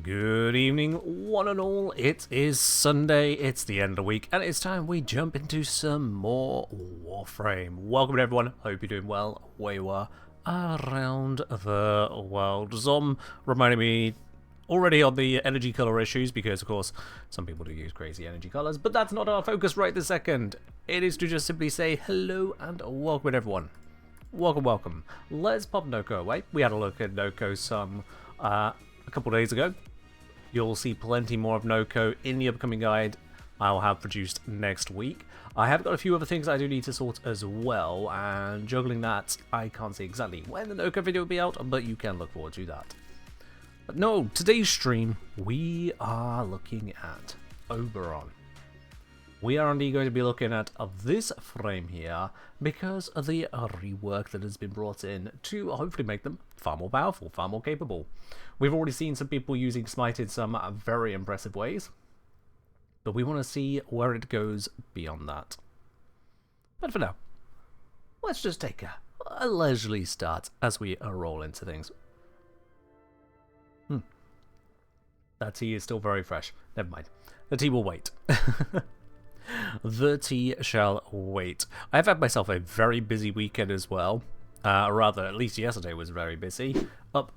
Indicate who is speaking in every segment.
Speaker 1: Good evening, one and all. It is Sunday, it's the end of the week, and it's time we jump into some more Warframe. Welcome everyone, hope you're doing well where you are around the world. Zom reminded me already on the energy color issues, because of course some people do use crazy energy colors, but that's not our focus right this second. It is to just simply say hello and welcome everyone. Welcome. Let's pop Noko away. We had a look at Noko some a couple days ago. You'll see plenty more of Noko in the upcoming guide I'll have produced next week. I have got a few other things I do need to sort as well, and juggling that, I can't say exactly when the Noko video will be out, but you can look forward to that. But no, today's stream, we are looking at Oberon. We are indeed going to be looking at this frame here because of the rework that has been brought in to hopefully make them far more powerful, far more capable. We've already seen some people using Smite in some very impressive ways, but we want to see where it goes beyond that. But for now, let's just take a leisurely start as we roll into things. That tea is still very fresh. Never mind. The tea will wait. The tea shall wait. I've had myself a very busy weekend as well. Rather, at least yesterday was very busy. Up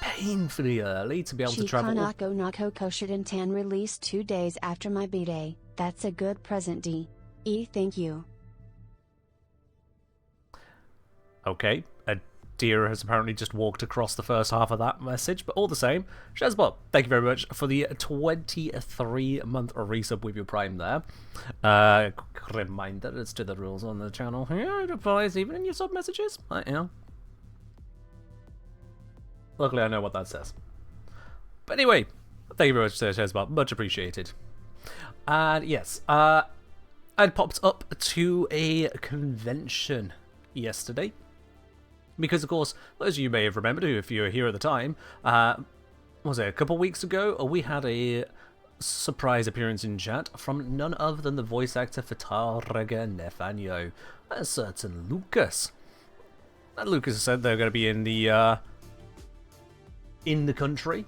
Speaker 1: painfully early to be able to travel.
Speaker 2: Chikanako Nako Koshidan released 2 days after my B-Day. That's a good present, D. E. Thank you.
Speaker 1: Okay, a deer has apparently just walked across the first half of that message, but all the same, Shazbot, thank you very much for the 23-month resub with your Prime there. Quick reminder as to the rules on the channel here, it applies even in your sub messages. Luckily I know what that says. But anyway, thank you very much, Shazbot, much appreciated. And yes, I'd popped up to a convention yesterday. Because, of course, as you may have remembered, if you were here at the time, was it a couple weeks ago, we had a surprise appearance in chat from none other than the voice actor for Tarrega Nefanyo, a certain Lucas. And Lucas said they're going to be in the country,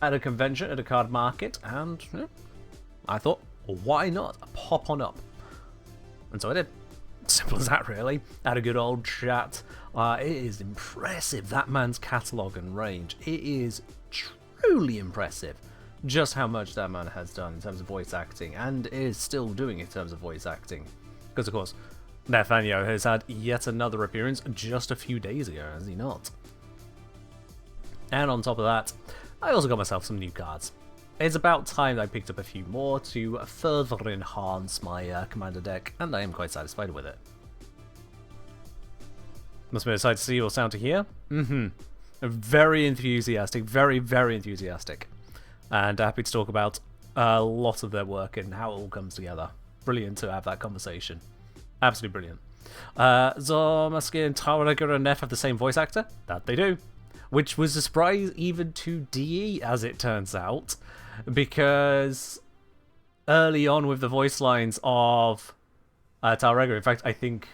Speaker 1: at a convention, at a card market, and I thought, why not pop on up? And so I did. Simple as that, really. Had a good old chat. It is impressive, that man's catalogue and range. It is truly impressive just how much that man has done in terms of voice acting, and is still doing in terms of voice acting. Because, of course, Nefanyo has had yet another appearance just a few days ago, has he not? And on top of that, I also got myself some new cards. It's about time I picked up a few more to further enhance my commander deck, and I am quite satisfied with it. Must be excited to see or sound to hear. Very enthusiastic, very, very enthusiastic. And happy to talk about a lot of their work and how it all comes together. Brilliant to have that conversation. Absolutely brilliant. Zormaski and Tarrega and Neff have the same voice actor? That they do. Which was a surprise even to DE, as it turns out. Because early on with the voice lines of Tarrega, in fact, I think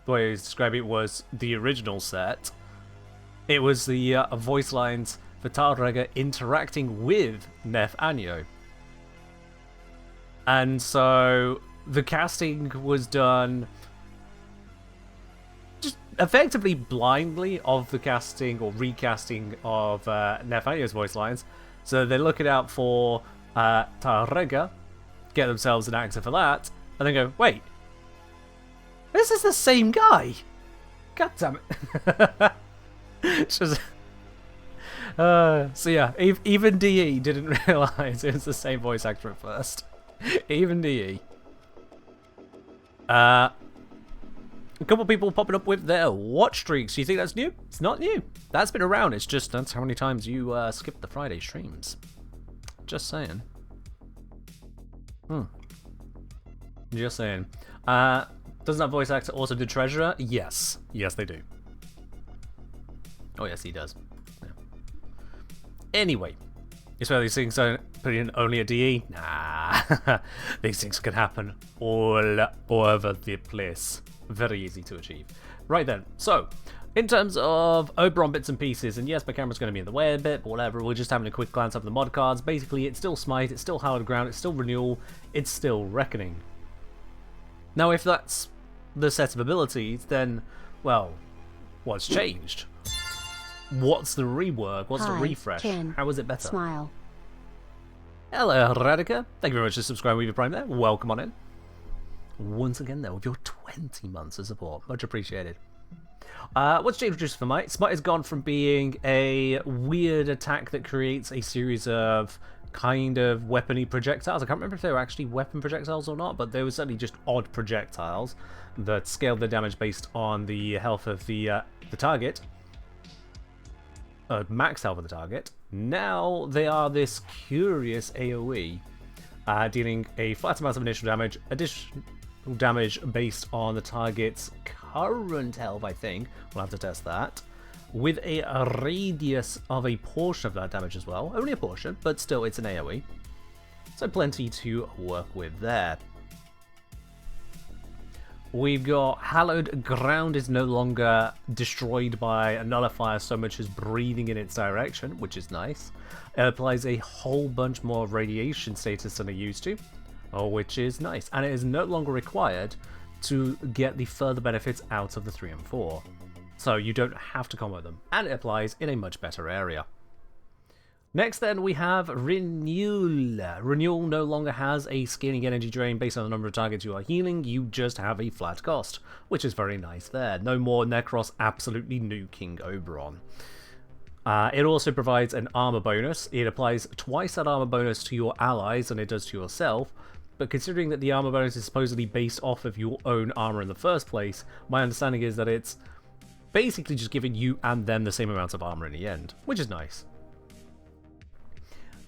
Speaker 1: the way he was describing it was the original set. It was the voice lines for Tarrega interacting with Nefanyo. And so the casting was done just effectively blindly of the casting or recasting of Nefanyo's voice lines. So they're looking out for Tarrega, get themselves an actor for that, and then go, wait, this is the same guy! God damn it. Just, so yeah, even DE didn't realise it was the same voice actor at first. Even DE. A couple people popping up with their watch streaks. Do you think that's new? It's not new. That's been around. It's just that's how many times you skip the Friday streams. Just saying. Just saying. Doesn't that voice actor also do Treasurer? Yes. Yes, they do. Oh, yes, he does. Yeah. Anyway. You swear these things don't put in only a DE? Nah. These things can happen all over the place. Very easy to achieve. Right then, so In terms of Oberon bits and pieces, and yes, my camera's going to be in the way a bit, but whatever, we're just having a quick glance over the mod cards. Basically, it's still Smite, it's still Hallowed Ground, it's still Renewal, it's still Reckoning. Now, if that's the set of abilities, then, well, what's changed? What's the rework? What's the refresh? How is it better?
Speaker 2: Smile.
Speaker 1: Hello, Radica. Thank you very much for subscribing with your Prime there. Welcome on in. Once again, though, with your 20 months of support. Much appreciated. What's changed just for Smite? Smite has gone from being a weird attack that creates a series of kind of weapony projectiles. I can't remember if they were actually weapon projectiles or not, but they were certainly just odd projectiles that scaled the damage based on the health of the target. Max health of the target. Now they are this curious AoE, dealing a flat amount of initial damage, additional damage based on the target's current health, I think. We'll have to test that. With a radius of a portion of that damage as well. Only a portion, but still it's an AoE. So plenty to work with there. We've got Hallowed Ground is no longer destroyed by a nullifier so much as breathing in its direction, which is nice. It applies a whole bunch more radiation status than it used to, which is nice. And it is no longer required to get the further benefits out of the 3 and 4. So you don't have to combo them, and it applies in a much better area. Next then we have Renewal. Renewal no longer has a scaling energy drain based on the number of targets you are healing, you just have a flat cost, which is very nice there. No more Necros absolutely nuking Oberon. It also provides an armor bonus. It applies twice that armor bonus to your allies than it does to yourself, but considering that the armor bonus is supposedly based off of your own armor in the first place, my understanding is that it's basically just giving you and them the same amount of armor in the end, which is nice.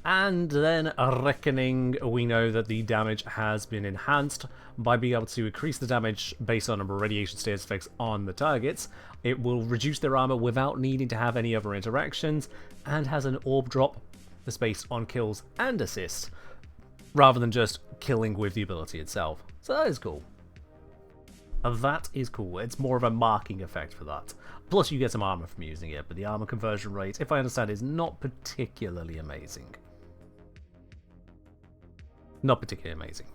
Speaker 1: And then Reckoning, we know that the damage has been enhanced by being able to increase the damage based on number of radiation status effects on the targets. It will reduce their armor without needing to have any other interactions, and has an orb drop that's based on kills and assists, rather than just killing with the ability itself. So that is cool. That is cool. It's more of a marking effect for that. Plus you get some armor from using it, but the armor conversion rate, if I understand, is not particularly amazing. Not particularly amazing.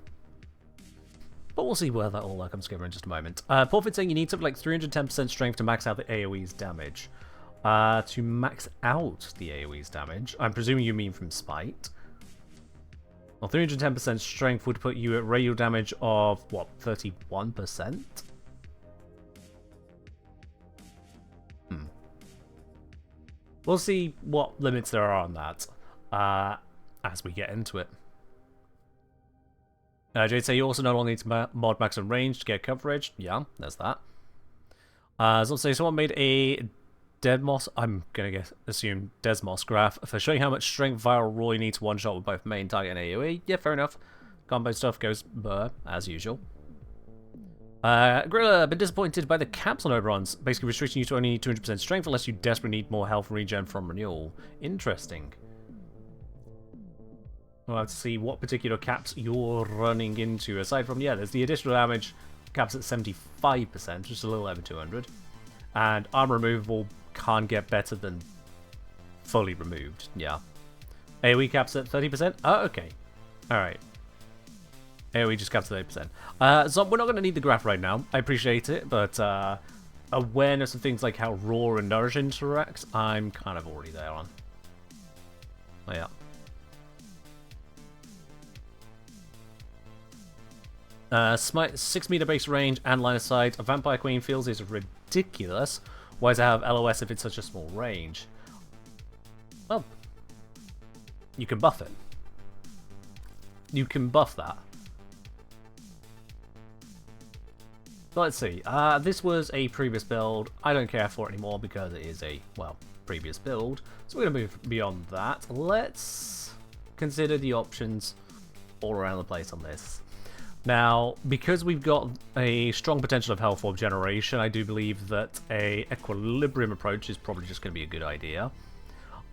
Speaker 1: But we'll see where that all comes together in just a moment. Porfit saying you need something like 310% strength to max out the AoE's damage. To max out the AoE's damage, I'm presuming you mean from Smite. Well, 310% strength would put you at radial damage of, what, 31%? We'll see what limits there are on that as we get into it. Jade say you also not only need to mod maximum range to get coverage. Yeah, there's that. So let's say someone made a Deadmos, I'm gonna assume Desmos graph for showing how much strength viral roll you need to one shot with both main target and AoE. Yeah, fair enough. Combo stuff goes burr as usual. Gorilla, been disappointed by the caps on Oberons, basically restricting you to only 200% strength unless you desperately need more health and regen from Renewal. Interesting. We'll have to see what particular caps you're running into. Aside from, yeah, there's the additional damage caps at 75%, just a little over 200. And armor removal can't get better than fully removed, yeah. AoE caps at 30%? Oh, okay. Alright. AoE just caps at 30%. So we're not going to need the graph right now. I appreciate it, but awareness of things like how Raw and Nourish interact, I'm kind of already there on. Oh, yeah. Smite 6 meter base range and line of sight. A Vampire Queen feels is ridiculous. Why does it have LOS if it's such a small range? Well, you can buff it. You can buff that. So let's see. This was a previous build. I don't care for it anymore because it is a, well, previous build. So we're going to move beyond that. Let's consider the options all around the place on this. Now, because we've got a strong potential of health orb generation, I do believe that a equilibrium approach is probably just going to be a good idea.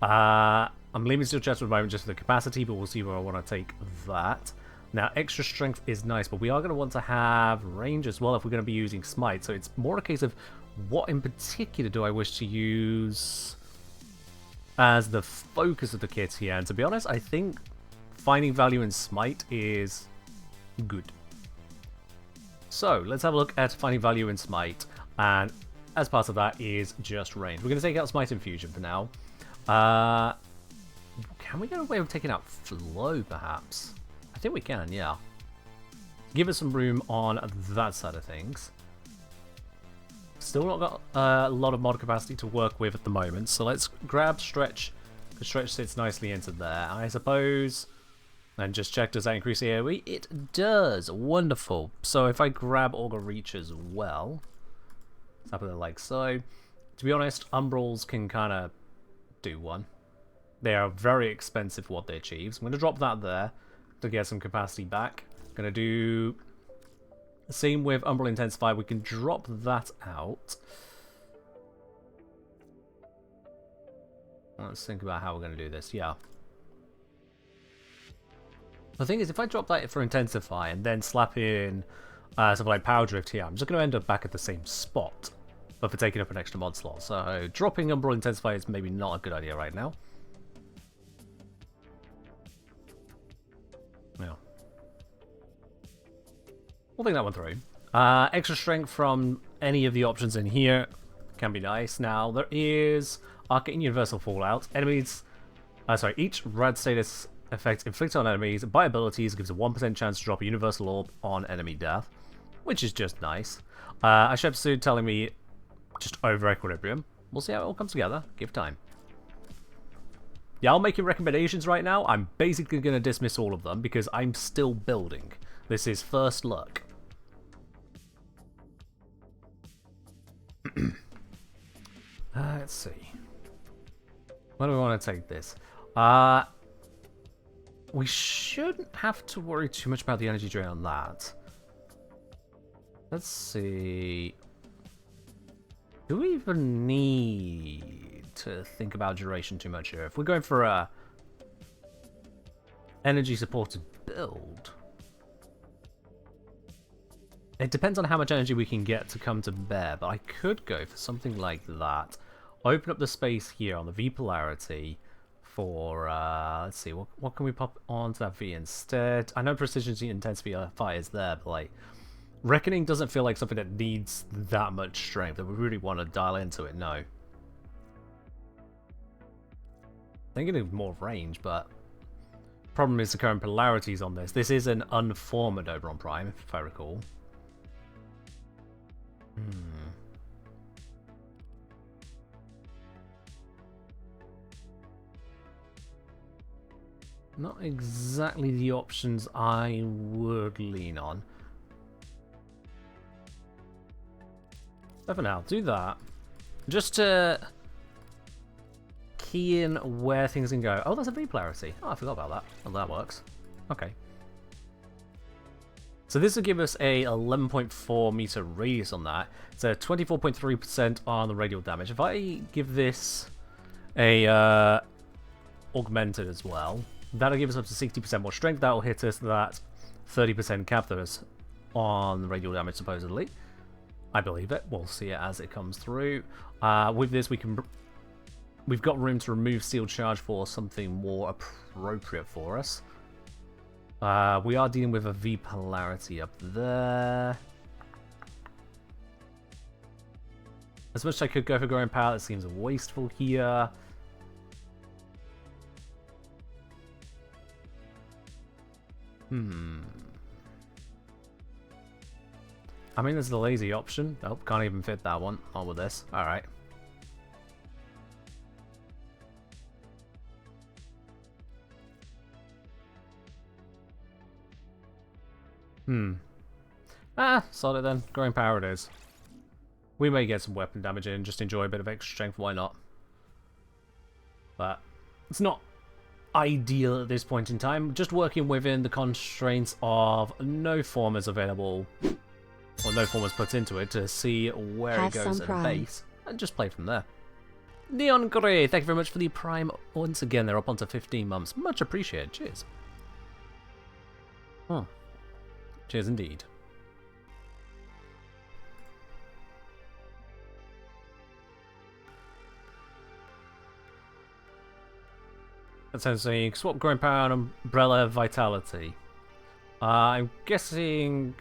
Speaker 1: I'm leaving Steel Chest for the moment just for the capacity, but we'll see where I want to take that. Now, extra strength is nice, but we are going to want to have range as well if we're going to be using Smite, so it's more a case of what in particular do I wish to use as the focus of the kit here? And to be honest, I think finding value in Smite is good. So let's have a look at finding value in Smite, and as part of that is just range. We're going to take out Smite Infusion for now. Can we get away with taking out Flow, perhaps? I think we can, yeah. Give us some room on that side of things. Still not got a lot of mod capacity to work with at the moment, so let's grab Stretch, because Stretch sits nicely into there, I suppose. And just check, does that increase the AoE? It does! Wonderful. So if I grab Augur Reach as well, let's have it like so. To be honest, Umbrals can kind of do one. They are very expensive for what they achieve. So I'm going to drop that there to get some capacity back. Going to do the same with Umbral Intensify. We can drop that out. Let's think about how we're going to do this. Yeah. The thing is, if I drop that for Intensify and then slap in something like Power Drift here, I'm just going to end up back at the same spot, but for taking up an extra mod slot. So dropping Umbral Intensify is maybe not a good idea right now. Yeah. We'll think that one through. Extra strength from any of the options in here can be nice. Now, there is Arcane Universal Fallout. Enemies... each rad status effect inflicted on enemies by abilities gives a 1% chance to drop a Universal Orb on enemy death, which is just nice. A Shep Suit telling me just over Equilibrium. We'll see how it all comes together. Give time. Yeah, I'll make you recommendations right now. I'm basically going to dismiss all of them because I'm still building. This is first look. Let's see. Where do we want to take this? We shouldn't have to worry too much about the energy drain on that. Let's see. Do we even need to think about duration too much here? If we're going for a energy supported build, it depends on how much energy we can get to come to bear, but I could go for something like that. Open up the space here on the V polarity for, let's see, what can we pop onto that V instead? I know Precision Intensify is there, but like, Reckoning doesn't feel like something that needs that much strength, that we really want to dial into it, no. Thinking of more range, but problem is the current polarities on this. This is an unformed Oberon Prime, if I recall. Not exactly the options I would lean on. But for now, do that. Just to key in where things can go. Oh, that's a V polarity. Oh, I forgot about that. Oh, that works. Okay. So this will give us a 11.4 meter radius on that. So 24.3% on the radial damage. If I give this a augmented as well, that'll give us up to 60% more strength. That'll hit us that 30% cap that is on the radial damage, supposedly. I believe it. We'll see it as it comes through. With this, we've got room to remove Sealed Charge for something more appropriate for us. We are dealing with a V polarity up there. As much as I could go for Growing Power, it seems wasteful here. I mean, there's the lazy option. Oh, can't even fit that one. On with this. Alright. Solid then. Growing Power it is. We may get some weapon damage in, just enjoy a bit of extra strength, why not? But it's not ideal at this point in time. Just working within the constraints of no formers available, or no formers put into it, to see where it goes at the base, and just play from there. Neon Grey, thank you very much for the Prime. Once again, they're up onto 15 months. Much appreciated. Cheers. Cheers indeed. Essentially, swap growing power and umbrella vitality. I'm guessing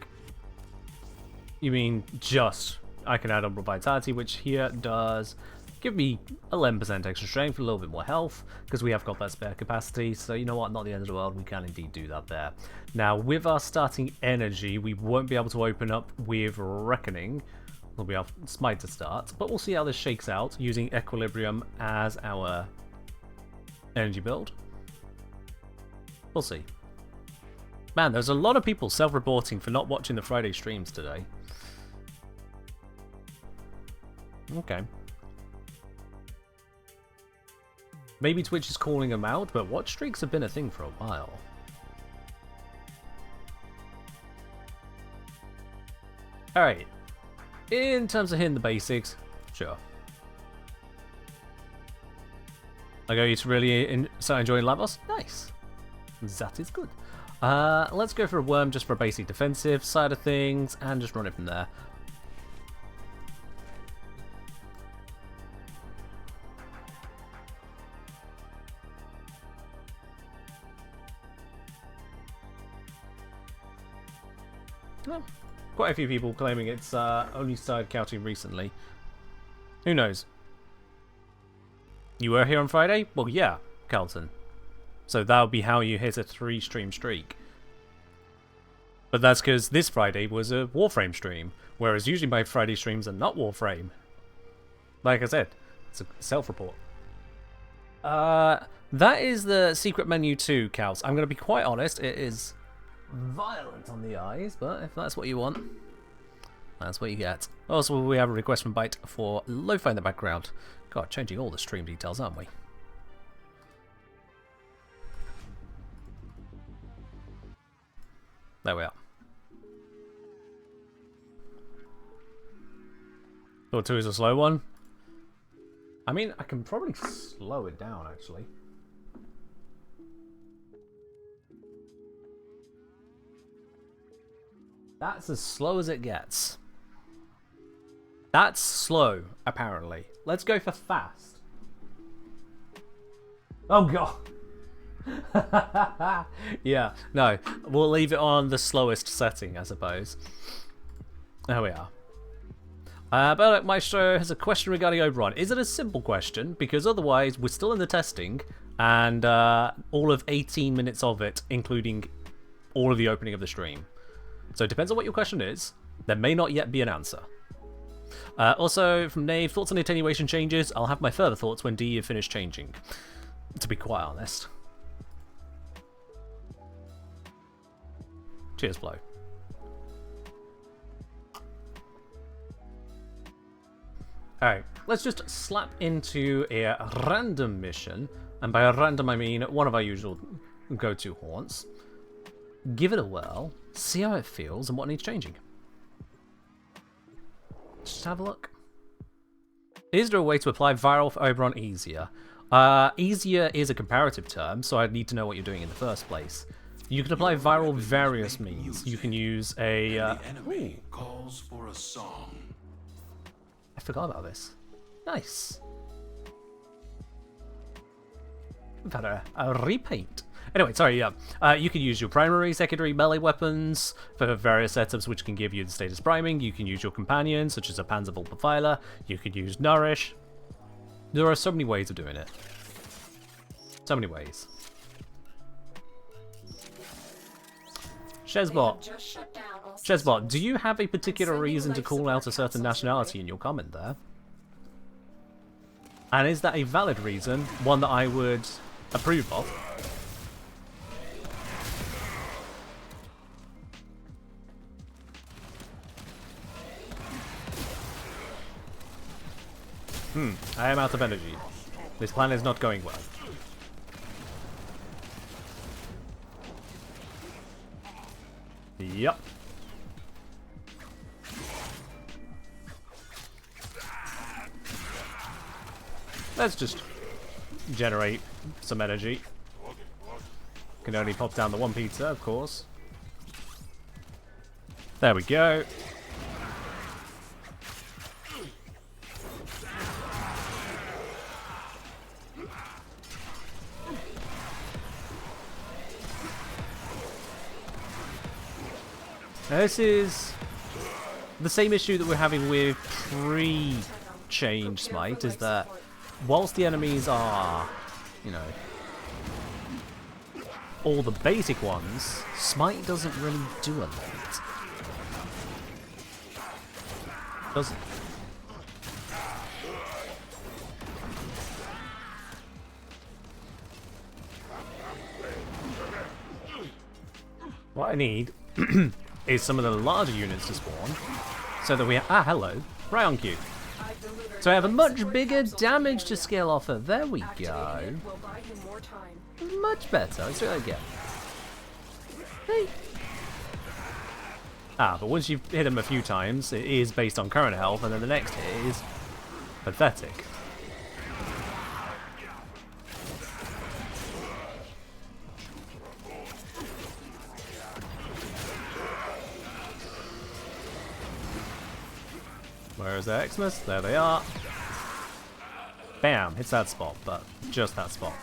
Speaker 1: you mean just I can add umbrella vitality, which here does give me 11% extra strength, a little bit more health, because we have got that spare capacity. So you know what, not the end of the world, we can indeed do that there. Now, with our starting energy, we won't be able to open up with Reckoning. We'll be able to Smite to start, but we'll see how this shakes out using Equilibrium as our energy build. We'll see. Man, there's a lot of people self-reporting for not watching the Friday streams today. Okay. Maybe Twitch is calling them out, but watch streaks have been a thing for a while. Alright. In terms of hitting the basics, sure. I go, you to really start enjoying Lavos? Nice. That is good. Let's go for a worm just for a basic defensive side of things, and just run it from there. Well, quite a few people claiming it's only started counting recently. Who knows? You were here on Friday? Well, yeah, Carlton. So that would be how you hit a 3-stream streak. But that's because this Friday was a Warframe stream, whereas usually my Friday streams are not Warframe. Like I said, it's a self-report. That is the secret menu too, Kals. I'm going to be quite honest, it is violent on the eyes, but if that's what you want, that's what you get. Also, we have a request from Byte for lo-fi in the background. God, changing all the stream details, aren't we? There we are. Thought 2 is a slow one. I mean, I can probably slow it down, actually. That's as slow as it gets. That's slow, apparently. Let's go for fast. Oh, God. Yeah, no. We'll leave it on the slowest setting, I suppose. There we are. But Maestro has a question regarding Oberon. Is it a simple question? Because otherwise, we're still in the testing, and all of 18 minutes of it, including all of the opening of the stream. So it depends on what your question is. There may not yet be an answer. Also, from Nave, thoughts on attenuation changes? I'll have my further thoughts when DE have finished changing, to be quite honest. Cheers, Blow. Alright, let's just slap into a random mission. And by random, I mean one of our usual go-to haunts. Give it a whirl, see how it feels, and what needs changing. Just have a look. Is there a way to apply viral for Oberon easier? Easier is a comparative term, so I'd need to know what you're doing in the first place. You can apply viral various means. You can use a...
Speaker 3: the enemy calls for a song.
Speaker 1: I forgot about this. Nice. We've had a repaint. Anyway, sorry, yeah. You can use your primary, secondary melee weapons for various setups which can give you the status priming. You can use your companions, such as a Panzervolt Profiler. You can use Nourish. There are so many ways of doing it. So many ways. Shezbot, do you have a particular reason to call out a certain nationality in your comment there? And is that a valid reason? One that I would approve of? I am out of energy. This plan is not going well. Yep. Let's just generate some energy. Can only pop down the one pizza, of course. There we go. Now this is the same issue that we're having with pre-change Smite, is that whilst the enemies are, you know, all the basic ones, Smite doesn't really do a lot. Doesn't. What I need is some of the larger units to spawn, so that we hello, right on cue. So I have a much bigger damage to scale off of. There we go. Much better. Let's do that again. Hey. But once you've hit him a few times, it is based on current health, and then the next hit is pathetic. Where is their Xmas? There they are. Bam! Hits that spot, but just that spot.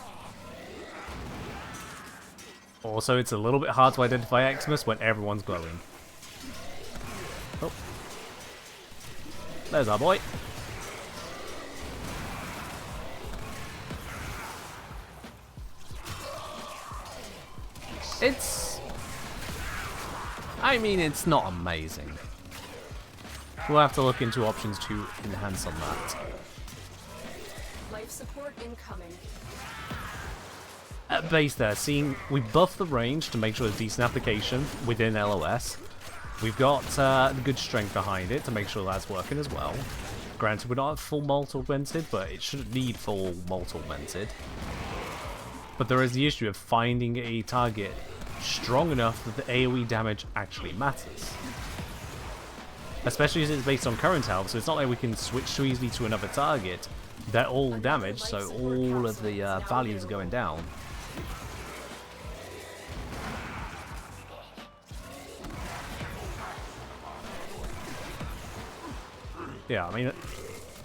Speaker 1: Also, it's a little bit hard to identify Xmas when everyone's glowing. Oh. There's our boy. I mean, it's not amazing. We'll have to look into options to enhance on that.
Speaker 4: Life support incoming.
Speaker 1: At base there, we buffed the range to make sure there's decent application within LOS. We've got the good strength behind it to make sure that's working as well. Granted, we're not full mult augmented, but it shouldn't need full mult augmented. But there is the issue of finding a target strong enough that the AoE damage actually matters. Especially as it's based on current health, so it's not like we can switch too easily to another target. They're all damaged, so all of the values are going down. Yeah, I mean,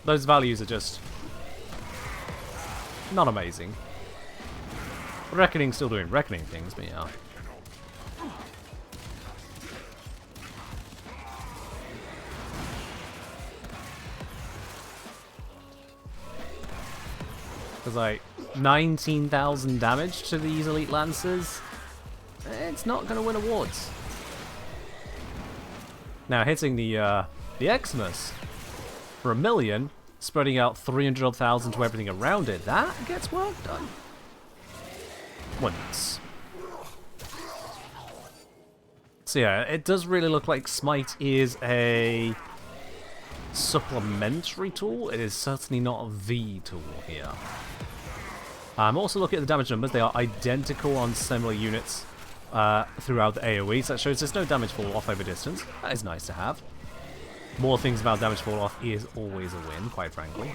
Speaker 1: those values are just not amazing. Reckoning's still doing reckoning things, but yeah. Because like 19,000 damage to these elite lancers, it's not going to win awards. Now hitting the Xmas for 1 million, spreading out 300,000 to everything around it, that gets work done. Once. So yeah, it does really look like Smite is a supplementary tool. It is certainly not the tool here. Also looking at the damage numbers, they are identical on similar units throughout the AoE, so that shows there's no damage fall off over distance. That is nice to have. More things about damage fall off is always a win, quite frankly.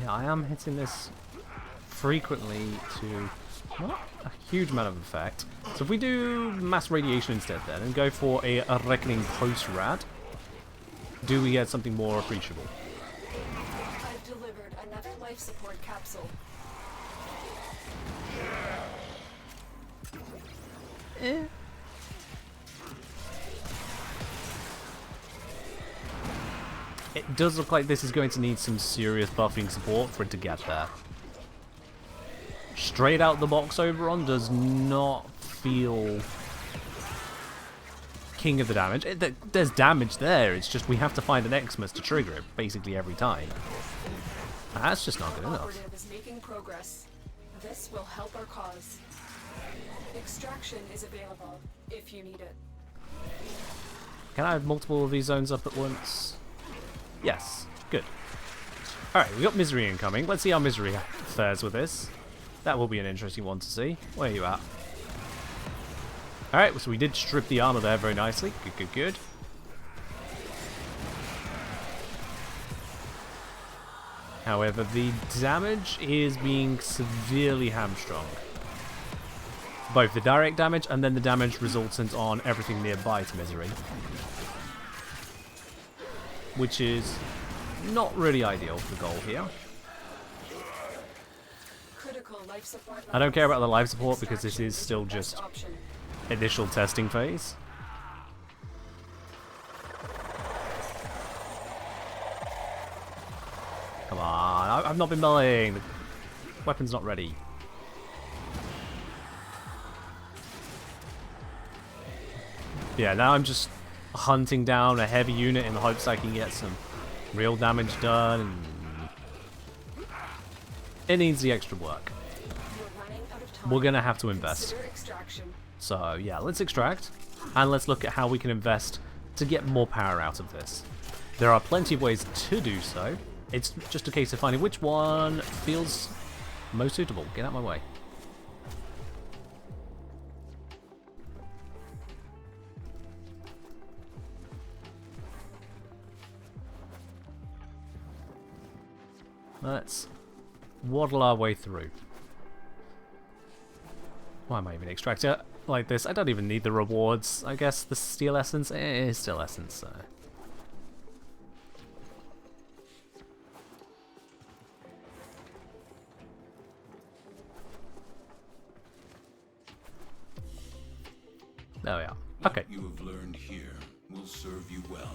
Speaker 1: Yeah, I am hitting this frequently to not a huge amount of effect. So if we do mass radiation instead then and go for a Reckoning post-rad, do we get something more appreciable?
Speaker 4: I've delivered another life support capsule.
Speaker 1: It does look like this is going to need some serious buffing support for it to get there. Straight out the box, Oberon does not feel king of the damage. There's damage there, it's just we have to find an Xmas to trigger it basically every time. That's just not good enough.
Speaker 4: Operative is making progress. This will help our cause. Extraction is available if you need it.
Speaker 1: Can I have multiple of these zones up at once? Yes, good. Alright, we got Misery incoming. Let's see how Misery fares with this. That will be an interesting one to see. Where are you at? Alright, so we did strip the armor there very nicely. Good, good, good. However, the damage is being severely hamstrung. Both the direct damage and then the damage resultant on everything nearby to Misery. Which is not really ideal for the goal here.
Speaker 4: Critical life support
Speaker 1: I don't care
Speaker 4: levels.
Speaker 1: about the life support because this
Speaker 4: Extraction
Speaker 1: is still
Speaker 4: the best
Speaker 1: just
Speaker 4: option.
Speaker 1: initial testing phase. Come on, I've not been meleeing. The weapon's not ready. Yeah, now I'm just hunting down a heavy unit in the hopes I can get some real damage done. And it needs the extra work.
Speaker 4: We're running out of time.
Speaker 1: We're gonna have to invest.
Speaker 4: Consider extraction.
Speaker 1: So yeah, let's extract, and let's look at how we can invest to get more power out of this. There are plenty of ways to do so. It's just a case of finding which one feels most suitable. Get out of my way. Let's waddle our way through. Why am I even extracting it like this? I don't even need the rewards. I guess the steel essence is still essence, so. There we are. Okay.
Speaker 3: What you have learned here will serve you well.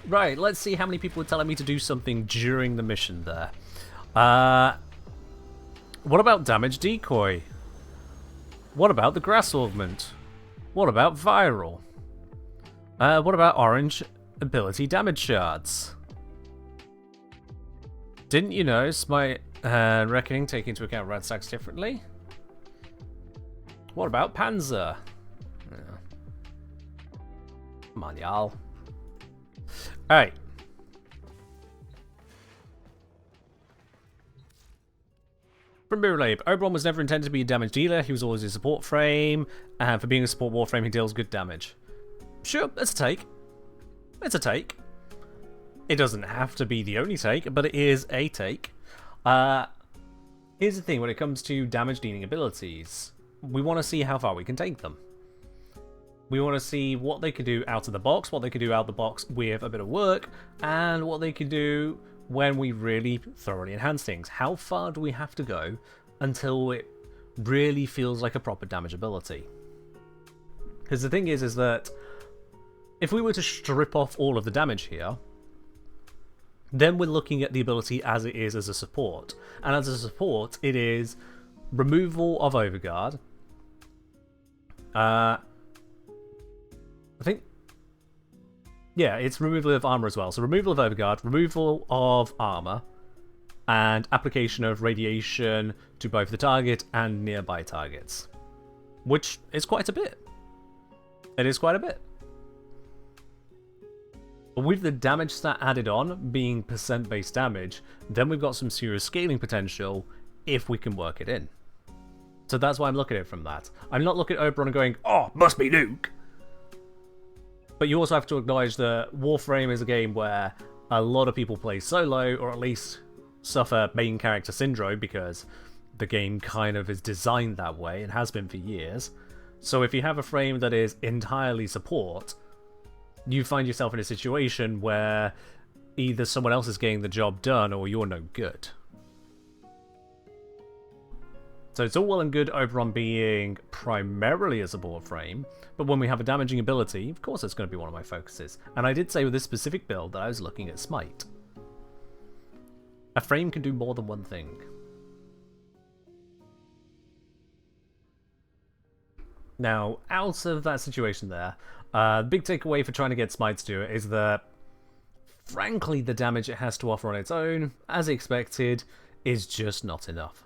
Speaker 1: Right, let's see how many people are telling me to do something during the mission there. What about damage decoy? What about the grass augment? What about viral? What about orange ability damage shards? Didn't you know Smite and Reckoning take into account red stacks differently? What about Panzer? Come on, y'all. Alright. From Mirrorlabe, Oberon was never intended to be a damage dealer, he was always a support frame, and for being a support Warframe he deals good damage. Sure, it's a take. It's a take. It doesn't have to be the only take, but it is a take. Here's the thing, when it comes to damage dealing abilities, we want to see how far we can take them. We want to see what they can do out of the box, what they can do out of the box with a bit of work, and what they can do when we really thoroughly enhance things. How far do we have to go until it really feels like a proper damage ability? Because the thing is that if we were to strip off all of the damage here, then we're looking at the ability as it is as a support. And as a support, it is removal of Overguard. I think, yeah, it's removal of armor as well. So removal of Overguard, removal of armor, and application of radiation to both the target and nearby targets. Which is quite a bit. It is quite a bit. But with the damage stat added on, being percent-based damage, then we've got some serious scaling potential if we can work it in. So that's why I'm looking at it from that. I'm not looking at Oberon and going, oh, must be Nuke! But you also have to acknowledge that Warframe is a game where a lot of people play solo, or at least suffer main character syndrome, because the game kind of is designed that way, and has been for years. So if you have a frame that is entirely support, you find yourself in a situation where either someone else is getting the job done, or you're no good. So it's all well and good Oberon being primarily a support frame, but when we have a damaging ability, of course it's going to be one of my focuses. And I did say with this specific build that I was looking at Smite. A frame can do more than one thing. Now, out of that situation there, the big takeaway for trying to get Smite to do it is that, frankly, the damage it has to offer on its own, as expected, is just not enough.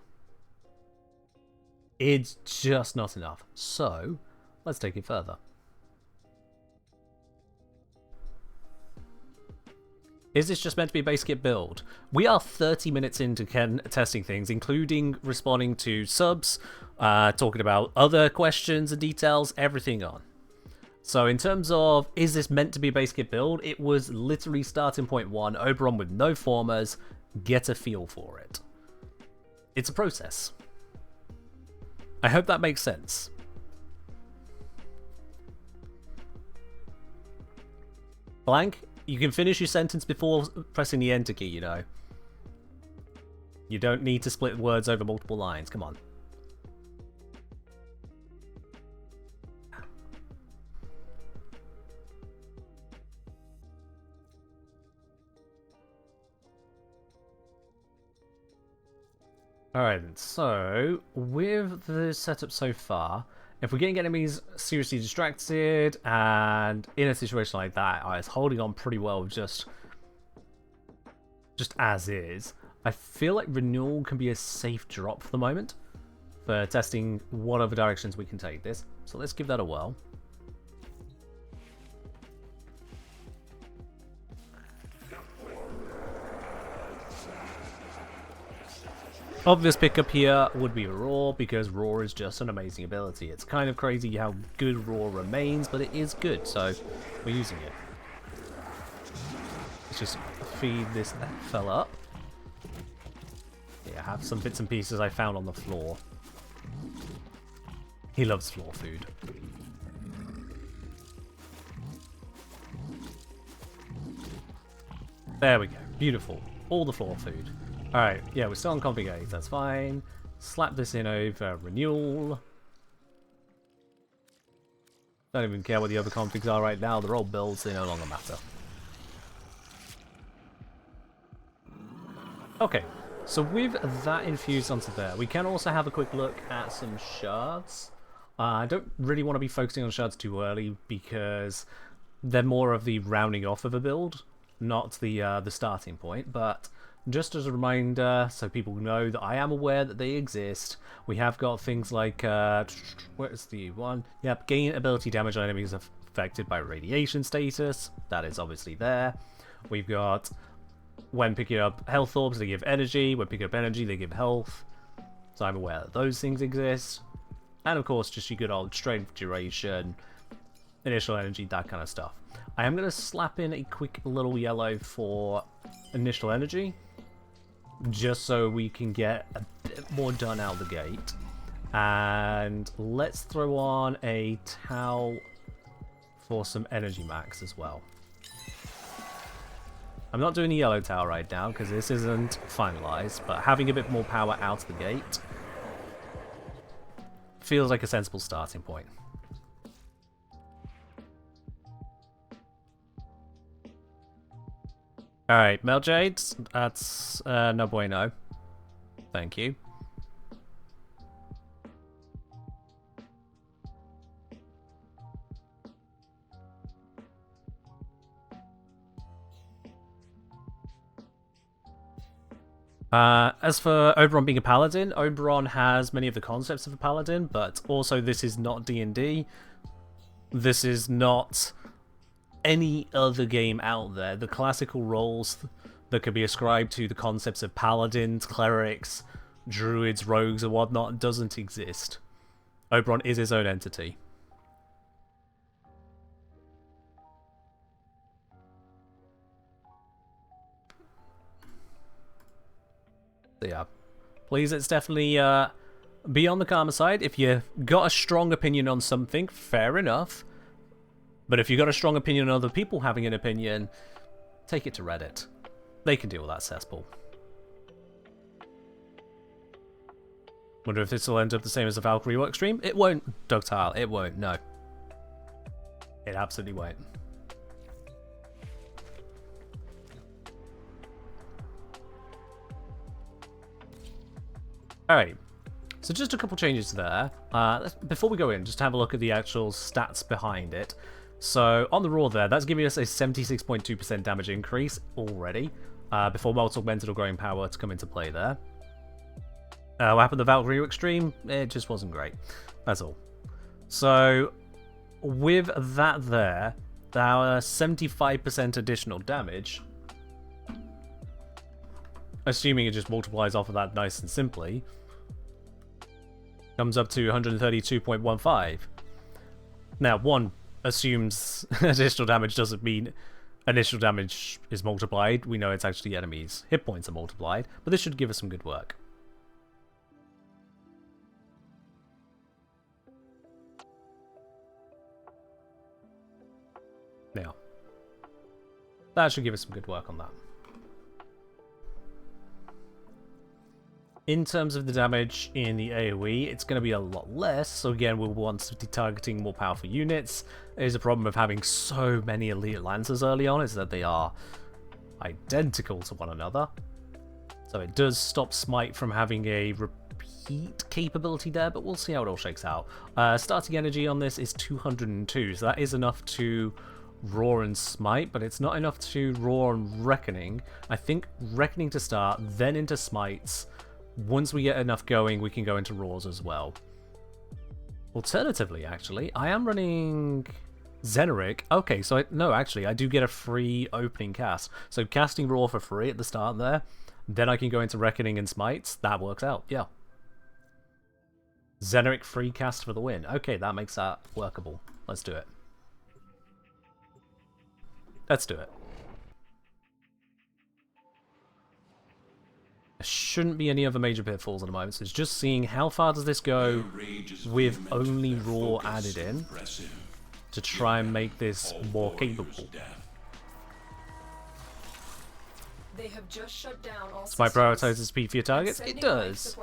Speaker 1: It's just not enough. So, let's take it further. Is this just meant to be a base kit build? We are 30 minutes into testing things, including responding to subs, talking about other questions and details, everything on. So in terms of, is this meant to be a base kit build? It was literally starting point one, Oberon with no formers, get a feel for it. It's a process. I hope that makes sense. Blank, you can finish your sentence before pressing the enter key, you know. You don't need to split words over multiple lines. Come on. Alright, so with the setup so far, if we're getting enemies seriously distracted and in a situation like that, I was holding on pretty well just as is. I feel like Renewal can be a safe drop for the moment for testing what other directions we can take this. So let's give that a whirl. Obvious pickup here would be Roar, because Roar is just an amazing ability. It's kind of crazy how good Roar remains, but it is good, so we're using it. Let's just feed this fella up. Yeah, I have some bits and pieces I found on the floor. He loves floor food. There we go. Beautiful. All the floor food. Alright, yeah, we're still on config 8, that's fine. Slap this in over Renewal. Don't even care what the other configs are right now, they're all builds, they no longer matter. Okay, so with that infused onto there, we can also have a quick look at some shards. I don't really want to be focusing on shards too early because they're more of the rounding off of a build, not the starting point, but just as a reminder, so people know that I am aware that they exist, we have got things like, where's the one? Yep, gain ability damage on enemies affected by radiation status, that is obviously there. We've got, when picking up health orbs, they give energy, when picking up energy, they give health. So I'm aware that those things exist. And of course, just your good old strength, duration, initial energy, that kind of stuff. I am going to slap in a quick little yellow for initial energy, just so we can get a bit more done out the gate. And let's throw on a Tau for some energy max as well. I'm not doing a yellow Tau right now because this isn't finalized, but having a bit more power out the gate feels like a sensible starting point. Alright, Meljades, that's no bueno. Thank you. As for Oberon being a paladin, Oberon has many of the concepts of a paladin, but also this is not D&D. This is not any other game out there. The classical roles that could be ascribed to the concepts of paladins, clerics, druids, rogues, and whatnot doesn't exist. Oberon is his own entity. So yeah, please, it's definitely be on the calmer side. If you got a strong opinion on something, fair enough. But if you got a strong opinion on other people having an opinion, take it to Reddit. They can deal with that cesspool. Wonder if this will end up the same as the Valkyrie work stream? It won't, Dugtile. It won't, no. It absolutely won't. Alright, so just a couple changes there. Before we go in, just have a look at the actual stats behind it. So on the Raw there, that's giving us a 76.2% damage increase already, before multi augmented or growing power to come into play there. What happened to Valkyrie Extreme? It just wasn't great. That's all. So with that there, our 75% additional damage, assuming it just multiplies off of that nice and simply, comes up to 132.15. Now, one assumes additional damage doesn't mean initial damage is multiplied. We know it's actually enemies' hit points are multiplied, but this should give us some good work. Now, that should give us some good work on that. In terms of the damage in the AoE, it's going to be a lot less, so again we'll want to be targeting more powerful units. There's a problem of having so many elite lancers early on, is that they are identical to one another. So it does stop Smite from having a repeat capability there, but we'll see how it all shakes out. Starting energy on this is 202, so that is enough to Roar and Smite, but it's not enough to Roar and Reckoning. I think Reckoning to start, then into Smites. Once we get enough going, we can go into Roars as well. Alternatively, actually, I am running Xeneric. Okay, so I do get a free opening cast. So casting Roar for free at the start there, then I can go into Reckoning and Smites. That works out, yeah. Xeneric free cast for the win. Okay, that makes that workable. Let's do it. Let's do it. There shouldn't be any other major pitfalls at the moment, so it's just seeing how far does this go with only Roar added in to try and make this more capable.
Speaker 4: They have just shut down all
Speaker 1: Smite prioritizes speed for your targets? It does,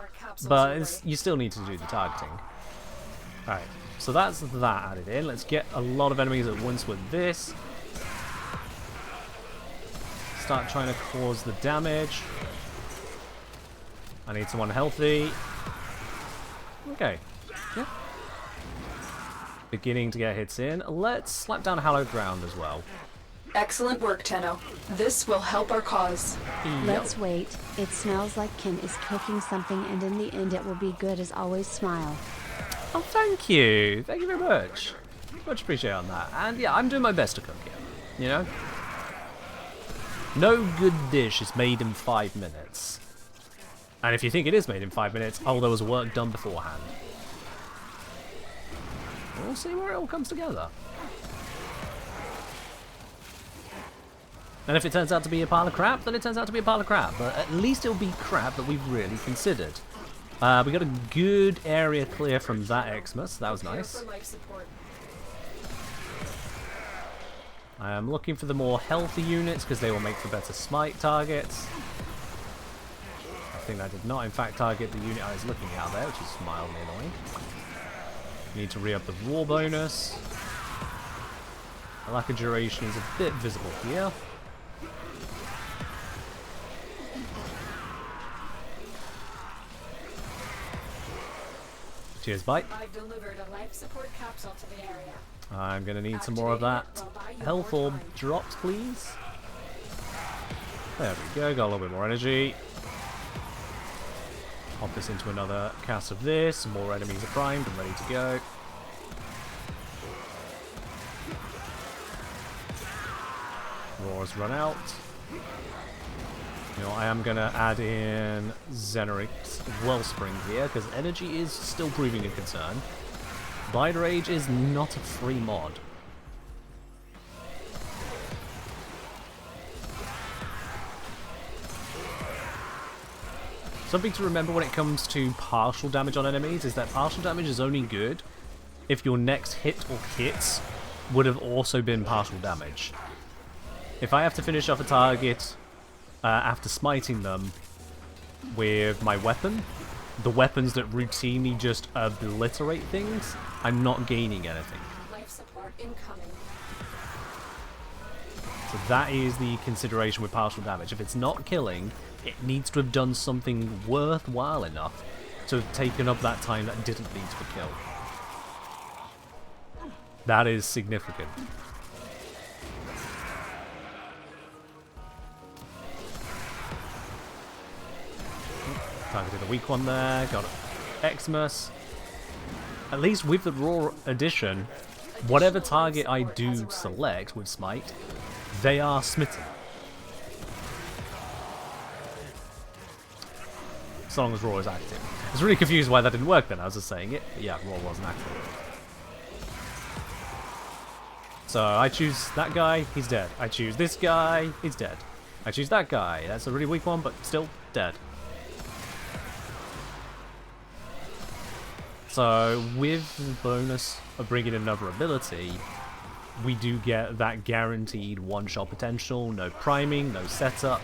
Speaker 1: but you still need to do the targeting. Alright, so that's that added in. Let's get a lot of enemies at once with this. Start trying to cause the damage. I need someone healthy. Okay. Yeah. Beginning to get hits in. Let's slap down Hallowed Ground as well.
Speaker 4: Excellent work, Tenno. This will help our cause.
Speaker 2: Let's wait. It smells like Kim is cooking something, and in the end it will be good as always. Smile.
Speaker 1: Oh, thank you. Thank you very much. Much appreciated on that. And yeah, I'm doing my best to cook here. You know? No good dish is made in 5 minutes. And if you think it is made in 5 minutes, oh, there was work done beforehand. We'll see where it all comes together. And if it turns out to be a pile of crap, then it turns out to be a pile of crap. But at least it'll be crap that we've really considered. We got a good area clear from that Xmas. That was nice. I am looking for the more healthy units because they will make for better Smite targets. I think I did not, in fact, target the unit I was looking at there, which is mildly annoying. Need to re-up the Roar bonus. The lack of duration is a bit visible here. Cheers, bite.
Speaker 4: I've delivered a life support capsule to the area.
Speaker 1: I'm going to need some more of that health orb drops, please. There we go, got a little bit more energy. Pop this into another cast of this. More enemies are primed and ready to go. Roar's run out. You know, I am going to add in Xeneric's Wellspring here, because energy is still proving a concern. Blind Rage is not a free mod. Something to remember when it comes to partial damage on enemies is that partial damage is only good if your next hit or hits would have also been partial damage. If I have to finish off a target after smiting them with my weapon, the weapons that routinely just obliterate things, I'm not gaining anything.
Speaker 4: Life support incoming.
Speaker 1: So that is the consideration with partial damage. If it's not killing, it needs to have done something worthwhile enough to have taken up that time that didn't lead to a kill. That is significant. Targeted a weak one there, got Xmas. At least with the Raw Edition, whatever target I do select with Smite, they are smitten. So long as Raw is active. I was really confused why that didn't work then, I was just saying it. But yeah, Raw wasn't active. So I choose that guy, he's dead. I choose this guy, he's dead. I choose that guy, that's a really weak one, but still dead. So with the bonus of bringing in another ability, we do get that guaranteed one-shot potential, no priming, no setup.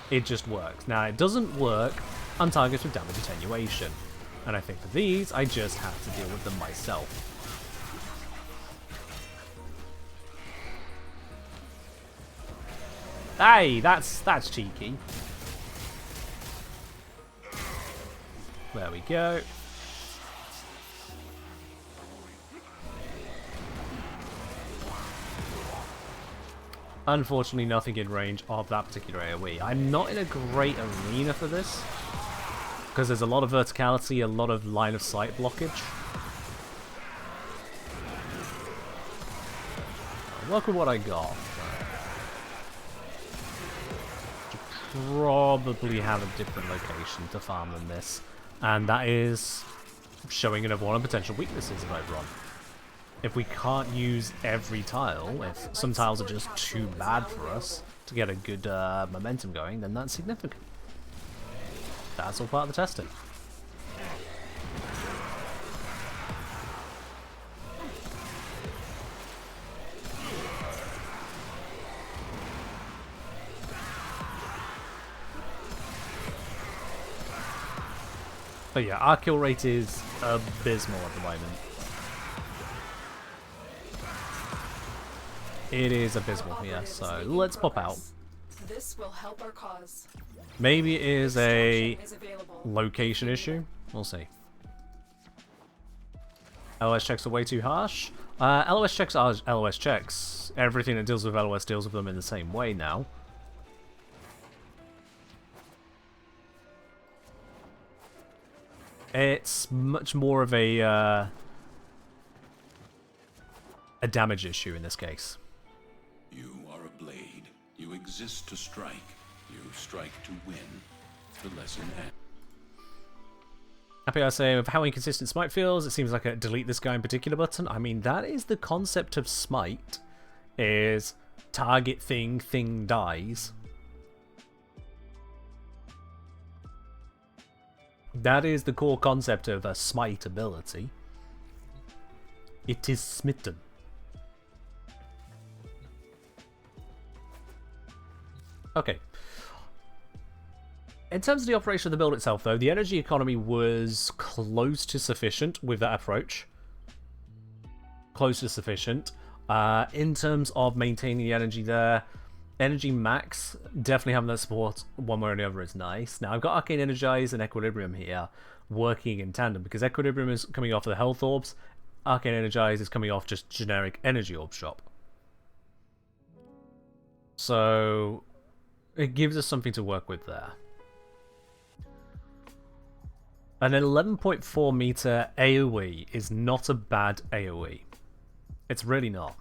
Speaker 1: It just works. Now, it doesn't work on targets with damage attenuation. And I think for these, I just have to deal with them myself. Hey, that's cheeky. There we go. Unfortunately, nothing in range of that particular AoE. I'm not in a great arena for this, because there's a lot of verticality, a lot of line of sight blockage. Look at what I got. Probably have a different location to farm than this, and that is showing another one of potential weaknesses of Oberon. If we can't use every tile, if some tiles are just too bad for us to get a good momentum going, then that's significant. That's all part of the testing. But yeah, our kill rate is abysmal at the moment. It is abysmal here, so let's pop out.
Speaker 4: This will help our cause.
Speaker 1: Maybe it is a location issue. We'll see. LOS checks are way too harsh. LOS checks are LOS checks. Everything that deals with LOS deals with them in the same way now. It's much more of a damage issue in this case.
Speaker 3: You are a blade. You exist to strike. You strike to win. The lesson ends.
Speaker 1: Happy I say with how inconsistent Smite feels, it seems like a delete this guy in particular button. I mean, that is the concept of Smite, is target thing dies. That is the core concept of a Smite ability. It is smitten. Okay. In terms of the operation of the build itself, though, the energy economy was close to sufficient with that approach. Close to sufficient. In terms of maintaining the energy there, energy max, definitely having that support one way or the other is nice. Now, I've got Arcane Energize and Equilibrium here working in tandem, because Equilibrium is coming off the health orbs, Arcane Energize is coming off just generic energy orb shop. So it gives us something to work with there. An 11.4 meter AoE is not a bad AoE. It's really not.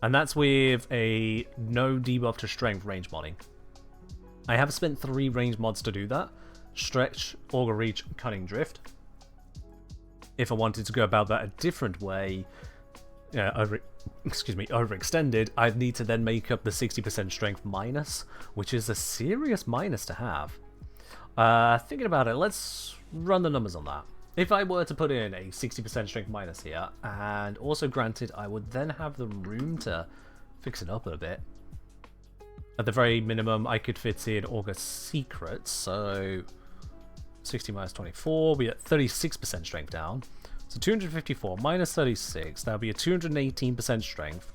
Speaker 1: And that's with a no debuff to strength range modding. I have spent 3 range mods to do that. Stretch, Augur Reach, Cunning Drift. If I wanted to go about that a different way, overextended, I'd need to then make up the 60% strength minus, which is a serious minus to have. Thinking about it, let's run the numbers on that. If I were to put in a 60% strength minus here, and also granted I would then have the room to fix it up a bit. At the very minimum, I could fit in Augur Secrets, so 60 minus 24, we at 36% strength down. So 254 minus 36, that would be a 218% strength.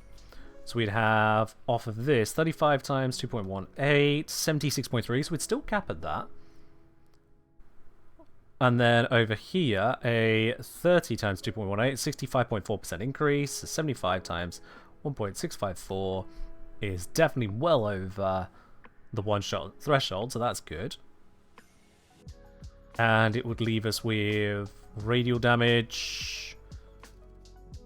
Speaker 1: So we'd have, off of this, 35 times 2.18, 76.3, so we'd still cap at that. And then over here, a 30 times 2.18, 65.4% increase, 75 times 1.654 is definitely well over the one-shot threshold, so that's good. And it would leave us with radial damage.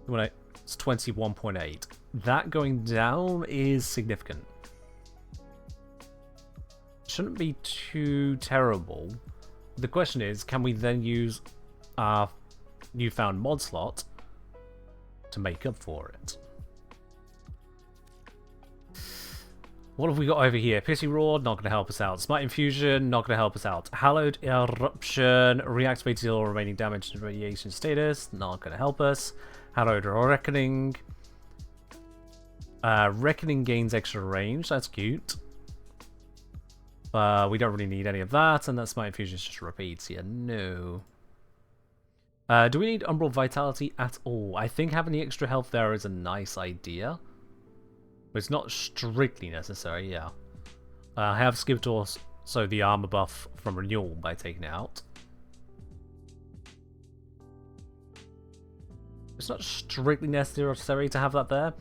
Speaker 1: It's 21.8. That going down is significant. Shouldn't be too terrible. The question is, can we then use our newfound mod slot to make up for it? What have we got over here? Pissy Roar, not going to help us out. Smite Infusion, not going to help us out. Hallowed Eruption, reactivates all remaining damage and radiation status, not going to help us. Hallowed Reckoning. Reckoning gains extra range, that's cute. We don't really need any of that, and that Smite Infusion just repeats here. No. Do we need Umbral Vitality at all? I think having the extra health there is a nice idea. But it's not strictly necessary, yeah. I have skipped also the armor buff from Renewal by taking it out. It's not strictly necessary to have that there.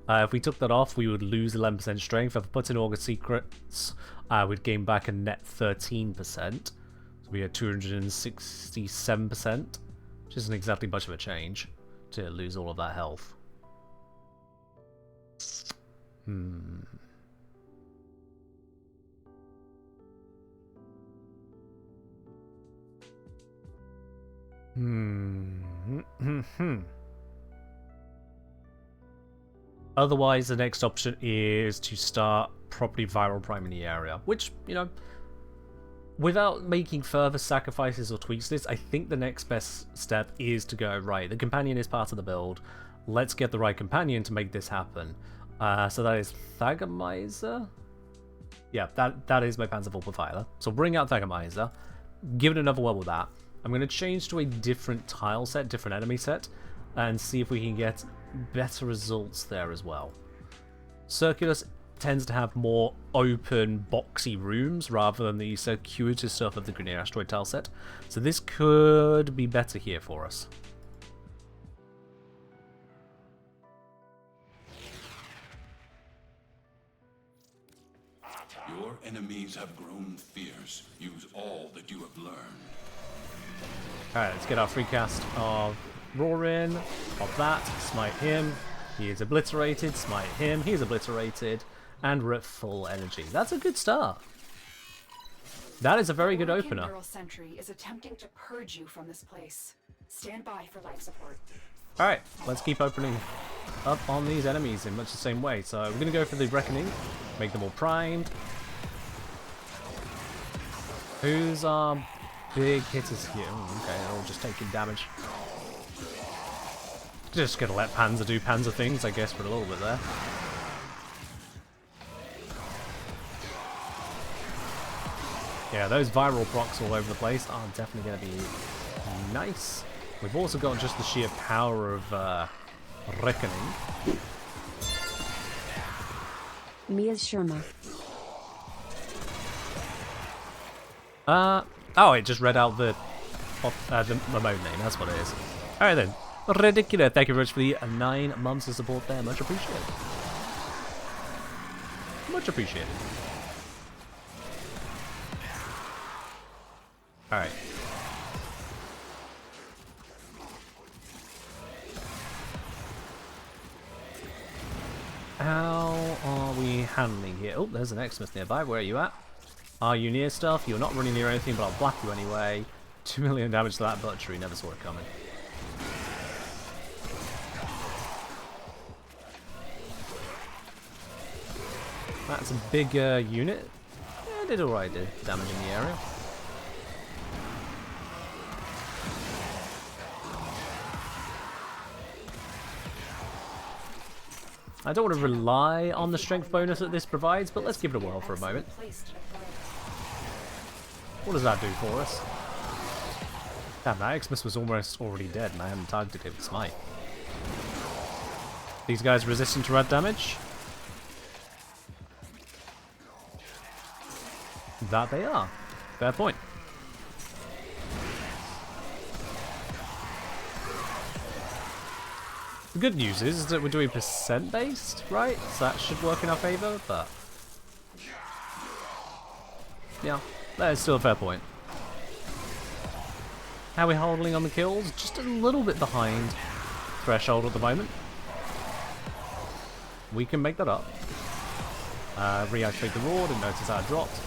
Speaker 1: If we took that off, we would lose 11% strength. If I put in August Secrets, we'd gain back a net 13%. So we had 267%, which isn't exactly much of a change to lose all of that health. Otherwise, the next option is to start properly viral priming the area, which, you know, without making further sacrifices or tweaks to this, I think the next best step is to go, right, the companion is part of the build, let's get the right companion to make this happen. So that is Thagomizer? Yeah, that is my Panzervault Profiler. So bring out Thagomizer, give it another whirl with that. I'm going to change to a different tile set, different enemy set, and see if we can get better results there as well. Circulus tends to have more open, boxy rooms rather than the circuitous stuff of the Grenadier Asteroid tile set, so this could be better here for us.
Speaker 3: Your enemies have grown fierce. Use all that you have learned.
Speaker 1: Alright, let's get our free cast of Roarin, of that, smite him, he is obliterated, smite him, he's obliterated, and we're at full energy. That's a good start. That is a very good opener.
Speaker 4: Neural Sentry is attempting to purge you from this place. Stand by for life support.
Speaker 1: Alright, let's keep opening up on these enemies in much the same way. So we're going to go for the Reckoning, make them all primed. Who's our big hitters here? Oh, okay, they're all just taking damage. Just gonna let Panzer do Panzer things, I guess, for a little bit there. Yeah, those viral procs all over the place are definitely going to be nice. We've also got just the sheer power of Reckoning.
Speaker 2: Mia Sharma.
Speaker 1: Oh, it just read out the mode name, that's what it is. Alright then. Ridiculous. Thank you very much for the 9 months of support there. Much appreciated. Much appreciated. Alright. How are we handling here? Oh, there's an Xmas nearby. Where are you at? Are you near stuff? You're not running near anything, but I'll block you anyway. 2 million damage to that butchery. Never saw it coming. That's a big unit. Yeah, did alright, did damage in the area. I don't want to rely on the strength bonus that this provides, but let's give it a whirl for a moment. What does that do for us? Damn, that Xmas was almost already dead and I hadn't targeted it with Smite. These guys resistant to red damage? That they are. Fair point. The good news is that we're doing percent based, right? So that should work in our favour, but yeah, that is still a fair point. How are we holding on the kills? Just a little bit behind threshold at the moment. We can make that up. Reactivate the Raw, didn't notice that dropped.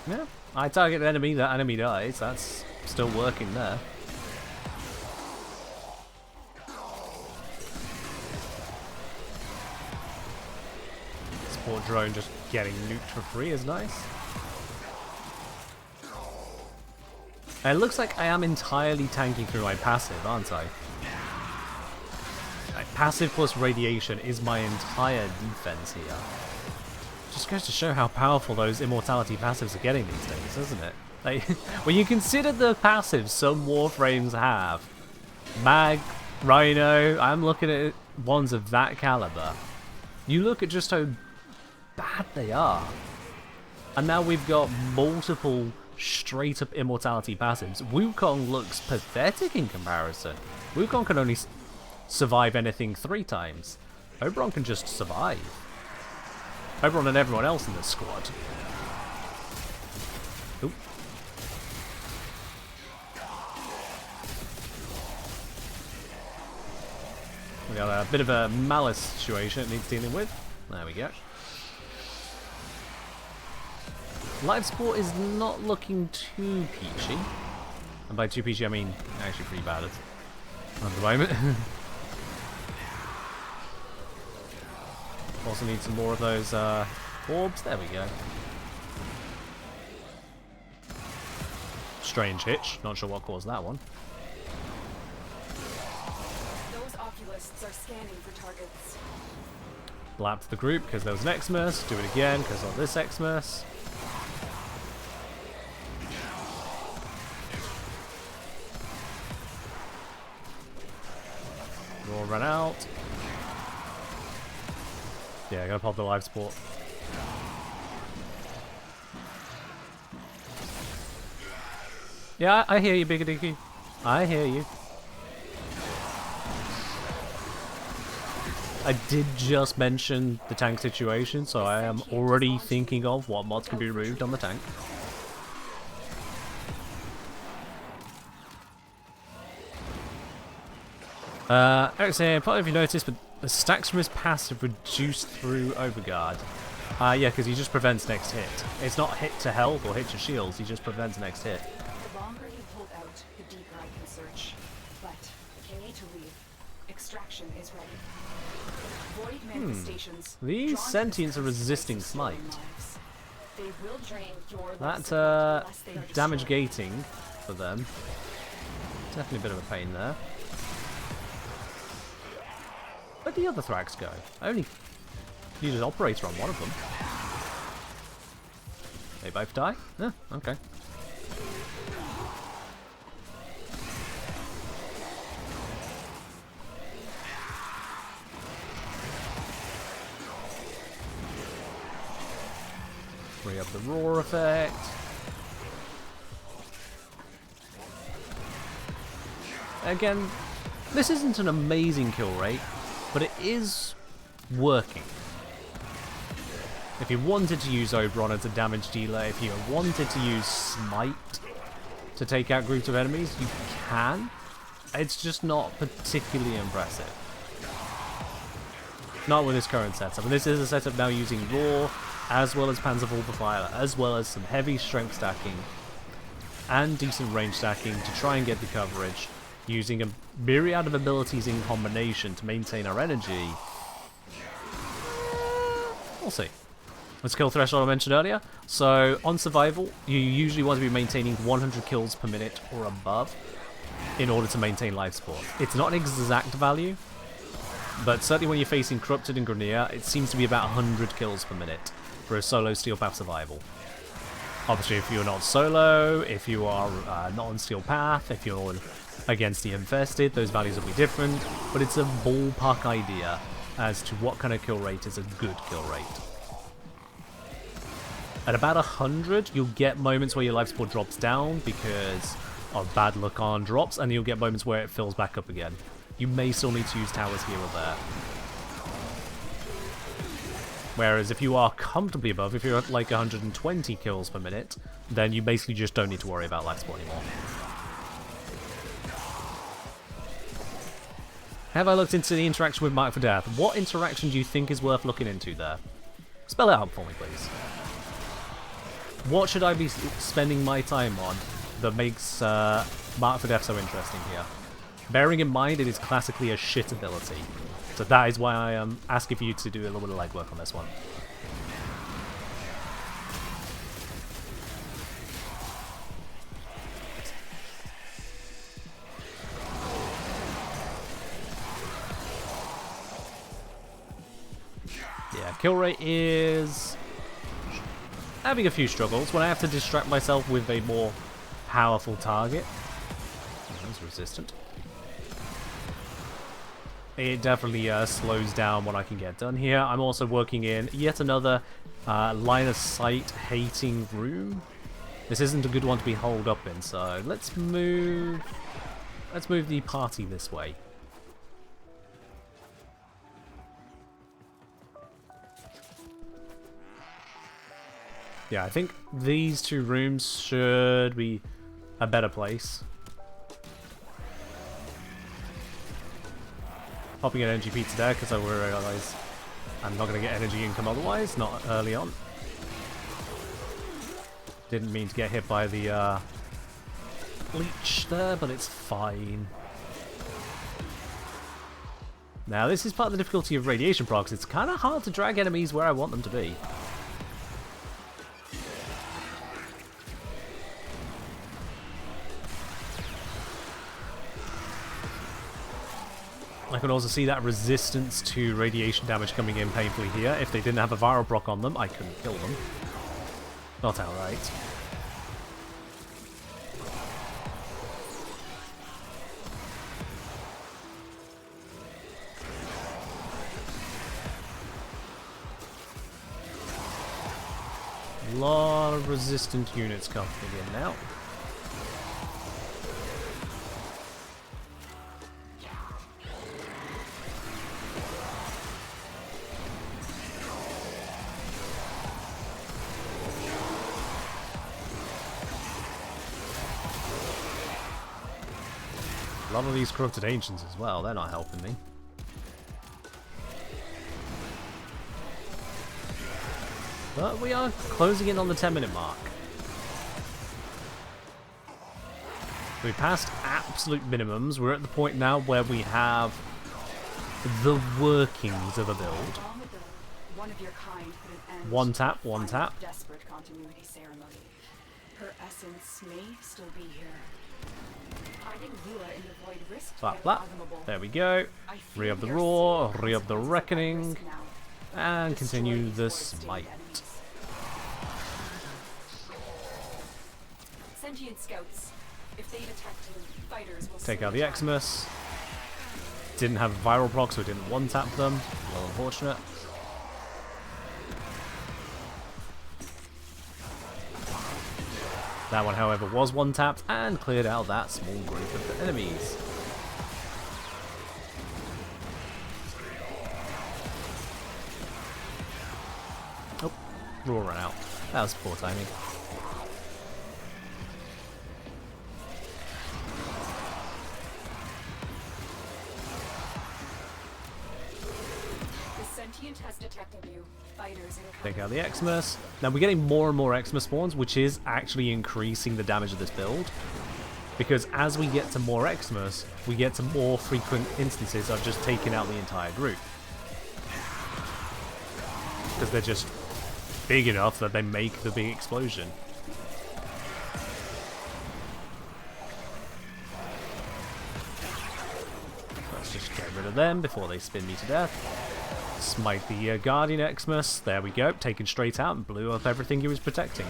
Speaker 1: Yeah, I target an enemy, that enemy dies. That's still working there. Support drone just getting nuked for free is nice. It looks like I am entirely tanking through my passive, aren't I? Like, passive plus radiation is my entire defense here. Just goes to show how powerful those immortality passives are getting these days, doesn't it? Like, when you consider the passives some Warframes have, Mag, Rhino, I'm looking at ones of that caliber. You look at just how bad they are. And now we've got multiple straight up immortality passives. Wukong looks pathetic in comparison. Wukong can only survive anything 3 times. Oberon can just survive. Oberon and everyone else in the squad. Oop. We got a bit of a malice situation it needs dealing with. There we go. Live Sport is not looking too peachy. And by too peachy I mean actually pretty bad at the moment. Also need some more of those orbs. There we go. Strange hitch. Not sure what caused that one.
Speaker 4: Those oculists are scanning for targets.
Speaker 1: Blap the group because there was an Xmas. Do it again because of this Xmas. We'll run out. Yeah, I gotta pop the live sport. Yeah, I hear you, Biggity. I hear you. I did just mention the tank situation, so I am already thinking of what mods can be removed on the tank. Actually, I probably if you noticed, but the stacks from his passive reduced through Overguard. Yeah, because he just prevents next hit. It's not hit to health or hit to shields, he just prevents next hit.
Speaker 4: The longer you hold out, the deeper I can search. But you need to leave. Extraction is ready. Void manifestations.
Speaker 1: These sentients are resisting smite.
Speaker 4: They will drain your
Speaker 1: That damage gating for them. Definitely a bit of a pain there. Where'd the other Thrax go? I only needed Operator on one of them. They both die? Yeah, okay. Free up the roar effect. Again, this isn't an amazing kill rate, but it is working. If you wanted to use Oberon as a damage dealer, if you wanted to use Smite to take out groups of enemies, you can. It's just not particularly impressive. Not with this current setup. And this is a setup now using Roar, as well as Panzervorbefiler, as well as some heavy strength stacking, and decent range stacking to try and get the coverage, using a myriad of abilities in combination to maintain our energy. We'll see. Let's kill threshold I mentioned earlier. So on survival, you usually want to be maintaining 100 kills per minute or above in order to maintain life support. It's not an exact value, but certainly when you're facing Corrupted and Grenier, it seems to be about 100 kills per minute for a solo Steel Path survival. Obviously, if you're not solo, if you are not on Steel Path, if you're against the Infested, those values will be different, but it's a ballpark idea as to what kind of kill rate is a good kill rate. At about 100, you'll get moments where your life support drops down because of bad luck on drops, and you'll get moments where it fills back up again. You may still need to use towers here or there. Whereas if you are comfortably above, if you're at like 120 kills per minute, then you basically just don't need to worry about life support anymore. Have I looked into the interaction with Mark for Death? What interaction do you think is worth looking into there? Spell it out for me, please. What should I be spending my time on that makes Mark for Death so interesting here? Bearing in mind it is classically a shit ability. So that is why I am asking for you to do a little bit of legwork on this one. kill rate is having a few struggles when I have to distract myself with a more powerful target. That's resistant. It definitely slows down what I can get done here. I'm also working in yet another line of sight hating room. This isn't a good one to be holed up in, so let's move the party this way. Yeah, I think these two rooms should be a better place. Popping an energy pizza there because I realise I'm not going to get energy income otherwise, not early on. Didn't mean to get hit by the leech there, but it's fine. Now this is part of the difficulty of radiation procs. It's kind of hard to drag enemies where I want them to be. I can also see that resistance to radiation damage coming in painfully here. If they didn't have a viral proc on them, I couldn't kill them. Not outright. A lot of resistant units coming in now. A lot of these corrupted ancients as well, they're not helping me. But we are closing in on the 10-minute mark. We passed absolute minimums. We're at the point now where we have the workings of a build. One tap, one tap.
Speaker 4: Desperate continuity ceremony. Her essence may still be here.
Speaker 1: Flap, flap. There we go. Re-up the roar, re-up the reckoning, and continue the smite.
Speaker 4: Sentient scouts. If they detect him, fighters will
Speaker 1: Take out the Eximus. Didn't have viral proc, so it didn't one-tap them. A little unfortunate. That one, however, was one-tapped and cleared out that small group of enemies. Oh, roar ran out. That was poor timing.
Speaker 4: The sentient has detected you. Fighters incoming.
Speaker 1: Take out the Eximus. Now we're getting more and more Eximus spawns, which is actually increasing the damage of this build. Because as we get to more Eximus, we get to more frequent instances of just taking out the entire group. Because they're just big enough that they make the big explosion. Let's just get rid of them before they spin me to death. Smite the Guardian Eximus. There we go. Taken straight out and blew up everything he was protecting.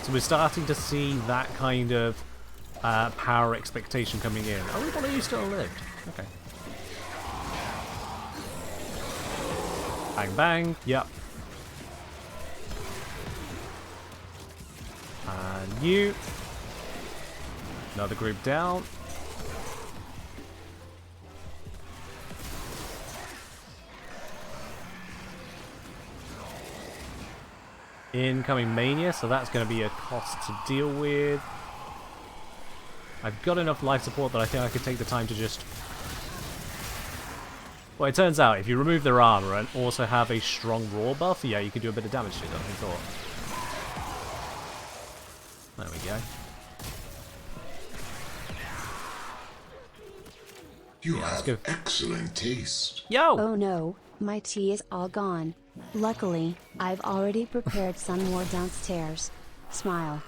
Speaker 1: So we're starting to see that kind of power expectation coming in. Oh, one of you still lived. Okay. Bang, bang. Yep. And you. Another group down. Incoming Mania, so that's going to be a cost to deal with. I've got enough life support that I think I could take the time to just... Well, it turns out if you remove their armor and also have a strong roar buff, yeah, you can do a bit of damage to them, I thought. There we go.
Speaker 3: You
Speaker 1: Yeah,
Speaker 3: have excellent taste.
Speaker 1: Yo!
Speaker 2: Oh no, my tea is all gone. Luckily, I've already prepared some more downstairs. Smile.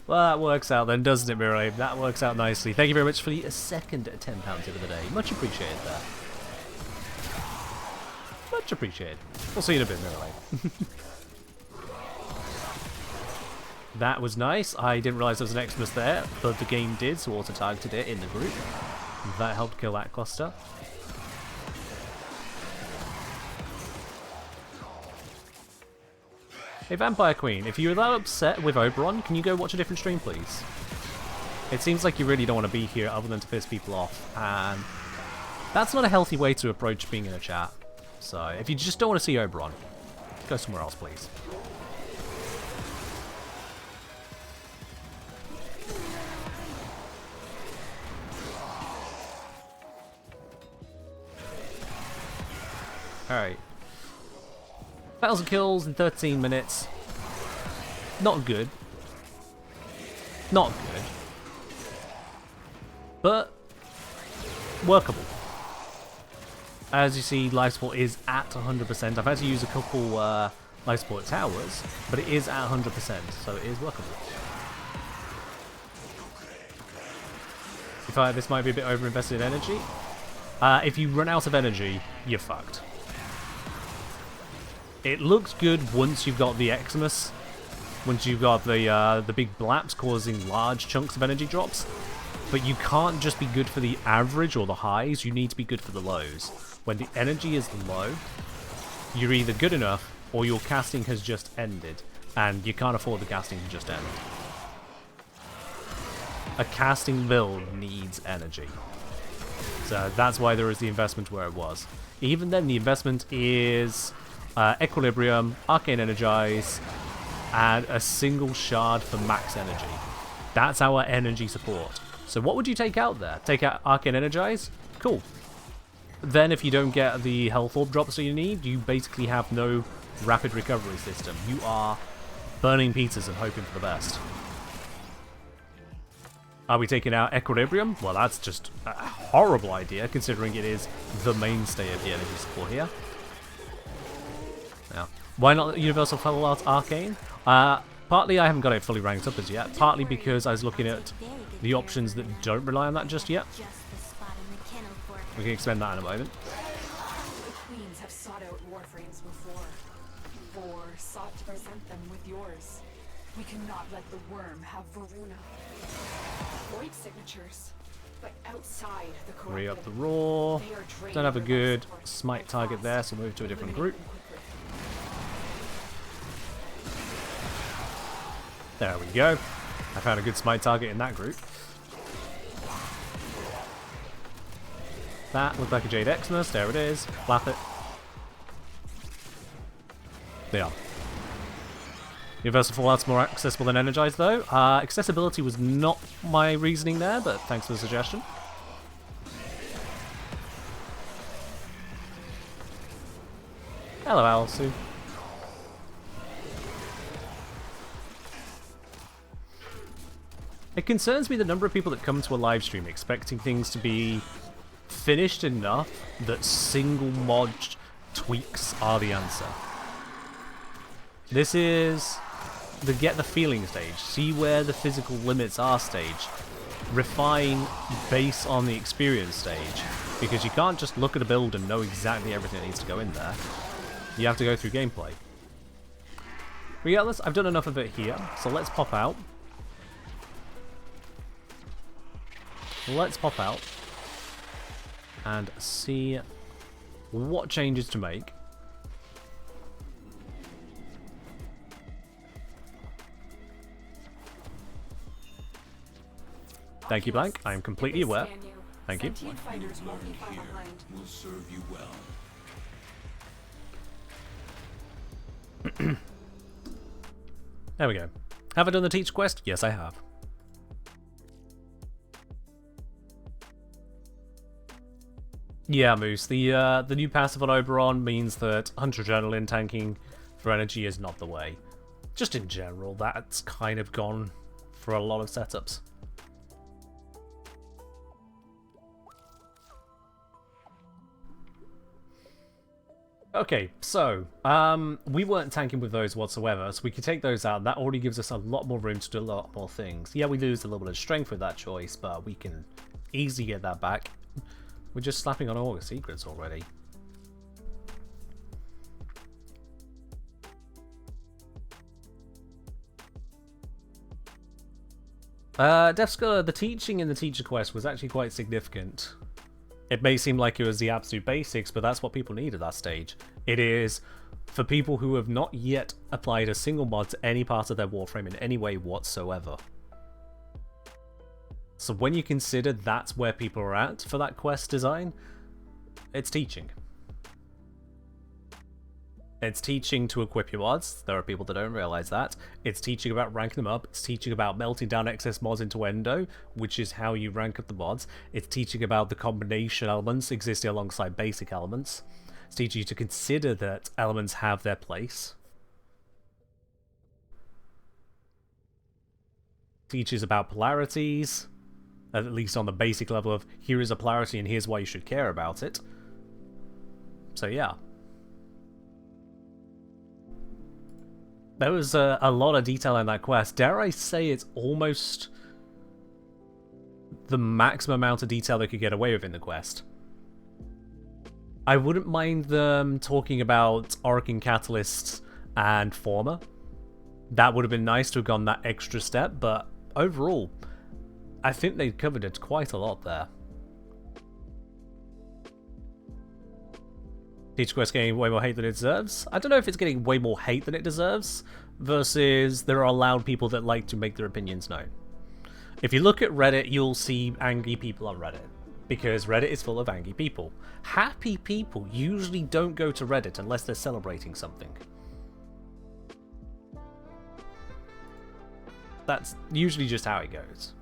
Speaker 1: Well, that works out then, doesn't it, Mirabe? That works out nicely. Thank you very much for the second £10 tip of the day. Much appreciated there. Much appreciated. We'll see you in a bit anyway. That was nice. I didn't realise there was an Xmas there, but the game did, so auto-targeted it in the group. That helped kill that cluster. Hey Vampire Queen, if you're that upset with Oberon, can you go watch a different stream, please? It seems like you really don't want to be here other than to piss people off, and that's not a healthy way to approach being in a chat. So, if you just don't want to see Oberon, go somewhere else, please. Alright. 1,000 kills in 13 minutes. Not good. Not good. But workable. As you see, life support is at 100%. I've had to use a couple life support towers, but it is at 100%, so it is workable. This might be a bit over-invested in energy. If you run out of energy, you're fucked. It looks good once you've got the Xmas, once you've got the big blaps causing large chunks of energy drops, but you can't just be good for the average or the highs, you need to be good for the lows. When the energy is low, you're either good enough or your casting has just ended, and you can't afford the casting to just end. A casting build needs energy. So that's why there is the investment where it was. Even then, the investment is Equilibrium, Arcane Energize, and a single shard for max energy. That's our energy support. So what would you take out there? Take out Arcane Energize? Cool. Then if you don't get the health orb drops that you need, you basically have no rapid recovery system. You are burning pizzas and hoping for the best. Are we taking out Equilibrium? Well, that's just a horrible idea, considering it is the mainstay of the energy support here. Now, why not Universal Fallout Arcane? Partly I haven't got it fully ranked up as yet, partly because I was looking at the options that don't rely on that just yet. We can expand that in a moment.
Speaker 4: The queens have sought out Warframes before. Vor sought to present them with yours. We cannot let the worm have Varuna. Void signatures, but outside the corrupted.
Speaker 1: Re-up the raw. Don't have a good smite target there, so move to a different group. There we go. I found a good smite target in that group. That looked like a Jade Xmas. There it is. Flap it. They are. Universal Fallout's more accessible than Energized, though. Accessibility was not my reasoning there, but thanks for the suggestion. Hello, Alisu. It concerns me the number of people that come to a live stream expecting things to be finished enough that single mod tweaks are the answer. This is the get the feeling stage. See where the physical limits are stage. Refine based on the experience stage. Because you can't just look at a build and know exactly everything that needs to go in there. You have to go through gameplay. Regardless, I've done enough of it here, so let's pop out. Let's pop out and see what changes to make. Thank you, Blank. I am completely aware. Thank you.
Speaker 4: Sentient fighters won't be far
Speaker 3: Here
Speaker 4: behind.
Speaker 3: will serve you well.
Speaker 1: There we go. Have I done the teach quest? Yes, I have. Yeah, Moose. The new passive on Oberon means that Hunter Adrenaline tanking for energy is not the way. Just in general, that's kind of gone for a lot of setups. Okay, so, we weren't tanking with those whatsoever, so we could take those out. That already gives us a lot more room to do a lot more things. Yeah, we lose a little bit of strength with that choice, but we can easily get that back. We're just slapping on all the secrets already. Defscar, the teaching in the teacher quest was actually quite significant. It may seem like it was the absolute basics, but that's what people need at that stage. It is for people who have not yet applied a single mod to any part of their Warframe in any way whatsoever. So when you consider that's where people are at for that quest design, it's teaching. It's teaching to equip your mods. There are people that don't realize that. It's teaching about ranking them up. It's teaching about melting down excess mods into Endo, which is how you rank up the mods. It's teaching about the combination elements existing alongside basic elements. It's teaching you to consider that elements have their place. Teaches about polarities, at least on the basic level of here is a polarity and here's why you should care about it. So yeah. There was a lot of detail in that quest. Dare I say it's almost the maximum amount of detail they could get away with in the quest. I wouldn't mind them talking about Orokin Catalysts and Former. That would have been nice to have gone that extra step, but overall, I think they covered it quite a lot there. Teacher quest getting way more hate than it deserves. I don't know if it's getting way more hate than it deserves, versus there are loud people that like to make their opinions known. If you look at Reddit, you'll see angry people on Reddit, because Reddit is full of angry people. Happy people usually don't go to Reddit unless they're celebrating something. That's usually just how it goes.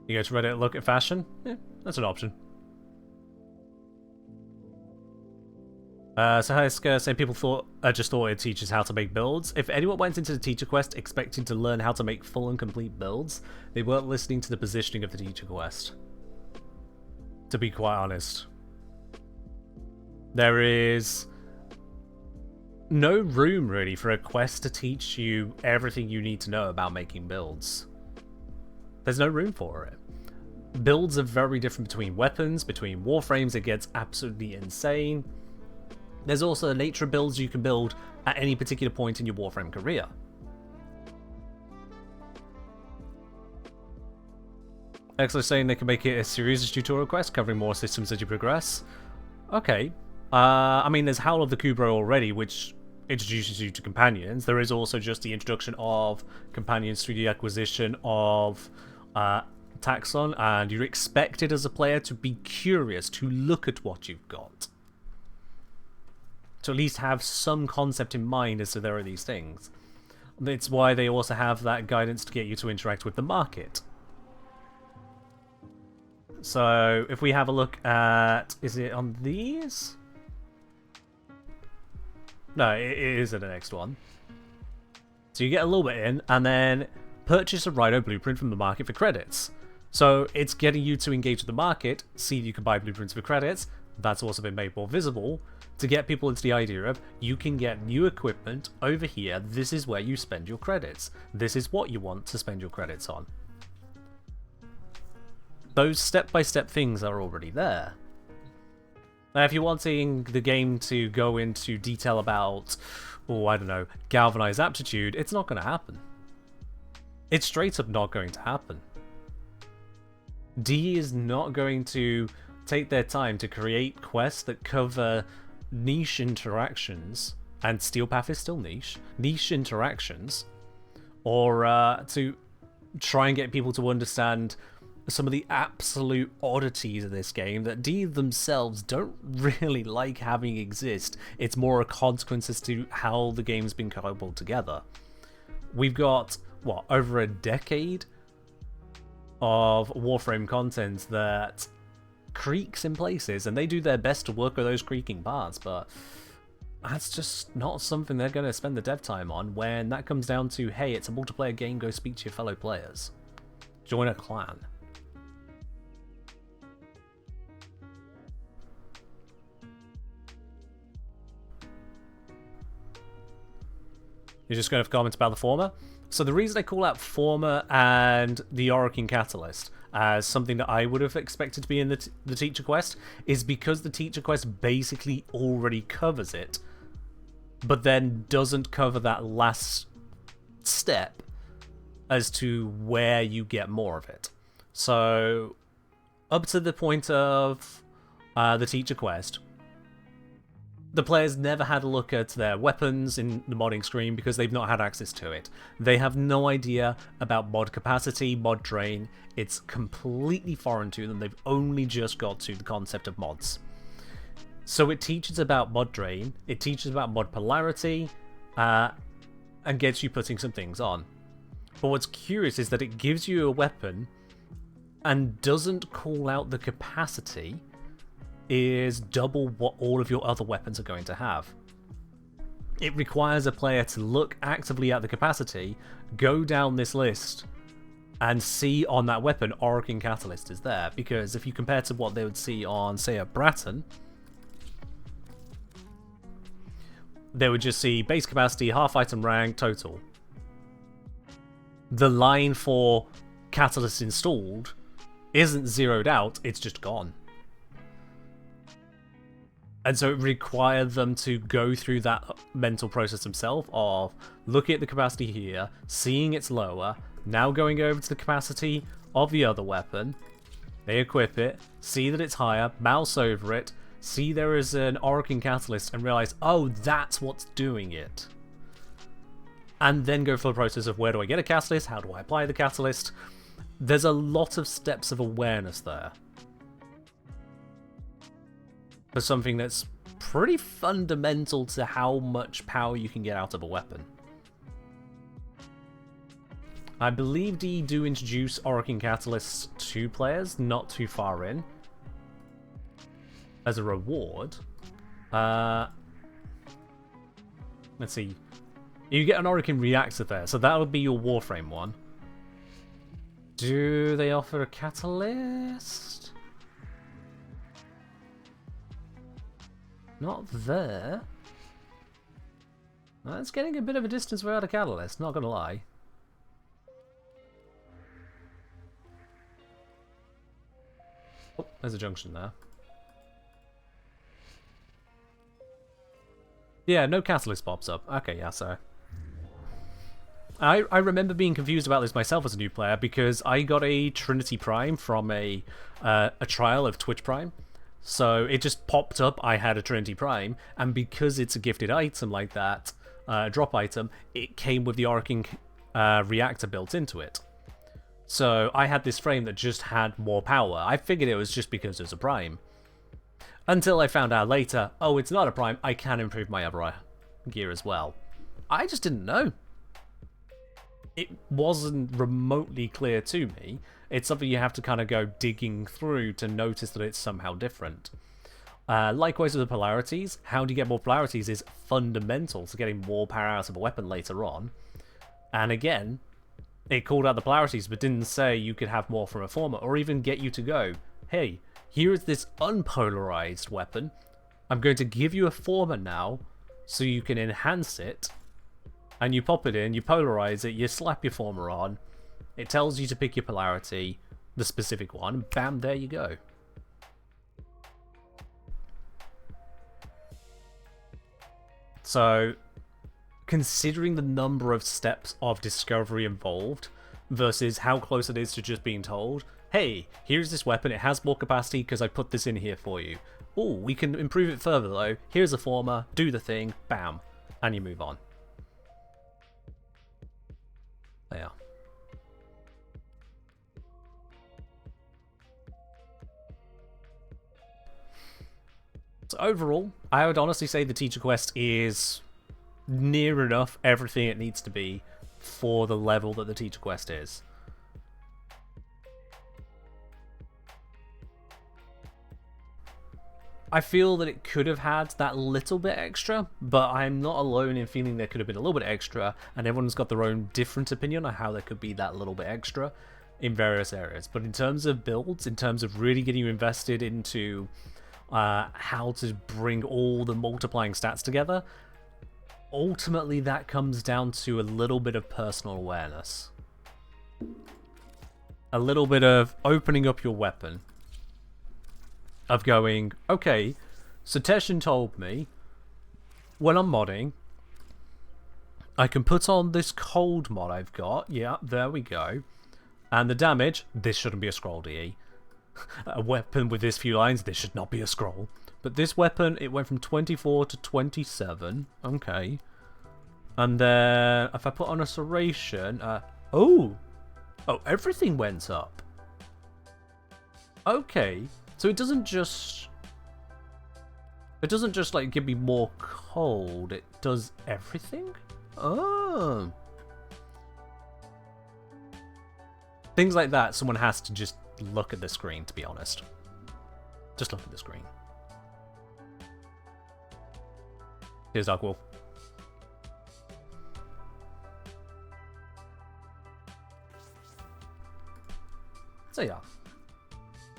Speaker 1: You go to Reddit, look at fashion? Yeah, that's an option. So Heiska saying people just thought it teaches how to make builds. If anyone went into the teacher quest expecting to learn how to make full and complete builds, they weren't listening to the positioning of the teacher quest. To be quite honest. There is no room really for a quest to teach you everything you need to know about making builds. There's no room for it. Builds are very different between weapons, between warframes. It gets absolutely insane. There's also the nature of builds you can build at any particular point in your Warframe career. Excellent saying they can make it a series of tutorial quests covering more systems as you progress. Okay. I mean, there's Howl of the Kubro already, which introduces you to companions. There is also just the introduction of companions through the acquisition of Taxon, and you're expected as a player to be curious, to look at what you've got. To at least have some concept in mind as to there are these things. It's why they also have that guidance to get you to interact with the market. So, if we have a look at... Is it on these? No, it is at the next one. So you get a little bit in, and then purchase a Rhino blueprint from the market for credits. So it's getting you to engage with the market, see that you can buy blueprints for credits. That's also been made more visible to get people into the idea of you can get new equipment over here. This is where you spend your credits. This is what you want to spend your credits on. Those step-by-step things are already there. Now, if you're wanting the game to go into detail about, oh, I don't know, galvanized aptitude, it's not going to happen. It's straight up not going to happen. D is not going to take their time to create quests that cover niche interactions, and Steel Path is still niche interactions, or to try and get people to understand some of the absolute oddities of this game that D themselves don't really like having exist. It's more a consequence as to how the game's been cobbled together. We've got, what, over a decade of Warframe content that creaks in places, and they do their best to work with those creaking parts, but that's just not something they're going to spend the dev time on when that comes down to, hey, it's a multiplayer game, go speak to your fellow players. Join a clan. You're just going to comment about the former? So the reason I call out Former and the Orokin Catalyst, as something that I would have expected to be in the teacher quest, is because the teacher quest basically already covers it, but then doesn't cover that last step as to where you get more of it. So, up to the point of the teacher quest, the players never had a look at their weapons in the modding screen because they've not had access to it. They have no idea about mod capacity, mod drain. It's completely foreign to them. They've only just got to the concept of mods. So it teaches about mod drain, it teaches about mod polarity, and gets you putting some things on. But what's curious is that it gives you a weapon and doesn't call out the capacity is double what all of your other weapons are going to have. It requires a player to look actively at the capacity, go down this list, and see on that weapon Orokin Catalyst is there. Because if you compare to what they would see on, say, a Bratton, they would just see base capacity, half item rank, total. The line for Catalyst installed isn't zeroed out, it's just gone. And so it required them to go through that mental process themselves of looking at the capacity here, seeing it's lower, now going over to the capacity of the other weapon, they equip it, see that it's higher, mouse over it, see there is an Orokin Catalyst and realize, oh, that's what's doing it. And then go through the process of where do I get a catalyst, how do I apply the catalyst. There's a lot of steps of awareness there. For something that's pretty fundamental to how much power you can get out of a weapon. I believe they do introduce Orokin Catalysts to players not too far in as a reward. Let's see. You get an Orokin Reactor there, so that would be your Warframe one. Do they offer a catalyst? Not there. That's getting a bit of a distance without a catalyst, not gonna lie. Oh, there's a junction there. Yeah, no catalyst pops up. Okay, yeah, so. I remember being confused about this myself as a new player because I got a Trinity Prime from a trial of Twitch Prime. So it just popped up, I had a Trinity Prime, and because it's a gifted item like that, drop item, it came with the Orokin Reactor built into it. So I had this frame that just had more power. I figured it was just because it was a Prime. Until I found out later, oh, it's not a Prime, I can improve my other gear as well. I just didn't know. It wasn't remotely clear to me. It's something you have to kind of go digging through to notice that it's somehow different. Likewise with the polarities, how do you get more polarities is fundamental to getting more power out of a weapon later on. And again, it called out the polarities but didn't say you could have more from a former or even get you to go, hey, here is this unpolarized weapon. I'm going to give you a former now so you can enhance it. And you pop it in, you polarize it, you slap your former on. It tells you to pick your polarity, the specific one, and bam, there you go. So, considering the number of steps of discovery involved versus how close it is to just being told, hey, here's this weapon, it has more capacity because I put this in here for you. Oh, we can improve it further though. Here's a former, do the thing, bam, and you move on. There. So overall, I would honestly say the teacher quest is near enough everything it needs to be for the level that the teacher quest is. I feel that it could have had that little bit extra, but I'm not alone in feeling there could have been a little bit extra, and everyone's got their own different opinion on how there could be that little bit extra in various areas. But in terms of builds, in terms of really getting you invested into how to bring all the multiplying stats together, ultimately that comes down to a little bit of personal awareness. a little bit of opening up your weapon. Of going, okay, so Teshin told me when I'm modding, I can put on this cold mod I've got. Yeah, there we go. And the damage, this shouldn't be a scroll DE. A weapon with this few lines, this should not be a scroll. But this weapon, it went from 24 to 27. Okay. And then, if I put on a serration, oh, everything went up. Okay. So it doesn't just like give me more cold, it does everything? Oh. Things like that, someone has to just look at the screen, to be honest. Just look at the screen. Here's Dark Wolf. So yeah.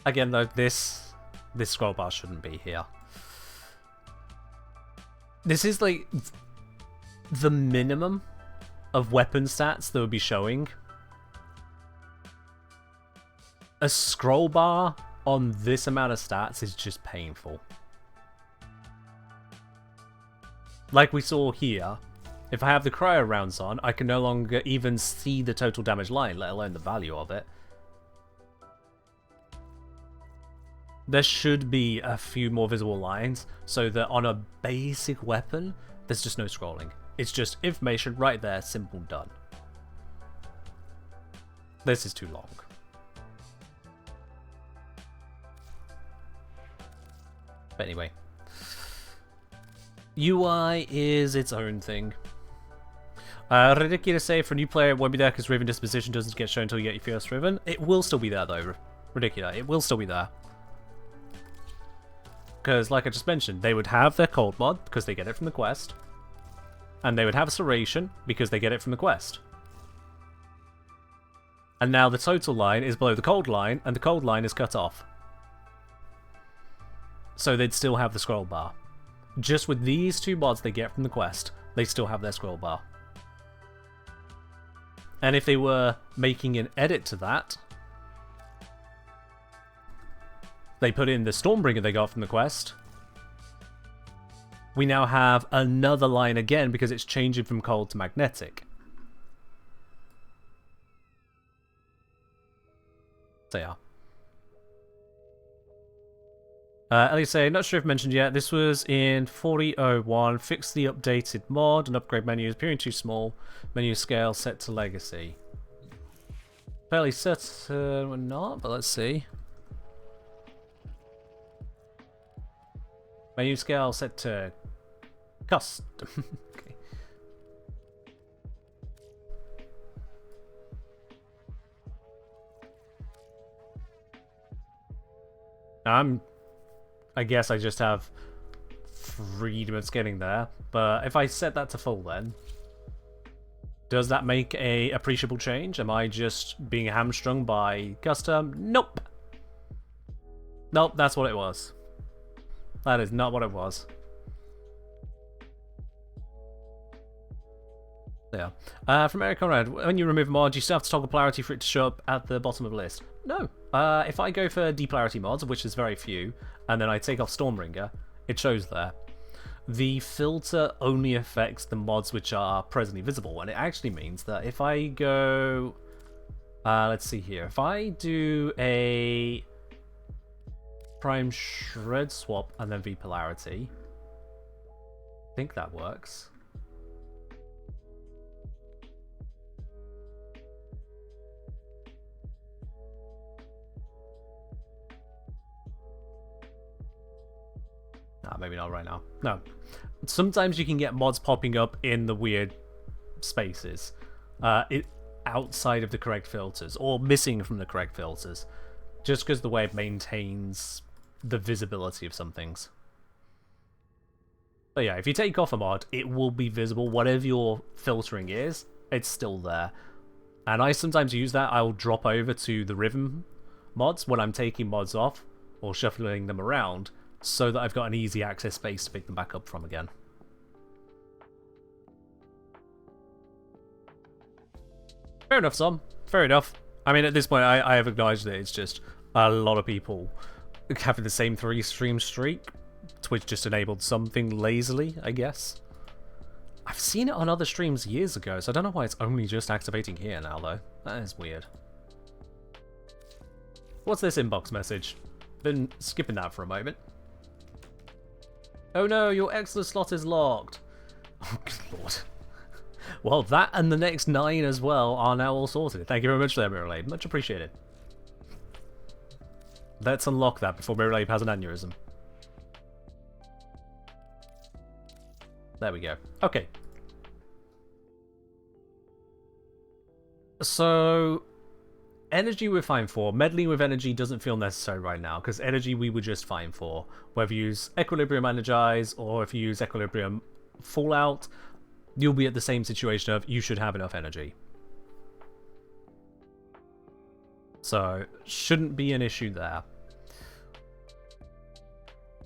Speaker 1: Again though, this scroll bar shouldn't be here. This is like the minimum of weapon stats that would be showing. A scroll bar on this amount of stats is just painful. Like we saw here, if I have the cryo rounds on, I can no longer even see the total damage line, let alone the value of it. There should be a few more visible lines, so that on a basic weapon, there's just no scrolling. It's just information right there, simple, done. This is too long. But anyway. UI is its own thing. Ridiculous say for a new player, it won't be there because Riven Disposition doesn't get shown until you get your first Riven. It will still be there though, Ridiculous. It will still be there. Because, like I just mentioned, they would have their cold mod, because they get it from the quest. And they would have serration, because they get it from the quest. And now the total line is below the cold line, and the cold line is cut off. So they'd still have the scroll bar. Just with these two mods they get from the quest, they still have their scroll bar. And if they were making an edit to that, they put in the Stormbringer they got from the quest, we now have another line again because it's changing from cold to magnetic. So yeah. Ellie say, not sure if mentioned yet, this was in 40.01, fix the updated mod and upgrade menus, appearing too small, menu scale set to legacy. Fairly certain we're not, but let's see. Menu scale set to custom. Okay. I guess I just have freedom of scaling there, but if I set that to full then, does that make a appreciable change? Am I just being hamstrung by custom? Nope. Nope, that's what it was. That is not what it was. Yeah. From Eric Conrad, when you remove a mod, you still have to toggle polarity for it to show up at the bottom of the list. No. If I go for depolarity mods, which is very few, and then I take off Stormbringer, it shows there. The filter only affects the mods which are presently visible, and it actually means that if I go... let's see here. If I do a Prime Shred swap and then V-polarity, I think that works. Nah, maybe not right now. No. Sometimes you can get mods popping up in the weird spaces. Outside of the correct filters, or missing from the correct filters. Just because the way it maintains the visibility of some things. But yeah, if you take off a mod, it will be visible. Whatever your filtering is, it's still there. And I sometimes use that. I'll drop over to the Riven mods when I'm taking mods off, or shuffling them around, so that I've got an easy access space to pick them back up from again. Fair enough, Som. Fair enough. I mean, at this point, I have acknowledged that it's just a lot of people having the same 3-stream streak. Twitch just enabled something lazily, I guess. I've seen it on other streams years ago, so I don't know why it's only just activating here now, though. That is weird. What's this inbox message? Been skipping that for a moment. Oh no, your Excellent slot is locked. Oh, good lord. Well, that and the next 9 as well are now all sorted. Thank you very much for that, Mirrorlade. Much appreciated. Let's unlock that before Mirrorlade has an aneurysm. There we go. Okay. So, energy we're fine for. Meddling with energy doesn't feel necessary right now, because energy we were just fine for. Whether you use Equilibrium Energize, or if you use Equilibrium Fallout, you'll be at the same situation of you should have enough energy. So, shouldn't be an issue there.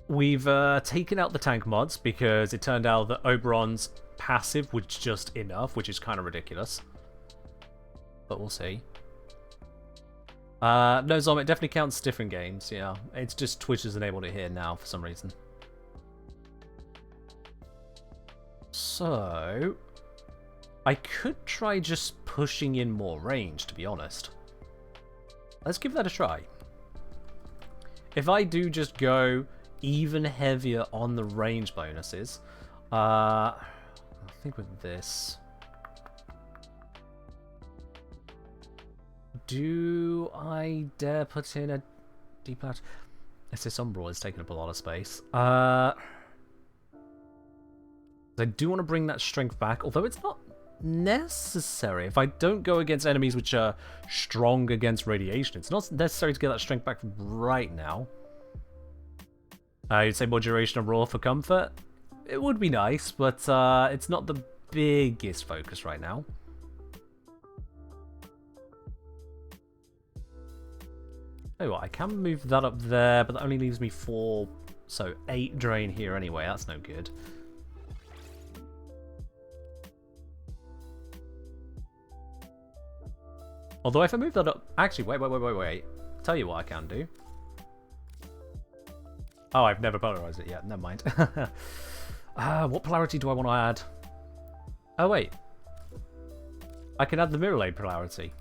Speaker 1: We've taken out the tank mods because it turned out that Oberon's passive was just enough, which is kind of ridiculous. But we'll see. No, Zom, it definitely counts different games, yeah. It's just Twitch has enabled it here now for some reason. So, I could try just pushing in more range, to be honest. Let's give that a try. If I do just go even heavier on the range bonuses, I think with this, do I dare put in a deep out? This Umbral is taking up a lot of space. I do want to bring that strength back, although it's not necessary. If I don't go against enemies which are strong against radiation, it's not necessary to get that strength back right now. You'd say more duration of Raw for comfort? It would be nice, but it's not the biggest focus right now. Oh, I can move that up there, but that only leaves me 4, so 8 drain here anyway. That's no good. Although if I move that up... Actually, wait. Tell you what I can do. Oh, I've never polarized it yet. Never mind. What polarity do I want to add? Oh, wait. I can add the Mirrorlade polarity.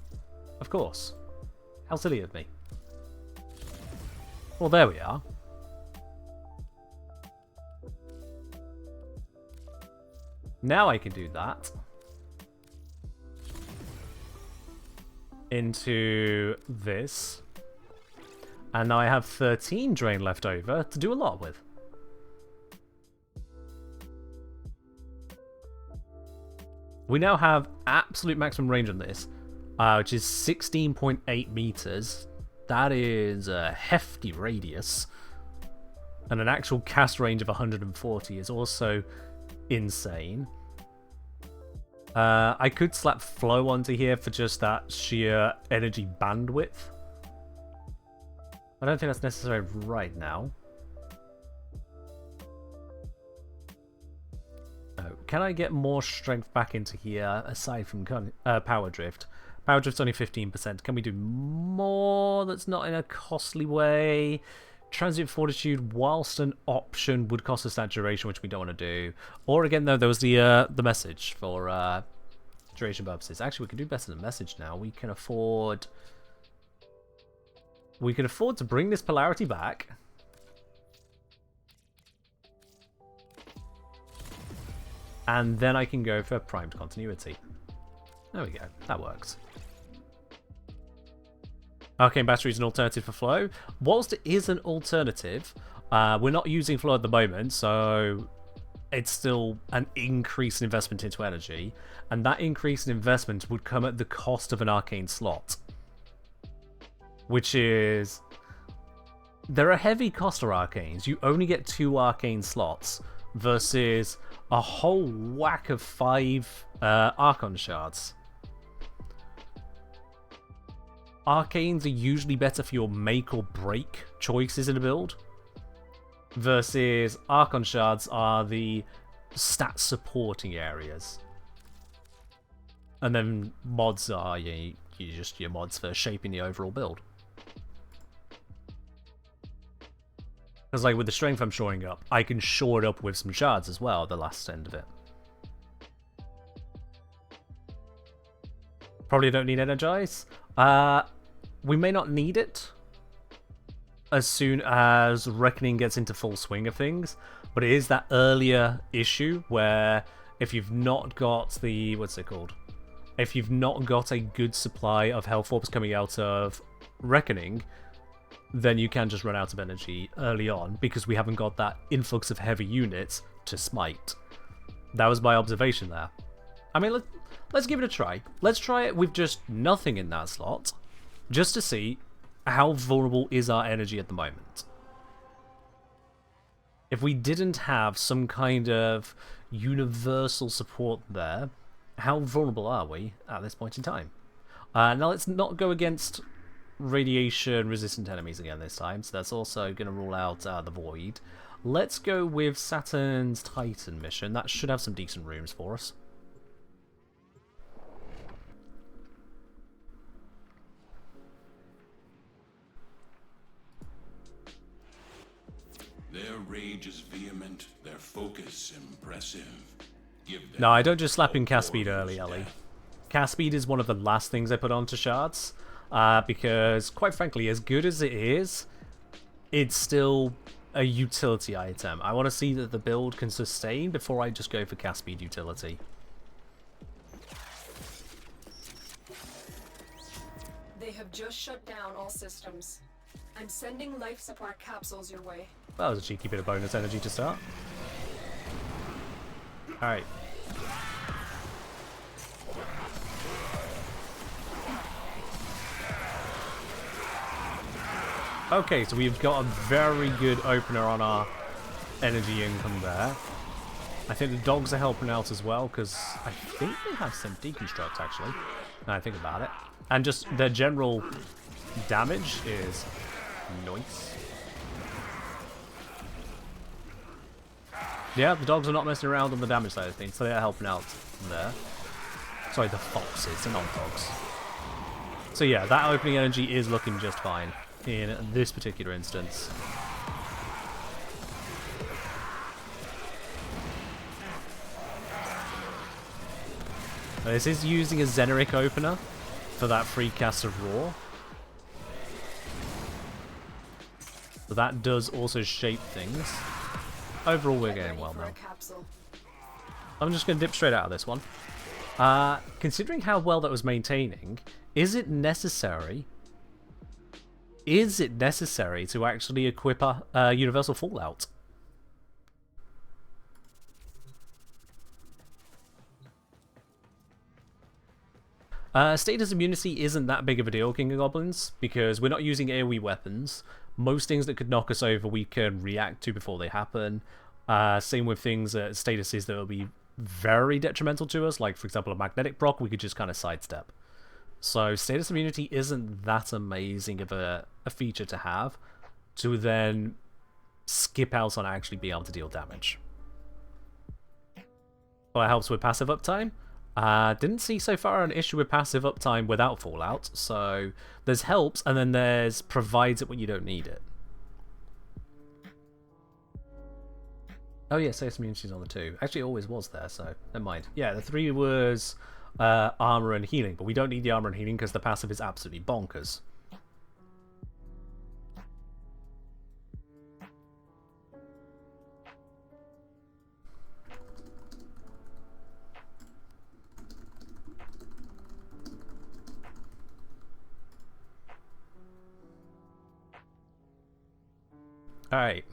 Speaker 1: Of course. How silly of me. Well, there we are. Now I can do that. Into this. And now I have 13 drain left over to do a lot with. We now have absolute maximum range on this, which is 16.8 meters. That is a hefty radius. And an actual cast range of 140 is also insane. I could slap flow onto here for just that sheer energy bandwidth. I don't think that's necessary right now. Oh, can I get more strength back into here aside from power drift? Power drift's only 15%. Can we do more that's not in a costly way? Transient fortitude, whilst an option, would cost us that duration, which we don't want to do. Or again, though, there was the message for duration purposes. Actually, we can do better than message now. We can afford... We can afford to bring this polarity back. And then I can go for primed continuity. There we go. That works. Arcane battery is an alternative for flow. Whilst it is an alternative, we're not using flow at the moment, so it's still an increased investment into energy. And that increase in investment would come at the cost of an arcane slot. Which is... There are heavy cost for arcanes. You only get 2 arcane slots versus a whole whack of 5 Archon shards. Arcanes are usually better for your make or break choices in a build. Versus Archon shards are the stat supporting areas. And then mods are your mods for shaping the overall build. Because like with the strength I'm shoring up, I can shore it up with some shards as well at the last end of it. Probably don't need energize. We may not need it as soon as Reckoning gets into full swing of things, but it is that earlier issue where if you've not got the, what's it called? If you've not got a good supply of health orbs coming out of Reckoning, then you can just run out of energy early on because we haven't got that influx of heavy units to smite. That was my observation there. I mean, let's give it a try. Let's try it with just nothing in that slot, just to see how vulnerable is our energy at the moment. If we didn't have some kind of universal support there, how vulnerable are we at this point in time? Now let's not go against radiation resistant enemies again this time, so that's also going to rule out the Void. Let's go with Saturn's Titan mission. That should have some decent rooms for us.
Speaker 3: Their rage is vehement, their focus impressive. Give them
Speaker 1: No, I don't just slap in cast speed
Speaker 3: Warrior's
Speaker 1: early, Ellie.
Speaker 3: death.
Speaker 1: Cast speed is one of the last things I put onto shards, because, quite frankly, as good as it is, it's still a utility item. I want to see that the build can sustain before I just go for cast speed utility.
Speaker 4: They have just shut down all systems. I'm sending life support capsules your way.
Speaker 1: That was a cheeky bit of bonus energy to start. Alright. Okay, so we've got a very good opener on our energy income there. I think the dogs are helping out as well, because I think they have some deconstruct, actually. Now I think about it. And just their general damage is nice. Yeah, the dogs are not messing around on the damage side of things, so they are helping out there. Sorry, the foxes, the non-dogs. So yeah, that opening energy is looking just fine in this particular instance. Now, this is using a Xeneric opener for that free cast of Raw. So that does also shape things. Overall, we're getting well now. I'm just going to dip straight out of this one. Considering how well that was maintaining, is it necessary? Is it necessary to actually equip a Universal Fallout? Status immunity isn't that big of a deal, King of Goblins, because we're not using AoE weapons. Most things that could knock us over we can react to before they happen. Same with things, statuses that will be very detrimental to us, like for example a magnetic proc, we could just kind of sidestep. So status immunity isn't that amazing of a feature to have, to then skip out on actually being able to deal damage. Well, it helps with passive uptime. Didn't see so far an issue with passive uptime without Fallout, so there's helps and then there's provides it when you don't need it. Oh yeah, status immunity is on the 2. Actually, it always was there, so never mind. Yeah, the 3 was armor and healing, but we don't need the armor and healing because the passive is absolutely bonkers. Alright.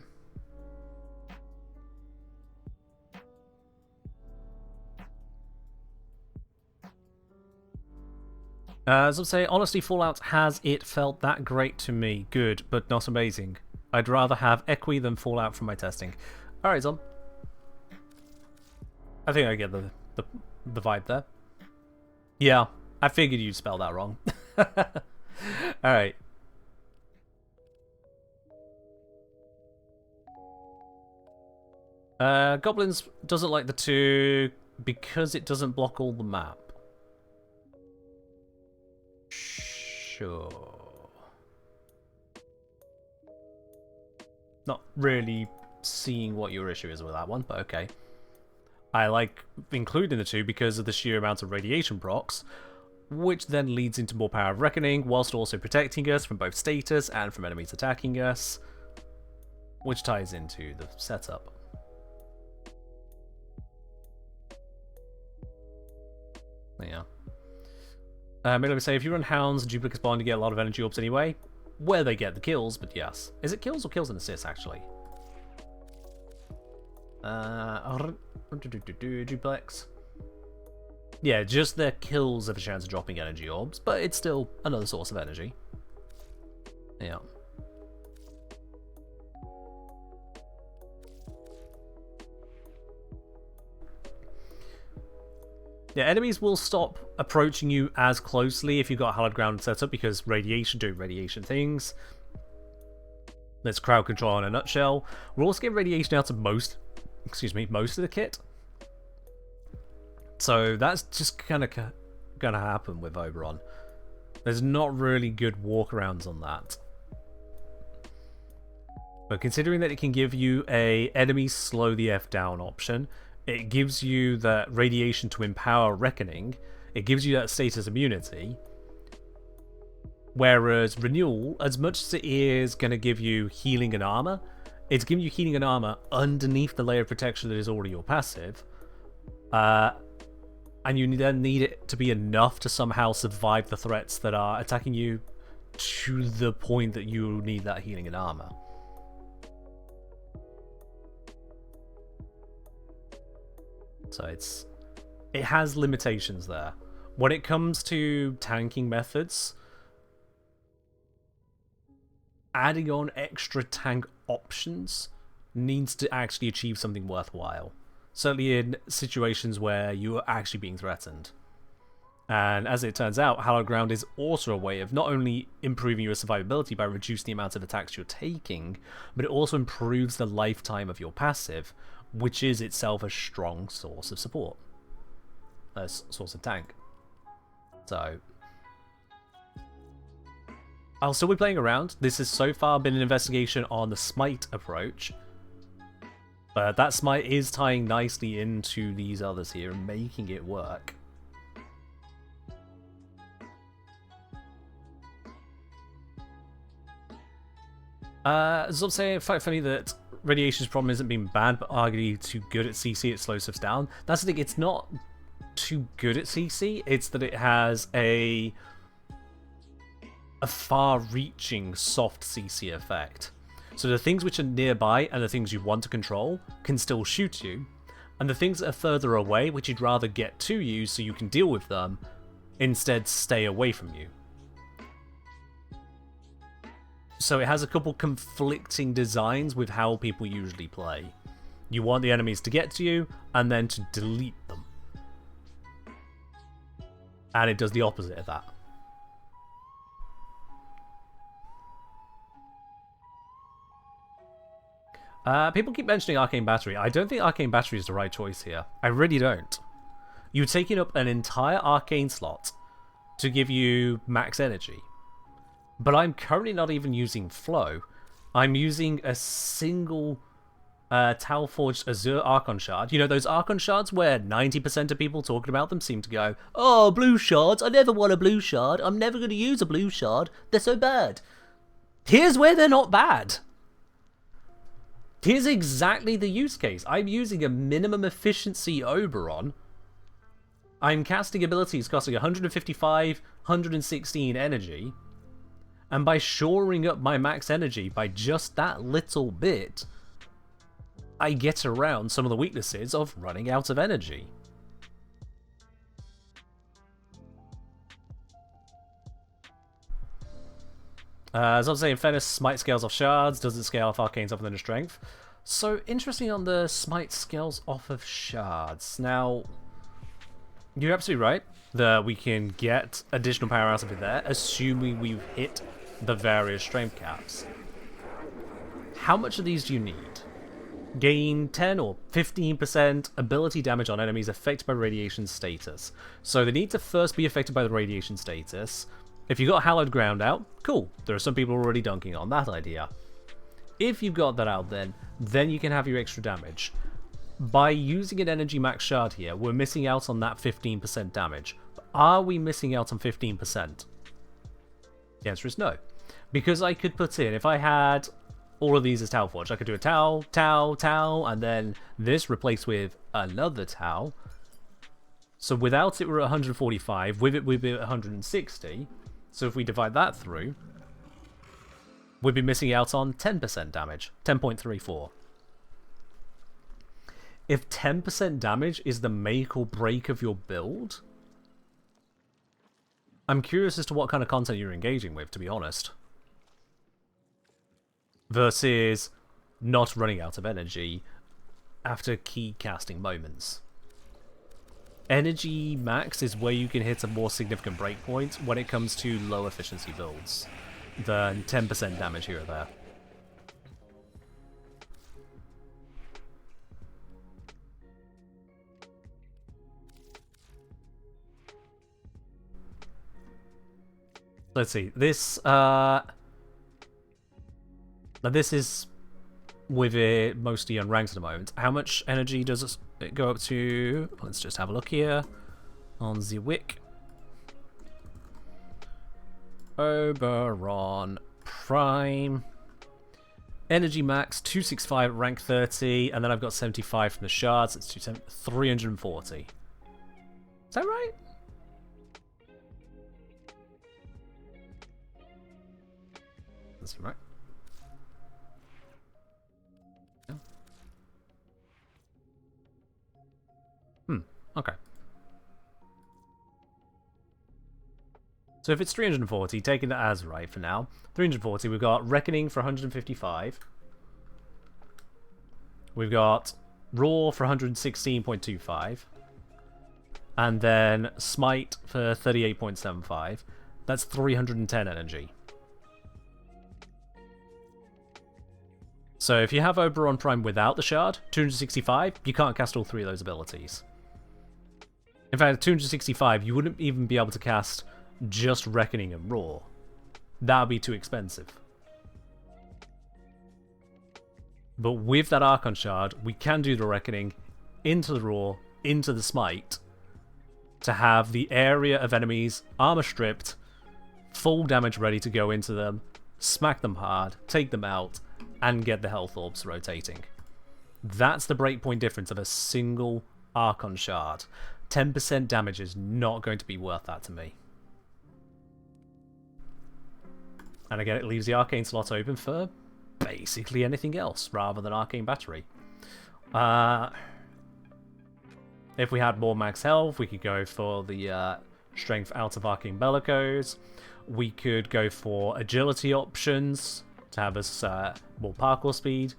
Speaker 1: As I say, honestly, Fallout has it felt that great to me. Good, but not amazing. I'd rather have Equi than Fallout from my testing. Alright, Zon. I think I get the vibe there. Yeah, I figured you'd spell that wrong. Alright. Goblins doesn't like the 2 because it doesn't block all the map. Sure. Not really seeing what your issue is with that one, but okay. I like including the two because of the sheer amount of radiation procs, which then leads into more Power of Reckoning, whilst also protecting us from both status and from enemies attacking us, which ties into the setup. Yeah. Let me say, if you run Hounds and Duplicates Bond, you get a lot of energy orbs anyway. Where they get the kills, but yes. Is it kills or kills and assists, actually? Duplex. Yeah, just their kills have a chance of dropping energy orbs, but it's still another source of energy. Yeah. Yeah, enemies will stop approaching you as closely if you've got hallowed ground set up because radiation doing radiation things. There's crowd control in a nutshell. We're also getting radiation out of most of the kit. So that's just kind of gonna happen with Oberon. There's not really good walkarounds on that. But considering that it can give you a enemy slow the F down option, it gives you that radiation to empower Reckoning, it gives you that status immunity, whereas Renewal, as much as it is going to give you healing and armor, it's giving you healing and armor underneath the layer of protection that is already your passive, and you then need it to be enough to somehow survive the threats that are attacking you to the point that you need that healing and armor. So it has limitations there. When it comes to tanking methods, adding on extra tank options needs to actually achieve something worthwhile. Certainly in situations where you are actually being threatened. And as it turns out, Hallowed Ground is also a way of not only improving your survivability by reducing the amount of attacks you're taking, but it also improves the lifetime of your passive, which is itself a strong source of support. A source of tank. So I'll still be playing around. This has so far been an investigation on the Smite approach. But that Smite is tying nicely into these others here and making it work. So I'm saying, funny that Radiation's problem isn't being bad, but arguably too good at CC, it slows stuff down. That's the thing, it's not too good at CC, it's that it has a far-reaching soft CC effect. So the things which are nearby and the things you want to control can still shoot you, and the things that are further away, which you'd rather get to you so you can deal with them, instead stay away from you. So it has a couple conflicting designs with how people usually play. You want the enemies to get to you, and then to delete them. And it does the opposite of that. People keep mentioning Arcane Battery. I don't think Arcane Battery is the right choice here. I really don't. You're taking up an entire Arcane slot to give you max energy. But I'm currently not even using Flow. I'm using a single Talforged Azure Archon Shard. You know, those Archon Shards where 90% of people talking about them seem to go, oh, blue shards, I never want a blue shard. I'm never going to use a blue shard. They're so bad. Here's where they're not bad. Here's exactly the use case. I'm using a minimum efficiency Oberon. I'm casting abilities costing 155, 116 energy. And by shoring up my max energy by just that little bit, I get around some of the weaknesses of running out of energy. As I was saying, Fairness, Smite scales off shards, doesn't scale off arcanes other than a strength. So, interesting on the Smite scales off of shards. Now, you're absolutely right that we can get additional power out of it there, assuming we've hit the various strength caps. How much of these do you need? Gain 10 or 15% ability damage on enemies affected by radiation status. So they need to first be affected by the radiation status, If you got Hallowed Ground out, cool. There are some people already dunking on that idea. If you've got that out then you can have your extra damage. By using an Energy Max Shard here, we're missing out on that 15% damage. But are we missing out on 15%? The answer is no. Because I could put in, if I had all of these as Tau Forge, I could do a Tau, Tau, Tau, and then this replaced with another Tau. So without it, we're at 145. With it, we'd be at 160. So if we divide that through, we'd be missing out on 10% damage. 10.34. If 10% damage is the make or break of your build, I'm curious as to what kind of content you're engaging with, to be honest. Versus not running out of energy after key casting moments. Energy max is where you can hit a more significant breakpoint when it comes to low efficiency builds than 10% damage here or there. Let's see. This now this is with it mostly on ranks at the moment. How much energy does it go up to? Let's just have a look here on the wick. Oberon Prime. Energy max 265 rank 30, and then I've got 75 from the shards. It's 340. Is that right? That's right. Yeah. Okay. So if it's 340, taking that as right for now. 340, we've got Reckoning for 155. We've got Roar for 116.25. And then Smite for 38.75. That's 310 energy. So if you have Oberon Prime without the shard, 265, you can't cast all three of those abilities. In fact, at 265, you wouldn't even be able to cast just Reckoning and Roar. That would be too expensive. But with that Archon Shard, we can do the Reckoning into the Roar, into the Smite, to have the area of enemies armor stripped, full damage ready to go into them, smack them hard, take them out, and get the health orbs rotating. That's the breakpoint difference of a single Archon Shard. 10% damage is not going to be worth that to me. And again, it leaves the Arcane slot open for basically anything else rather than Arcane Battery. If we had more max health, we could go for the strength out of Arcane Bellicose. We could go for agility options to have us more parkour speed.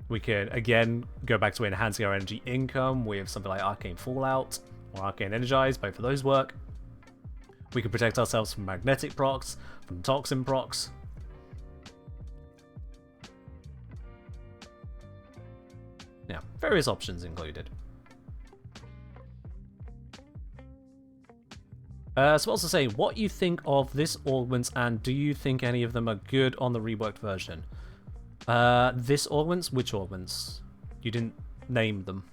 Speaker 1: We could, again, go back to enhancing our energy income with something like Arcane Fallout or Arcane Energize. Both of those work. We could protect ourselves from magnetic procs, from toxin procs. Yeah, various options included. So also say what you think of this augments, and do you think any of them are good on the reworked version? This augments? Which augments? You didn't name them.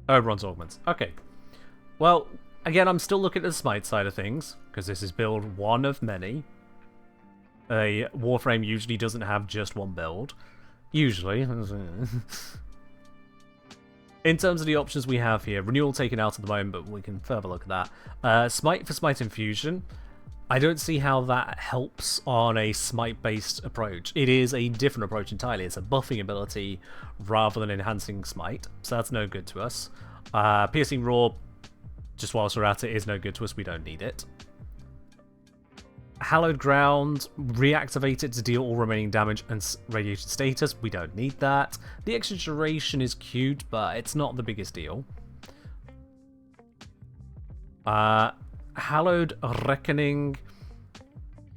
Speaker 1: Oberon's augments. Okay. Well, again, I'm still looking at the Smite side of things, because this is build one of many. A Warframe usually doesn't have just one build. Usually. In terms of the options we have here, Renewal taken out at the moment, but we can further look at that. Smite for Smite Infusion. I don't see how that helps on a Smite-based approach. It is a different approach entirely. It's a buffing ability rather than enhancing Smite, so that's no good to us. Piercing Roar, just whilst we're at it, is no good to us. We don't need it. Hallowed Ground, reactivate it to deal all remaining damage and radiation status. We don't need that. The extra duration is cute, but it's not the biggest deal. Hallowed Reckoning,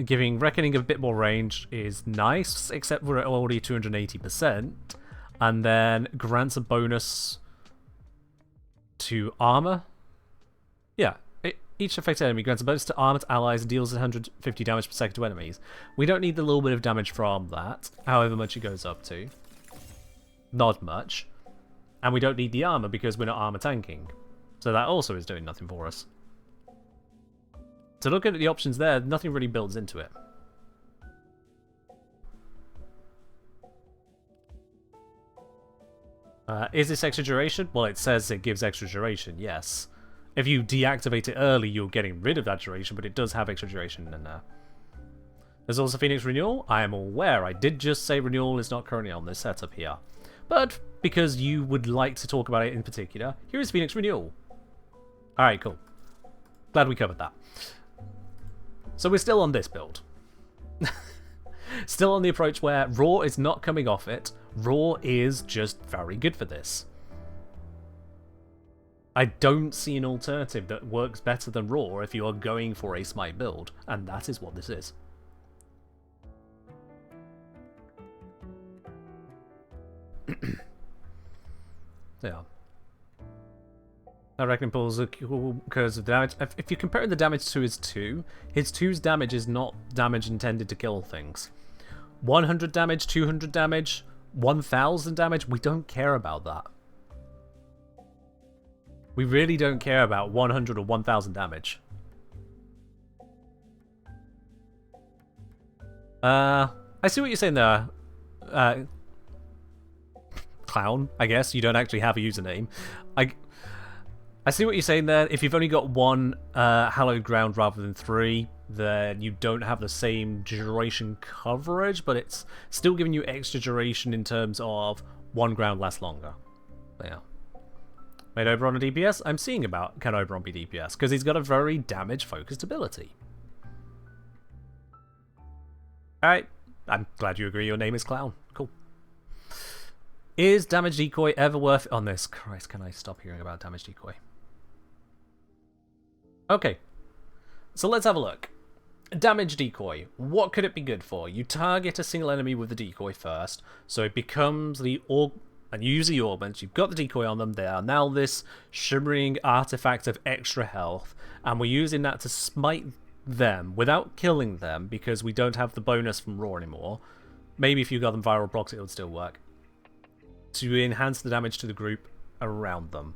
Speaker 1: giving Reckoning a bit more range is nice, except we're already 280%. and then grants a bonus to armor. Yeah, each affected enemy grants a bonus to armored allies and deals 150 damage per second to enemies. We don't need the little bit of damage from that, however much it goes up to. Not much. And we don't need the armor because we're not armor tanking. So that also is doing nothing for us. So looking at the options there, nothing really builds into it. Is this extra duration? Well, it says it gives extra duration, yes. If you deactivate it early, you're getting rid of that duration, but it does have extra duration in there. There's also Phoenix Renewal. I am aware. I did just say Renewal is not currently on this setup here. But because you would like to talk about it in particular, here is Phoenix Renewal. Alright, cool. Glad we covered that. So we're still on this build. Still on the approach where Raw is not coming off it. Raw is just very good for this. I don't see an alternative that works better than Raw if you are going for a smite build, and that is what this is. Yeah. I reckon pulls occurs of damage. If you compare the damage to his 2, his 2's damage is not damage intended to kill things. 100 damage, 200 damage, 1000 damage, we don't care about that. We really don't care about 100 or 1000 damage. I see what you're saying there. Clown, I guess. You don't actually have a username. I see what you're saying there. If you've only got one hallowed ground rather than 3, then you don't have the same duration coverage, but it's still giving you extra duration in terms of 1 ground lasts longer. But yeah. Made Oberon a DPS? I'm seeing about can Oberon be DPS, because he's got a very damage-focused ability. Alright, I'm glad you agree your name is Clown. Cool. Is damage decoy ever worth it on this? Christ, can I stop hearing about damage decoy? Okay, so let's have a look. Damage decoy. What could it be good for? You target a single enemy with the decoy first, so it becomes the orb, and you use the orbments. You've got the decoy on them. They are now this shimmering artifact of extra health, and we're using that to smite them without killing them because we don't have the bonus from Raw anymore. Maybe if you got them viral blocks, it would still work. To enhance the damage to the group around them.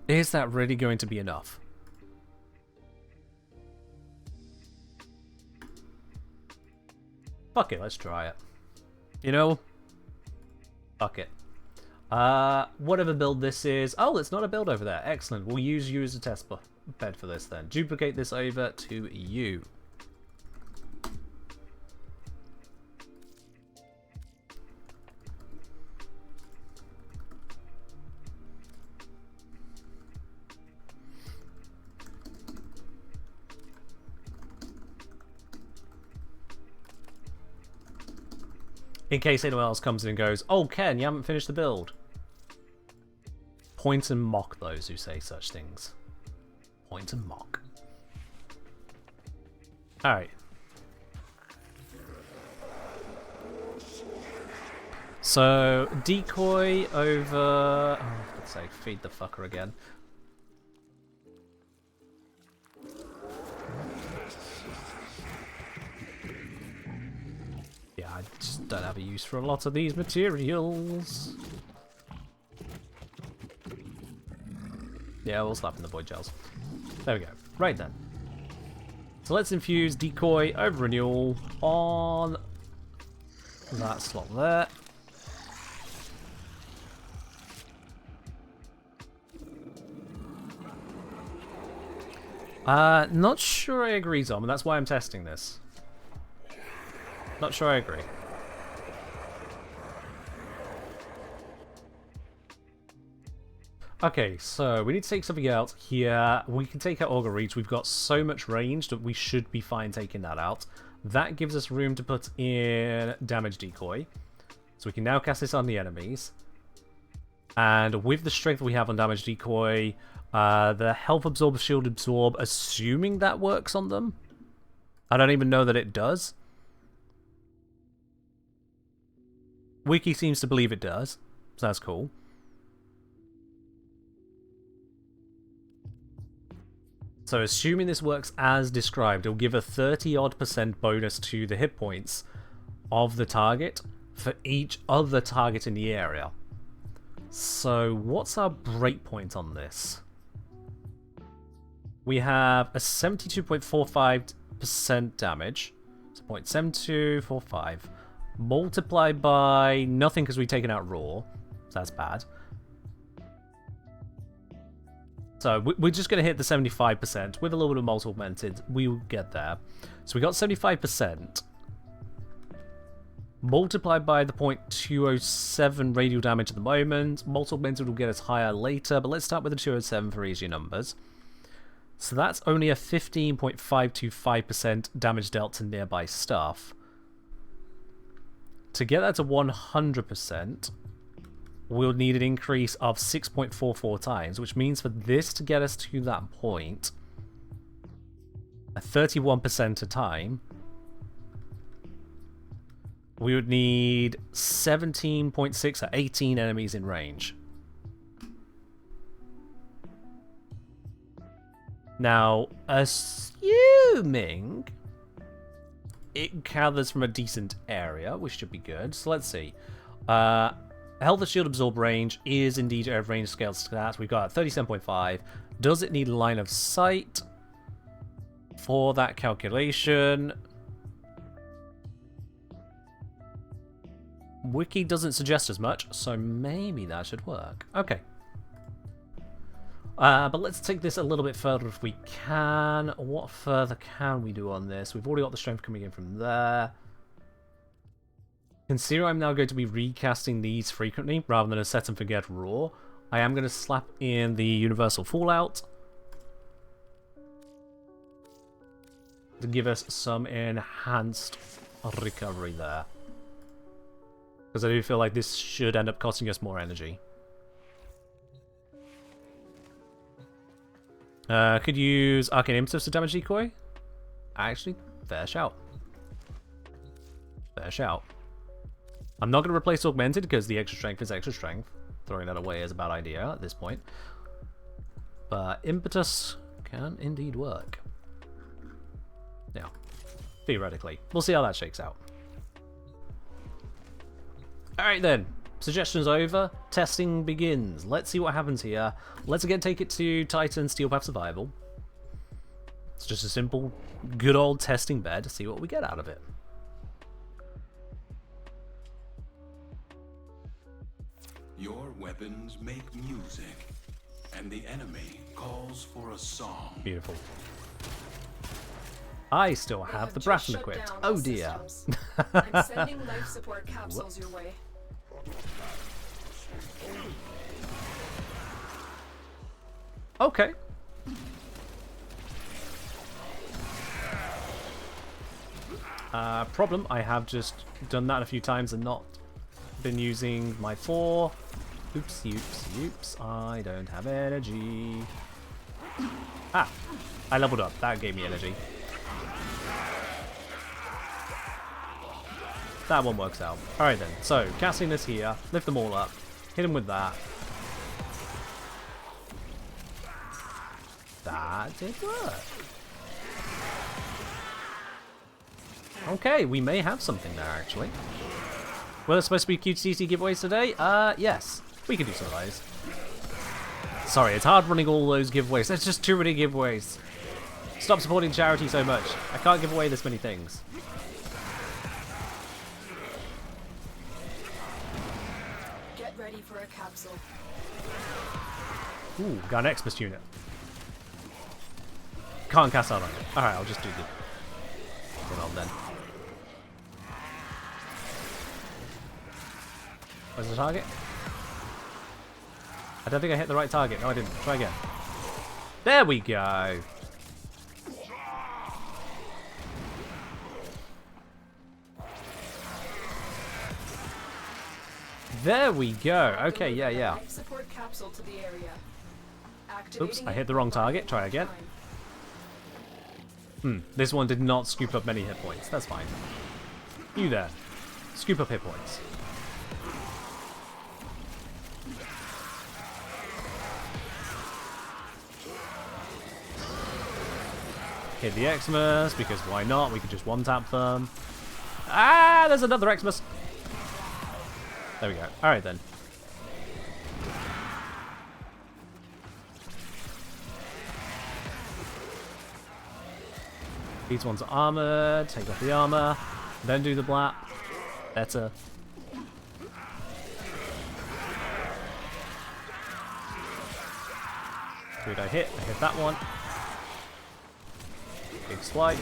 Speaker 1: Is that really going to be enough? Fuck it, let's try it. You know? Fuck it. Whatever build this is... Oh, it's not a build over there. Excellent. We'll use you as a test bed for this then. Duplicate this over to you. In case anyone else comes in and goes, "Oh, Ken, you haven't finished the build." Point and mock those who say such things. Point and mock. Alright. So, decoy over... Oh, let's say, feed the fucker again. Yeah, I just don't have a use for a lot of these materials. Yeah, we'll slap in the void gels. There we go. Right then. So let's infuse decoy over renewal on that slot there. Not sure I agree, Tom, and that's why I'm testing this. Not sure I agree. Okay, so we need to take something out here. We can take out Augur Reach. We've got so much range that we should be fine taking that out. That gives us room to put in Damage Decoy. So we can now cast this on the enemies. And with the strength we have on Damage Decoy, the Health Absorb, Shield Absorb, assuming that works on them, I don't even know that it does. Wiki seems to believe it does, so that's cool. So assuming this works as described, it'll give a 30-odd% bonus to the hit points of the target for each other target in the area. So what's our breakpoint on this? We have a 72.45% damage, so 0.7245, multiplied by nothing because we've taken out raw, so that's bad. So we're just going to hit the 75%, with a little bit of multi augmented, we will get there. So we got 75%, multiplied by the 0.207 radial damage at the moment, multi augmented will get us higher later, but let's start with the 207 for easier numbers. So that's only a 15.525% damage dealt to nearby stuff. To get that to 100%, we'll need an increase of 6.44 times, which means for this to get us to that point, at 31% a time, we would need 17.6 or 18 enemies in range. Now, assuming it gathers from a decent area, which should be good. So let's see. Health and shield absorb range is indeed a range scale stat. We've got 37.5. Does it need line of sight for that calculation? Wiki doesn't suggest as much, so maybe that should work. Okay. But let's take this a little bit further if we can. What further can we do on this? We've already got the strength coming in from there. Consider I'm now going to be recasting these frequently rather than a set and forget raw. I am going to slap in the universal fallout to give us some enhanced recovery there. Because I do feel like this should end up costing us more energy. Could use Arcane Impetus to damage decoy. Actually, fair shout. Fair shout. I'm not going to replace Augmented because the extra strength is extra strength. Throwing that away is a bad idea at this point. But Impetus can indeed work. Yeah. Theoretically. We'll see how that shakes out. Alright then. Suggestions over. Testing begins. Let's see what happens here. Let's again take it to Titan Steel Path Survival. It's just a simple, good old testing bed to see what we get out of it.
Speaker 3: Your weapons make music, and the enemy calls for a song.
Speaker 1: Beautiful. I still have the Bracken equipped. Oh dear.
Speaker 4: I'm sending life support capsules your way.
Speaker 1: Okay. Problem, I have just done that a few times and not been using my 4. Oops, oops, oops. I don't have energy. Ah, I leveled up. That gave me energy. That one works out. Alright then, so casting this here, lift them all up, hit them with that. That did work. Okay, we may have something there actually. Were there supposed to be QTC giveaways today? Yes. We can do some of those. Sorry, it's hard running all those giveaways. There's just too many giveaways. Stop supporting charity so much. I can't give away this many things.
Speaker 4: Get ready for a capsule.
Speaker 1: Ooh, got an Express unit. Can't cast out on it. Alright, I'll just do the... Hold on then. Where's the target? I don't think I hit the right target. No, I didn't. Try again. There we go. There we go. Okay, yeah.
Speaker 4: Support capsule to the area.
Speaker 1: Oops, I hit the wrong target. Try again. This one did not scoop up many hit points. That's fine. You there. Scoop up hit points. Hit the Xmas, because why not? We could just one-tap them. Ah, there's another Xmas. There we go. Alright then. These ones are armored. Take off the armor. Then do the blap. Better. Who did I hit? I hit that one. Big swipe.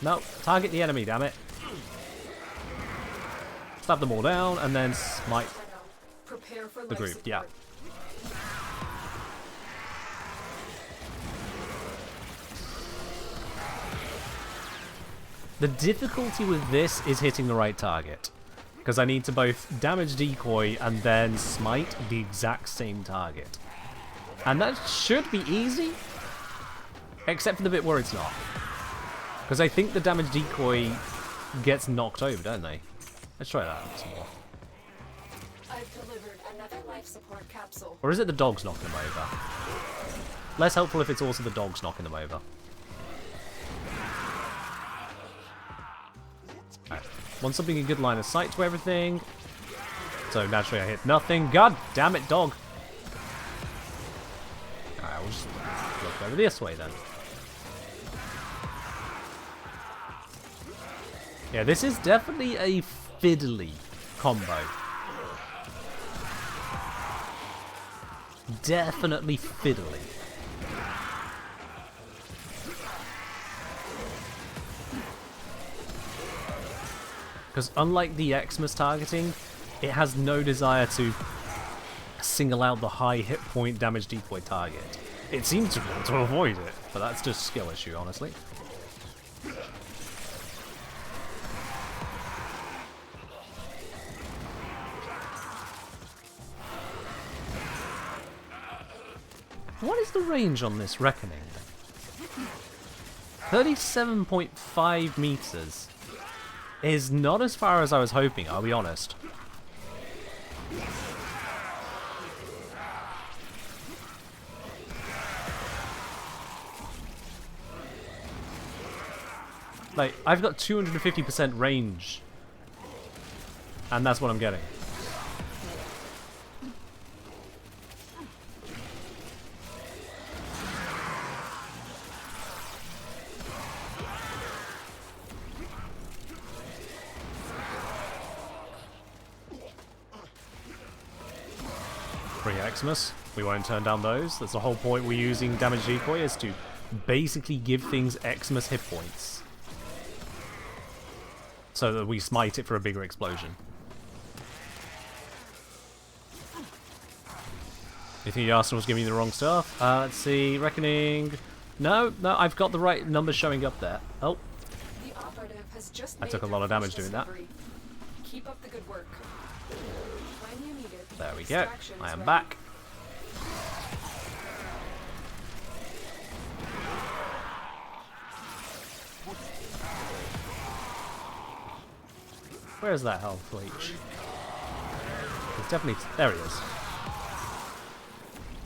Speaker 1: No, target the enemy, damn it. Stab them all down and then smite the group. Yeah. The difficulty with this is hitting the right target, because I need to both damage decoy and then smite the exact same target. And that should be easy, except for the bit where it's not. Because I think the damage decoy gets knocked over, don't they? Let's try that some more.
Speaker 4: I've delivered another life support capsule.
Speaker 1: Or is it the dogs knocking them over? Less helpful if it's also the dogs knocking them over. Right. Want something in good line of sight to everything. So naturally I hit nothing. God damn it, dog. Alright, we'll just look over this way then. Yeah, this is definitely a fiddly combo. Definitely fiddly. Because unlike the Xmas targeting, it has no desire to single out the high hit point damage decoy target. It seems to want to avoid it, but that's just a skill issue, honestly. What is the range on this Reckoning? 37.5 meters is not as far as I was hoping, I'll be honest. Like, I've got 250% range, and that's what I'm getting. Xmas. We won't turn down those. That's the whole point we're using damage decoy, is to basically give things Xmas hit points. So that we smite it for a bigger explosion. You think Arsenal was giving me the wrong stuff? Let's see. Reckoning. No, I've got the right numbers showing up there. Oh. I took a lot of damage doing that.
Speaker 4: Keep up the good work.
Speaker 1: There we go. I am back. Where's that health leech? It's definitely... There he is.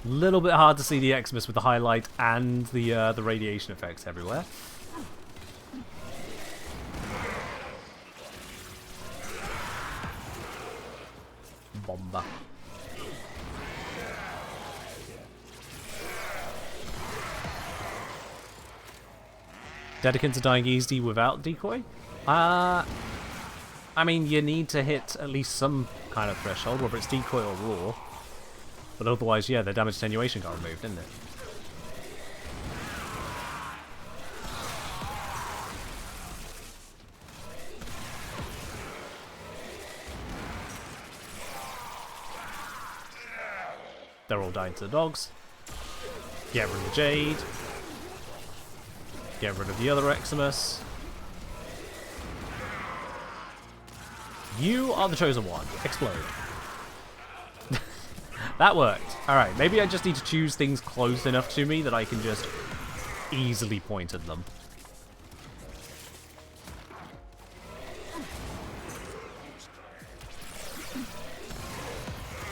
Speaker 1: Little bit hard to see the Xmas with the highlight and the radiation effects everywhere. Bomba. Dedicants are dying easy without decoy? I mean, you need to hit at least some kind of threshold, whether it's decoy or raw. But otherwise, yeah, their damage attenuation got removed, didn't it? They're all dying to the dogs. Get rid of the Jade. Get rid of the other Xmas. You are the chosen one. Explode. That worked. Alright, maybe I just need to choose things close enough to me that I can just easily point at them.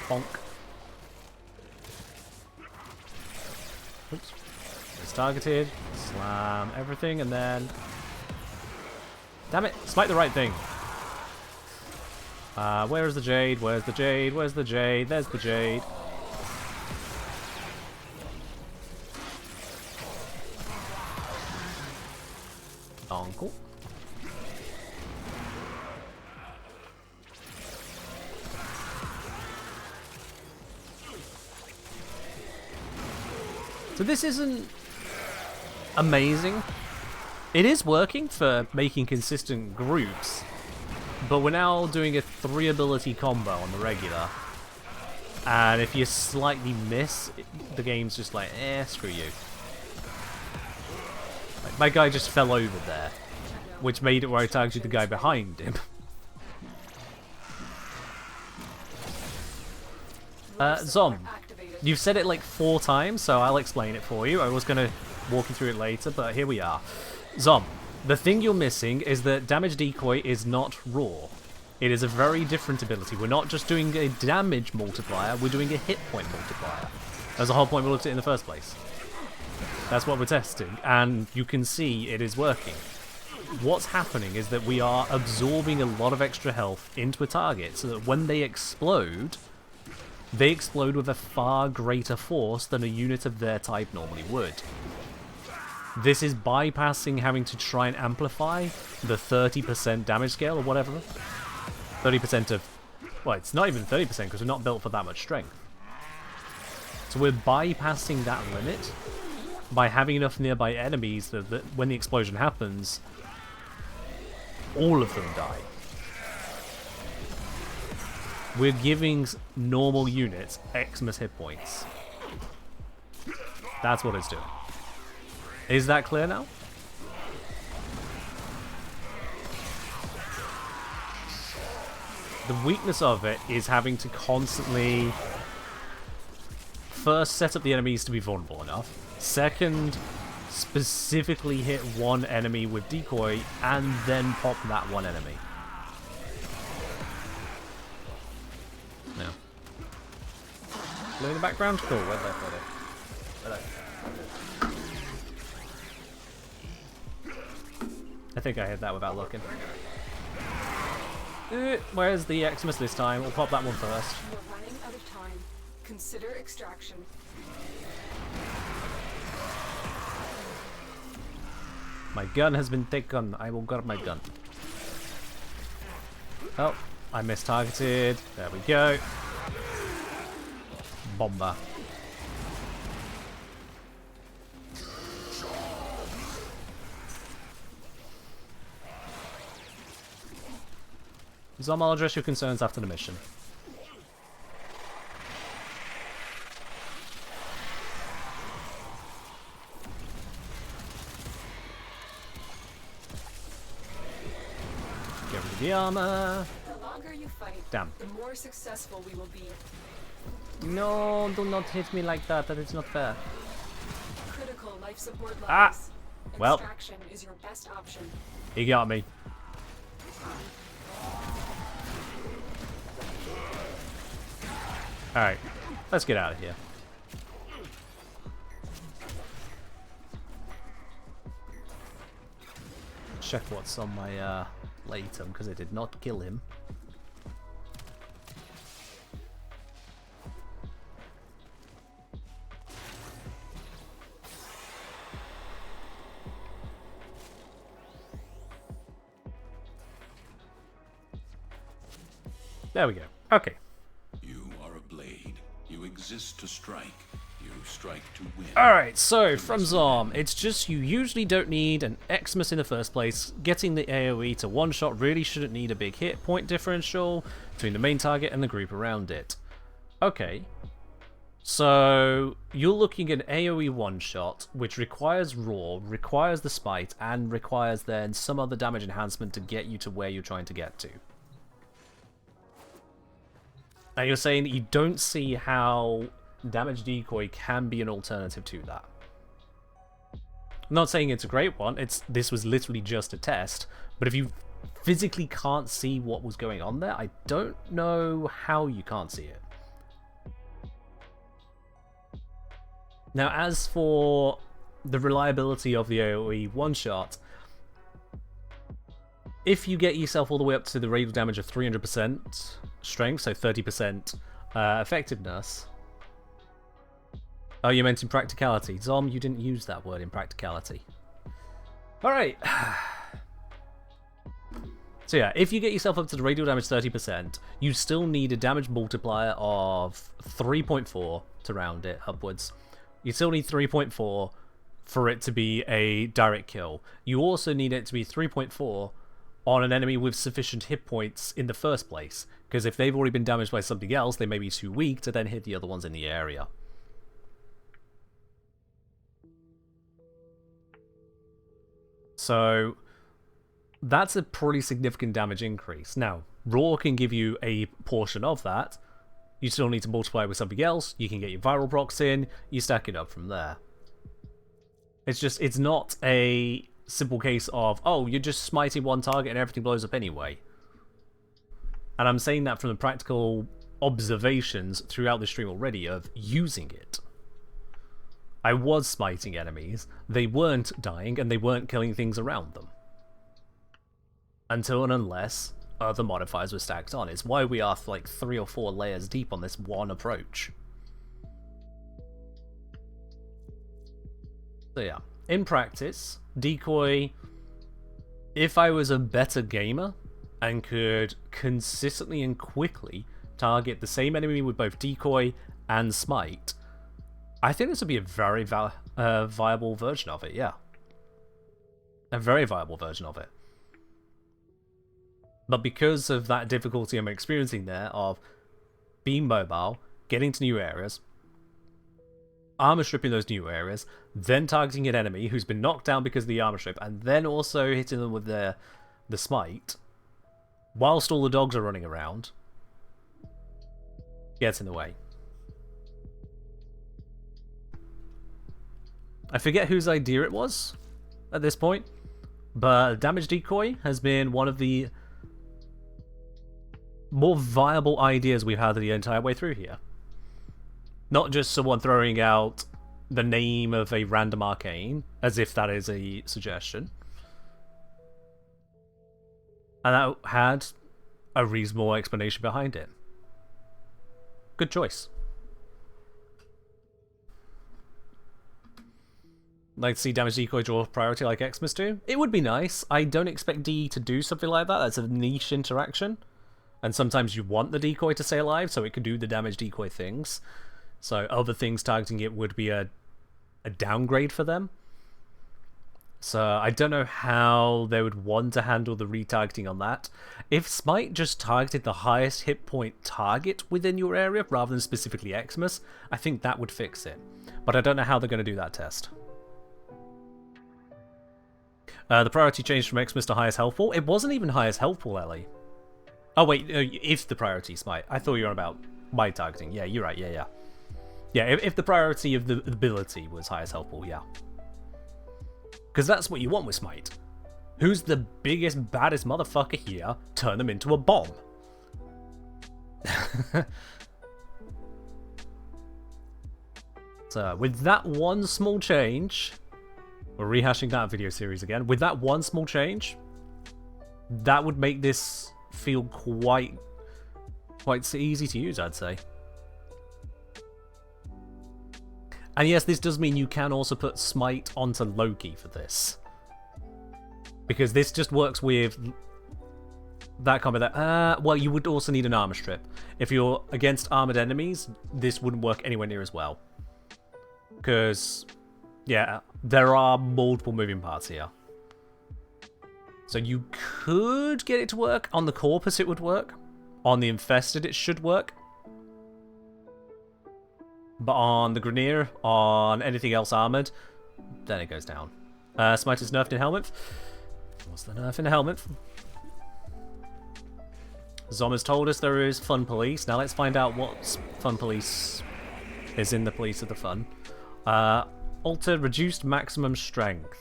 Speaker 1: Bonk. Oops. It's targeted. Slam everything, and then... Damn it! Smite the right thing. Where's the Jade? Where's the Jade? Where's the Jade? There's the Jade. Uncle. So this isn't amazing. It is working for making consistent groups, but we're now doing a 3-ability combo on the regular. And if you slightly miss, the game's just like, screw you. Like, my guy just fell over there, which made it where I targeted the guy behind him. Zom, you've said it like 4 times, so I'll explain it for you. I was going to walk you through it later, but here we are. Zom, the thing you're missing is that damage decoy is not raw. It is a very different ability. We're not just doing a damage multiplier, we're doing a hit point multiplier. That's the whole point we looked at in the first place. That's what we're testing, and you can see it is working. What's happening is that we are absorbing a lot of extra health into a target, so that when they explode with a far greater force than a unit of their type normally would. This is bypassing having to try and amplify the 30% damage scale or whatever. 30% of... Well, it's not even 30% because we're not built for that much strength. So we're bypassing that limit by having enough nearby enemies that when the explosion happens, all of them die. We're giving normal units Xmas hit points. That's what it's doing. Is that clear now? The weakness of it is having to constantly first set up the enemies to be vulnerable enough. Second, specifically hit one enemy with decoy and then pop that one enemy. No. Blue in the background? Cool, where'd I put it? I think I hit that without looking. Where's the Xmas this time? We'll pop that one first.
Speaker 4: We're running out of time. Consider extraction.
Speaker 1: My gun has been taken. I will grab my gun. Oh, I mistargeted. There we go. Bomber. Zom, I'll address your concerns after the mission. Get rid of the armor.
Speaker 4: The longer you fight,
Speaker 1: Damn.
Speaker 4: the more successful we will be.
Speaker 1: No, do not hit me like that. That is not fair.
Speaker 4: Critical life support levels.
Speaker 1: Ah! Well.
Speaker 4: Extraction is your best option.
Speaker 1: He got me. Alright, let's get out of here. Check what's on my Latum, because it did not kill him. There we go. Okay.
Speaker 3: You are a blade. You exist to strike. You strike to win.
Speaker 1: Alright, so from Zom, it's just you usually don't need an Xmas in the first place. Getting the AoE to one-shot really shouldn't need a big hit point differential between the main target and the group around it. Okay. So you're looking at AoE one-shot, which requires Raw, requires the Spite, and requires then some other damage enhancement to get you to where you're trying to get to. And you're saying that you don't see how damage decoy can be an alternative to that. I'm not saying it's a great one. This was literally just a test. But if you physically can't see what was going on there, I don't know how you can't see it. Now, as for the reliability of the AoE one-shot, if you get yourself all the way up to the radial damage of 300% strength, so 30% effectiveness... Oh, you meant in practicality. Zom, you didn't use that word in practicality. Alright. So yeah, if you get yourself up to the radial damage 30%, you still need a damage multiplier of 3.4 to round it upwards. You still need 3.4 for it to be a direct kill. You also need it to be 3.4 on an enemy with sufficient hit points in the first place, because if they've already been damaged by something else, they may be too weak to then hit the other ones in the area. So that's a pretty significant damage increase. Now, Raw can give you a portion of that. You still need to multiply with something else. You can get your viral procs in. You stack it up from there. It's not a simple case of, oh, you're just smiting one target and everything blows up anyway. And I'm saying that from the practical observations throughout the stream already of using it. I was smiting enemies, they weren't dying, and they weren't killing things around them. Until and unless other modifiers were stacked on. It's why we are like 3 or 4 layers deep on this one approach. So yeah, in practice, decoy, if I was a better gamer and could consistently and quickly target the same enemy with both decoy and smite, I think this would be a very viable version of it, yeah. A very viable version of it. But because of that difficulty I'm experiencing there of being mobile, getting to new areas, armor stripping those new areas, then targeting an enemy who's been knocked down because of the armor strip, and then also hitting them with the smite, whilst all the dogs are running around, gets in the way. I forget whose idea it was at this point, but damage decoy has been one of the more viable ideas we've had the entire way through here. Not just someone throwing out the name of a random arcane, as if that is a suggestion. And that had a reasonable explanation behind it. Good choice. Like to see damage decoy draw priority like Xmas do? It would be nice. I don't expect D to do something like that. That's a niche interaction. And sometimes you want the decoy to stay alive so it can do the damage decoy things. So other things targeting it would be a downgrade for them. So I don't know how they would want to handle the retargeting on that. If Smite just targeted the highest hit point target within your area rather than specifically Xmas, I think that would fix it. But I don't know how they're going to do that test. The priority changed from Xmas to highest health pool. It wasn't even highest health pool, Ellie. Oh wait, if the priority Smite. I thought you were on about my targeting. Yeah, you're right, yeah. Yeah, if the priority of the ability was highest health pool, yeah. Because that's what you want with Smite. Who's the biggest, baddest motherfucker here? Turn them into a bomb. So, with that one small change... We're rehashing that video series again. With that one small change, that would make this feel quite easy to use, I'd say. And yes, this does mean you can also put Smite onto Loki for this. Because this just works with that combo that... well, you would also need an armor strip. If you're against armored enemies, this wouldn't work anywhere near as well. Because... yeah, there are multiple moving parts here. So you could get it to work. On the Corpus it would work. On the Infested it should work. But on the Grineer, on anything else armoured, then it goes down. Smite is nerfed in Helminth. What's the nerf in Helminth? Zom has told us there is fun police. Now let's find out what fun police is in the police of the fun. Altered reduced maximum strength.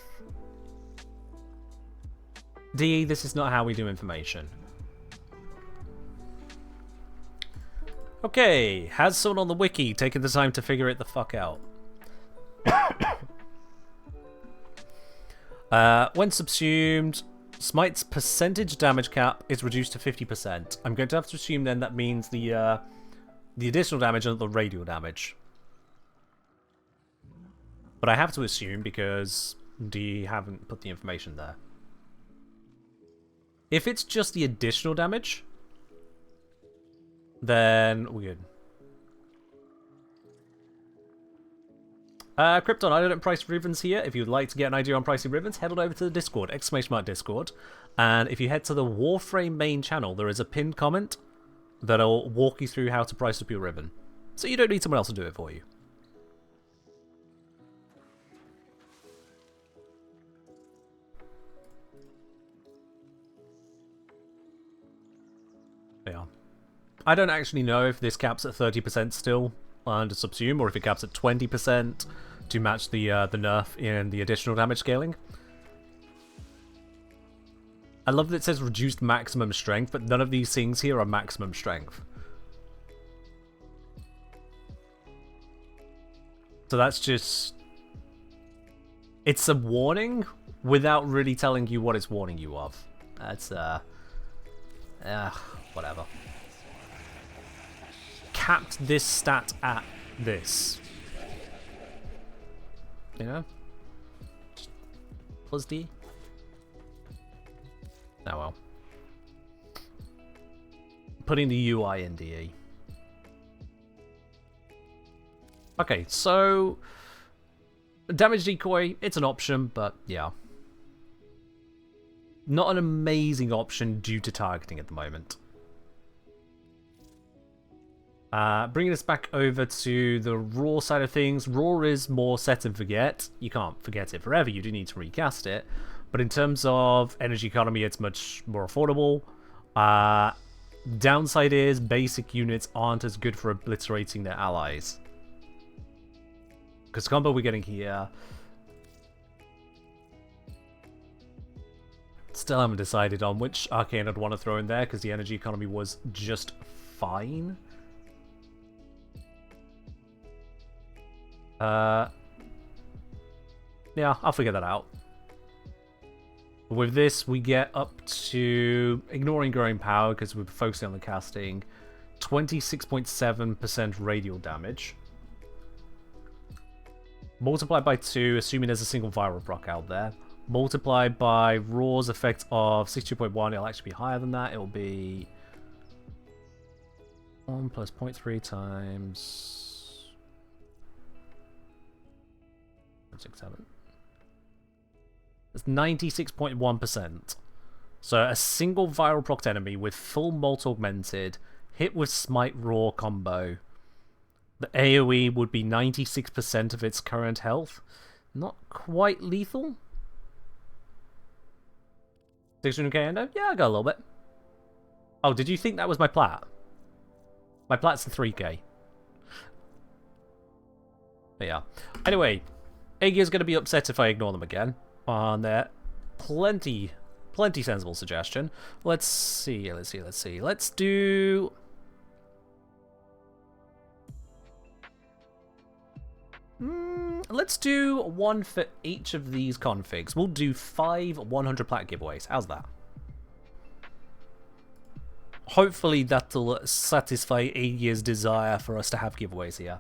Speaker 1: DE, this is not how we do information. Okay, has someone on the wiki taken the time to figure it the fuck out? When subsumed, Smite's percentage damage cap is reduced to 50%. I'm going to have to assume then that means the additional damage and the radial damage. But I have to assume because DE haven't put the information there. If it's just the additional damage, then we're good. Krypton, I don't price ribbons here. If you'd like to get an idea on pricing ribbons, head on over to the Discord, !Discord. And if you head to the Warframe main channel, there is a pinned comment that'll walk you through how to price up your ribbon. So you don't need someone else to do it for you. Yeah. I don't actually know if this caps at 30% still under subsume, or if it caps at 20% to match the nerf in the additional damage scaling. I love that it says reduced maximum strength, but none of these things here are maximum strength. So that's just... it's a warning without really telling you what it's warning you of. That's, whatever. Capped this stat at this. You know? Plus D? Oh well. Putting the UI in DE. Okay, so... damage decoy, it's an option, but yeah. Not an amazing option due to targeting at the moment. Bringing us back over to the Raw side of things. Raw is more set and forget. You can't forget it forever, you do need to recast it. But in terms of energy economy, it's much more affordable. Downside is basic units aren't as good for obliterating their allies. Because the combo we're getting here... still haven't decided on which arcane I'd want to throw in there, because the energy economy was just fine. Yeah, I'll figure that out. With this, we get up to, ignoring growing power because we're focusing on the casting, 26.7% radial damage. Multiplied by 2, assuming there's a single viral proc out there. Multiplied by Raw's effect of 62.1, it'll actually be higher than that. It'll be 1 plus 0.3 times 67. It's 96.1%. So a single viral proc enemy with full molt augmented, hit with smite raw combo. The AoE would be 96% of its current health. Not quite lethal. 600k endo? Yeah, I got a little bit. Oh, did you think that was my plat? My plat's the 3k. But yeah. Anyway, Aegir's going to be upset if I ignore them again. On their plenty sensible suggestion. Let's see. Let's do... let's do one for each of these configs. We'll do 5 100 plat giveaways. How's that? Hopefully that'll satisfy Aegir's desire for us to have giveaways here.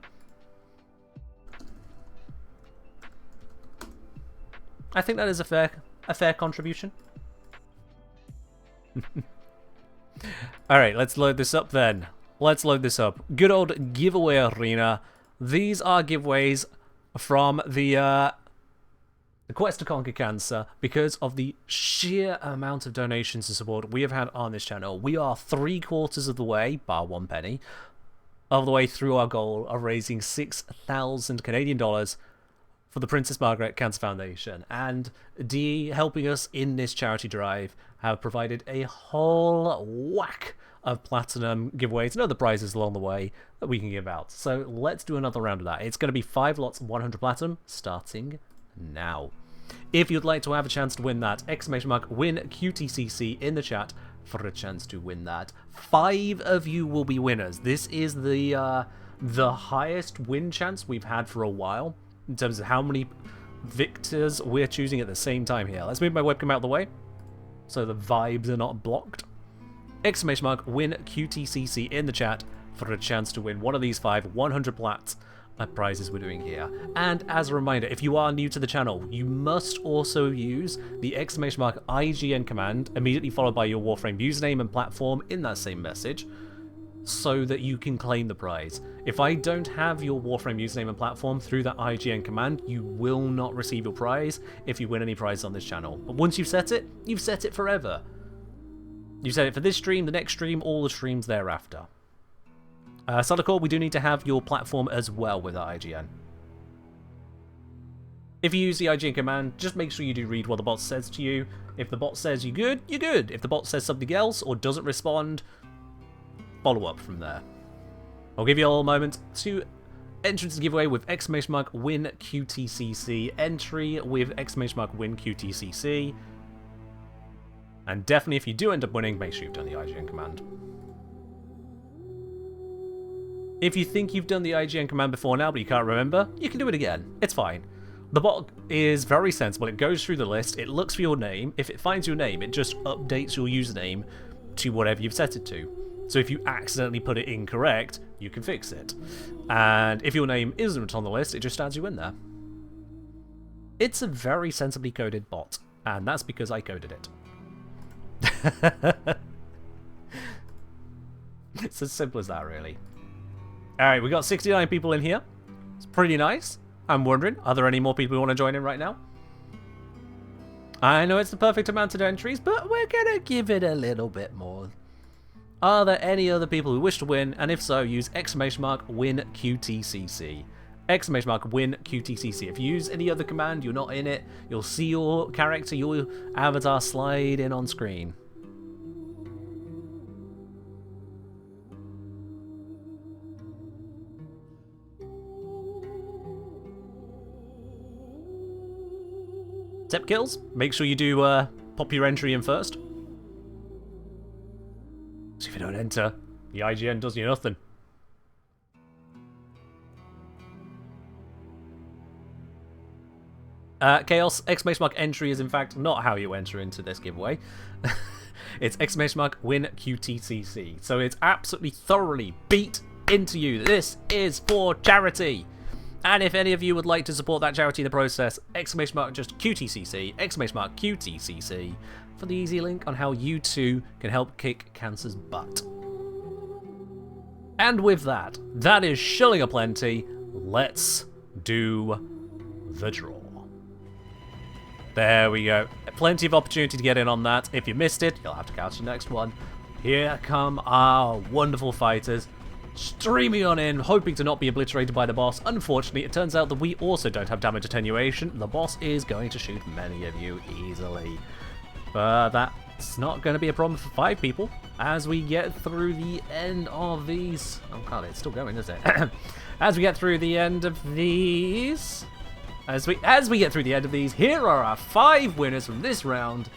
Speaker 1: I think that is a fair contribution. Alright, let's load this up then. Let's load this up. Good old giveaway arena. These are giveaways from the Quest to Conquer Cancer because of the sheer amount of donations and support we have had on this channel. We are 3/4 of the way, bar 1 penny, of the way through our goal of raising 6,000 Canadian dollars for the Princess Margaret Cancer Foundation. And D helping us in this charity drive have provided a whole whack of platinum giveaways and other prizes along the way that we can give out. So let's do another round of that. It's going to be 5 lots of 100 platinum starting now. If you'd like to have a chance to win that, !win QTCC in the chat for a chance to win that. 5 of you will be winners. This is the highest win chance we've had for a while in terms of how many victors we're choosing at the same time here. Let's move my webcam out of the way so the vibes are not blocked. !win QTCC in the chat for a chance to win one of these 5 100 plats prizes we're doing here. And as a reminder, if you are new to the channel, you must also use the !IGN command immediately followed by your Warframe username and platform in that same message so that you can claim the prize. If I don't have your Warframe username and platform through that IGN command, you will not receive your prize if you win any prizes on this channel. But once you've set it forever. You set it for this stream, the next stream, all the streams thereafter. Sadako, we do need to have your platform as well with our IGN. If you use the IGN command, just make sure you do read what the bot says to you. If the bot says you're good, you're good. If the bot says something else or doesn't respond, follow up from there. I'll give you all a moment to enter into the giveaway with !win QTCC. Entry with !win QTCC. And definitely if you do end up winning, make sure you've done the IGN command. If you think you've done the IGN command before now but you can't remember, you can do it again. It's fine. The bot is very sensible. It goes through the list, it looks for your name. If it finds your name, it just updates your username to whatever you've set it to. So if you accidentally put it incorrect, you can fix it. And if your name isn't on the list, it just adds you in there. It's a very sensibly coded bot, and that's because I coded it. It's as simple as that, really. Alright, we got 69 people in here. It's pretty nice. I'm wondering, are there any more people who want to join in right now? I know it's the perfect amount of entries, but we're gonna give it a little bit more. Are there any other people who wish to win? And if so, use !win QTCC. !win QTCC. If you use any other command, you're not in it, you'll see your character, your avatar slide in on screen. Tip kills, make sure you do pop your entry in first. So if you don't enter, the IGN does you nothing. Chaos, !entry is in fact not how you enter into this giveaway. It's !win QTCC. So it's absolutely thoroughly beat into you. This is for charity. And if any of you would like to support that charity in the process, just QTCC, QTCC, for the easy link on how you too can help kick cancer's butt. And with that, that is shilling aplenty. Let's do the draw. There we go. Plenty of opportunity to get in on that. If you missed it, you'll have to catch the next one. Here come our wonderful fighters, streaming on in, hoping to not be obliterated by the boss. Unfortunately, it turns out that we also don't have damage attenuation. The boss is going to shoot many of you easily. But that's not going to be a problem for 5 people as we get through the end of these. Oh god, it's still going, is it? As we get through the end of these... As we get through the end of these, here are our 5 winners from this round.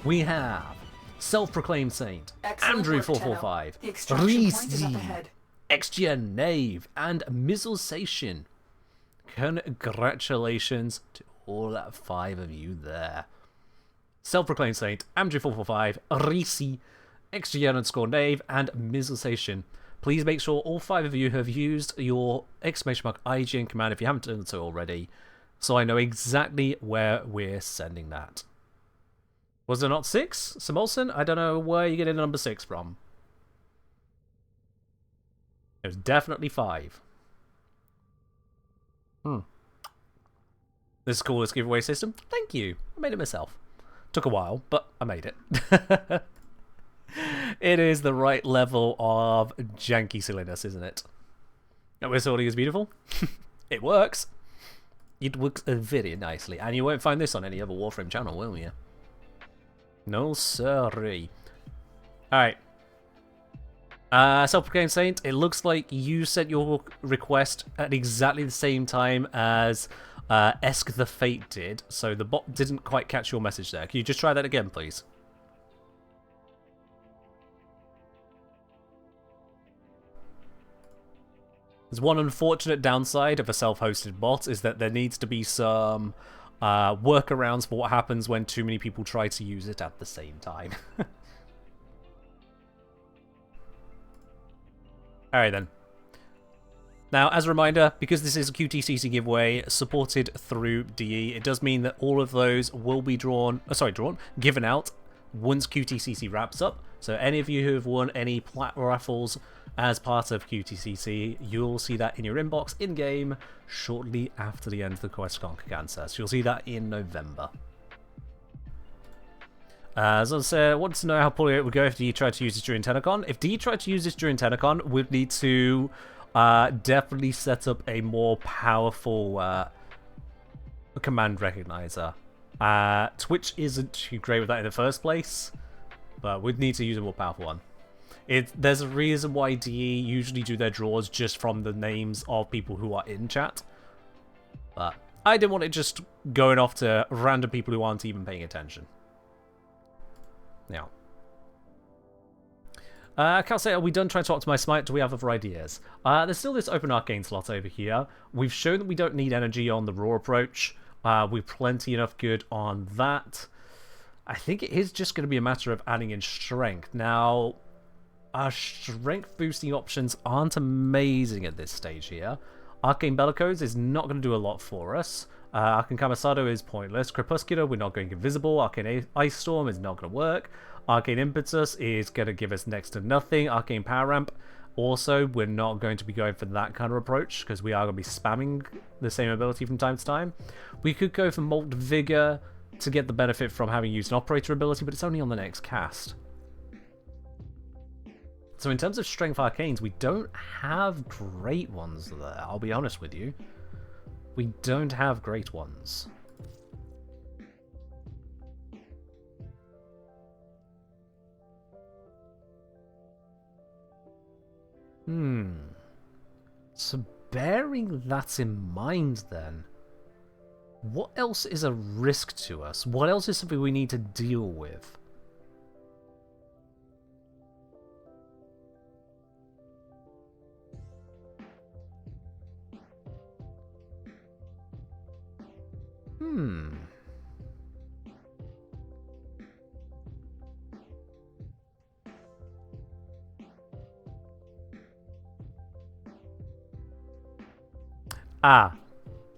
Speaker 1: We have Self-Proclaimed Saint, Andrew445, Reezy, XGN Knave, and Mizzlesation. Congratulations to all 5 of you there. Self-Proclaimed Saint, Andrew445, Reezy, XGN_Knave, and Mizzlesation. Please make sure all 5 of you have used your !IGN command if you haven't done so already, so I know exactly where we're sending that. Was there not 6? Simulson? I don't know where you're getting number 6 from. It was definitely 5. This is the coolest giveaway system. Thank you. I made it myself. Took a while, but I made it. It is the right level of janky silliness, isn't it? And we're sorting is beautiful. It works. It works very nicely. And you won't find this on any other Warframe channel, will you? No, sorry. Alright. Self-proclaimed Saint, it looks like you sent your request at exactly the same time as Esk the Fate did, so the bot didn't quite catch your message there. Can you just try that again, please? There's one unfortunate downside of a self-hosted bot is that there needs to be some workarounds for what happens when too many people try to use it at the same time. Alright then. Now, as a reminder, because this is a QTCC giveaway supported through DE, it does mean that all of those will be given out once QTCC wraps up. So any of you who have won any plat raffles as part of QTCC, you'll see that in your inbox in-game shortly after the end of the Quest to Conquer Cancer. So you'll see that in November. As I said, I wanted to know how poorly it would go if DE tried to use this during TennoCon. If DE tried to use this during TennoCon, we'd need to definitely set up a more powerful command recognizer. Twitch isn't too great with that in the first place, but we'd need to use a more powerful one. There's a reason why DE usually do their draws just from the names of people who are in chat, but I didn't want it just going off to random people who aren't even paying attention. Now, Cal say, are we done trying to optimize Smite? Do we have other ideas? There's still this open arcane slot over here. We've shown that we don't need energy on the raw approach. We've plenty enough good on that. I think it is just going to be a matter of adding in strength. Now, our strength boosting options aren't amazing at this stage here. Arcane Bellicose is not going to do a lot for us. Arcane Camisado is pointless. Crepuscular, we're not going invisible. Arcane Ice Storm is not going to work. Arcane Impetus is going to give us next to nothing. Arcane Power Ramp, also, we're not going to be going for that kind of approach because we are going to be spamming the same ability from time to time. We could go for Molt Vigor to get the benefit from having used an operator ability, but it's only on the next cast. So in terms of Strength Arcanes, we don't have great ones there, I'll be honest with you. We don't have great ones. So bearing that in mind then, what else is a risk to us? What else is something we need to deal with?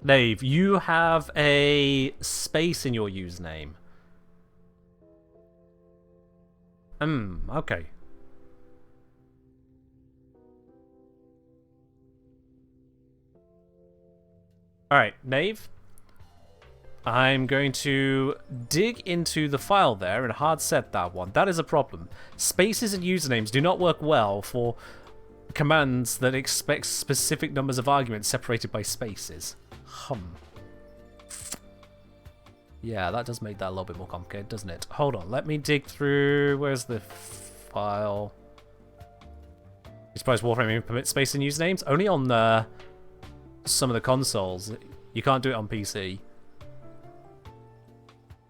Speaker 1: Nave, you have a space in your username. Okay. Alright, Nave. I'm going to dig into the file there and hard set that one. That is a problem. Spaces and usernames do not work well for commands that expect specific numbers of arguments separated by spaces. Yeah, that does make that a little bit more complicated, doesn't it? Hold on, let me dig through. Where's the file? You suppose Warframe even permits space in usernames? Only on some of the consoles. You can't do it on PC.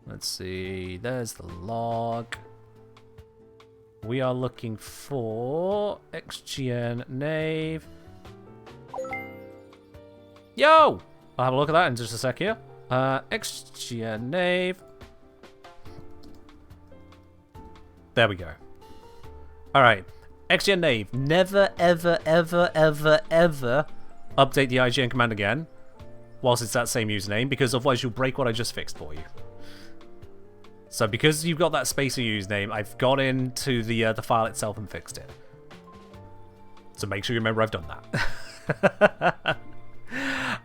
Speaker 1: Let's see. There's the log. We are looking for XGN Nave. Yo! I'll have a look at that in just a sec here. XGN Nave. There we go. Alright. XGN Nave. Never, ever, ever, ever, ever update the IGN command again whilst it's that same username, because otherwise you'll break what I just fixed for you. So because you've got that space in your username, I've got into the file itself and fixed it. So make sure you remember I've done that.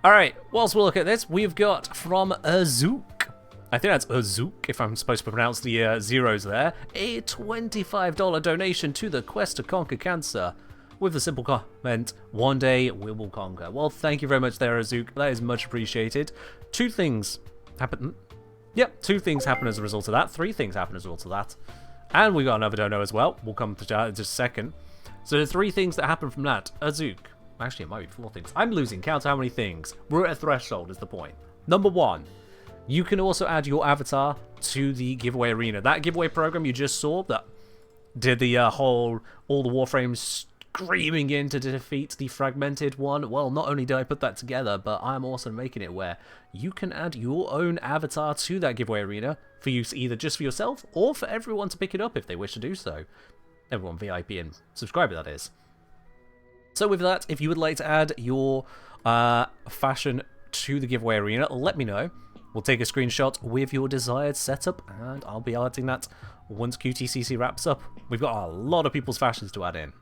Speaker 1: Alright, whilst we look at this, we've got from Azook. I think that's Azook, if I'm supposed to pronounce the zeros there. A $25 donation to the Quest to Conquer Cancer. With the simple comment, one day we will conquer. Well, thank you very much there, Azook. That is much appreciated. Two things happen. Yep, 2 things happen as a result of that. 3 things happen as a result of that. And we got another dono as well. We'll come to that in just a second. So the 3 things that happen from that. Azook. Actually, it might be 4 things. I'm losing count how many things. We're at a threshold is the point. Number 1. You can also add your avatar to the giveaway arena. That giveaway program you just saw that did the all the Warframes screaming in to defeat the fragmented one. Well, not only did I put that together, but I'm also making it where you can add your own avatar to that giveaway arena for use either just for yourself or for everyone to pick it up if they wish to do so. Everyone VIP and subscriber, that is. So with that, if you would like to add your fashion to the giveaway arena, let me know. We'll take a screenshot with your desired setup, and I'll be adding that once QTCC wraps up. We've got a lot of people's fashions to add in.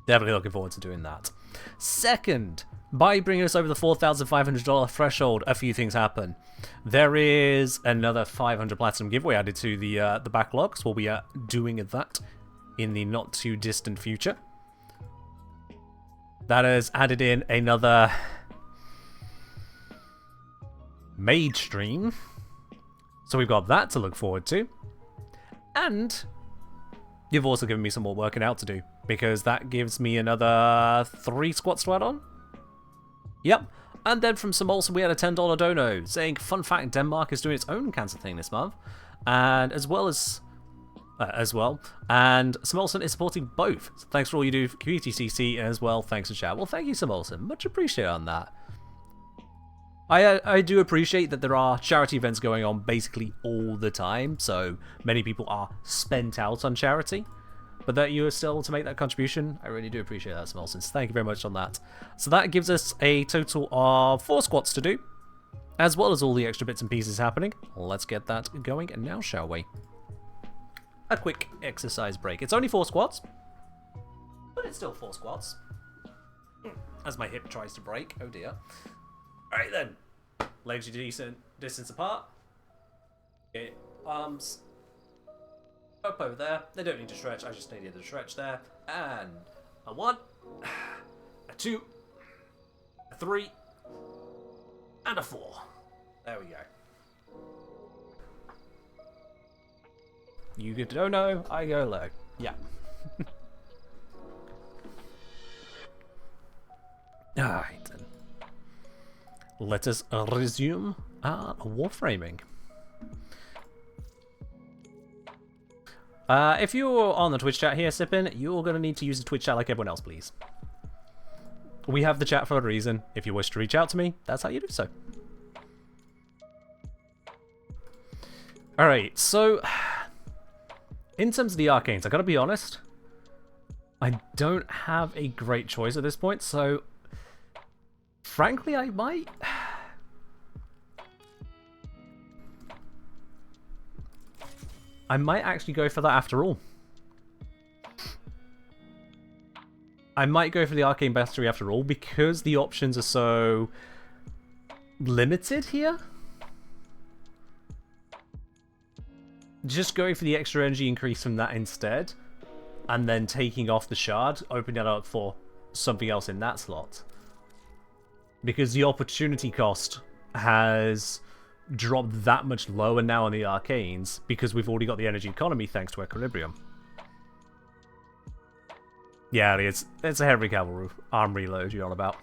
Speaker 1: Definitely looking forward to doing that. Second, by bringing us over the $4,500 threshold, a few things happen. There is another 500 platinum giveaway added to the backlogs. We'll be doing that in the not too distant future. That has added in another Mage stream, so we've got that to look forward to, and you've also given me some more working out to do, because that gives me another 3 squats to add on. Yep, and then from Samolson we had a $10 dono saying, fun fact, Denmark is doing its own cancer thing this month, and and Samolson is supporting both. So thanks for all you do for QTCC, and as well, thanks to chat. Well, thank you, Samolson, much appreciated on that. I do appreciate that there are charity events going on basically all the time, so many people are spent out on charity, but that you are still to make that contribution, I really do appreciate that, Smolson. Thank you very much on that. So that gives us a total of 4 squats to do, as well as all the extra bits and pieces happening. Let's get that going now, shall we? A quick exercise break. It's only 4 squats, but it's still 4 squats. As my hip tries to break, oh dear. Alright then, legs are decent distance apart. Okay, arms up over there. They don't need to stretch, I just needed to stretch there. And a 1, a 2, a 3, and a 4. There we go. You get to no, I go low. Yeah. Alright then. Let us resume our warframing. If you're on the Twitch chat here, Sippin, you're going to need to use the Twitch chat like everyone else, please. We have the chat for a reason. If you wish to reach out to me, that's how you do so. Alright, so in terms of the arcanes, I gotta be honest, I don't have a great choice at this point, so frankly, I might actually go for that after all. I might go for the Arcane Mastery after all, because the options are so limited here. Just going for the extra energy increase from that instead, and then taking off the shard, opening it up for something else in that slot. Because the opportunity cost has dropped that much lower now on the arcanes, because we've already got the energy economy thanks to Equilibrium. Yeah, it's a heavy cavalry arm reload you're on about.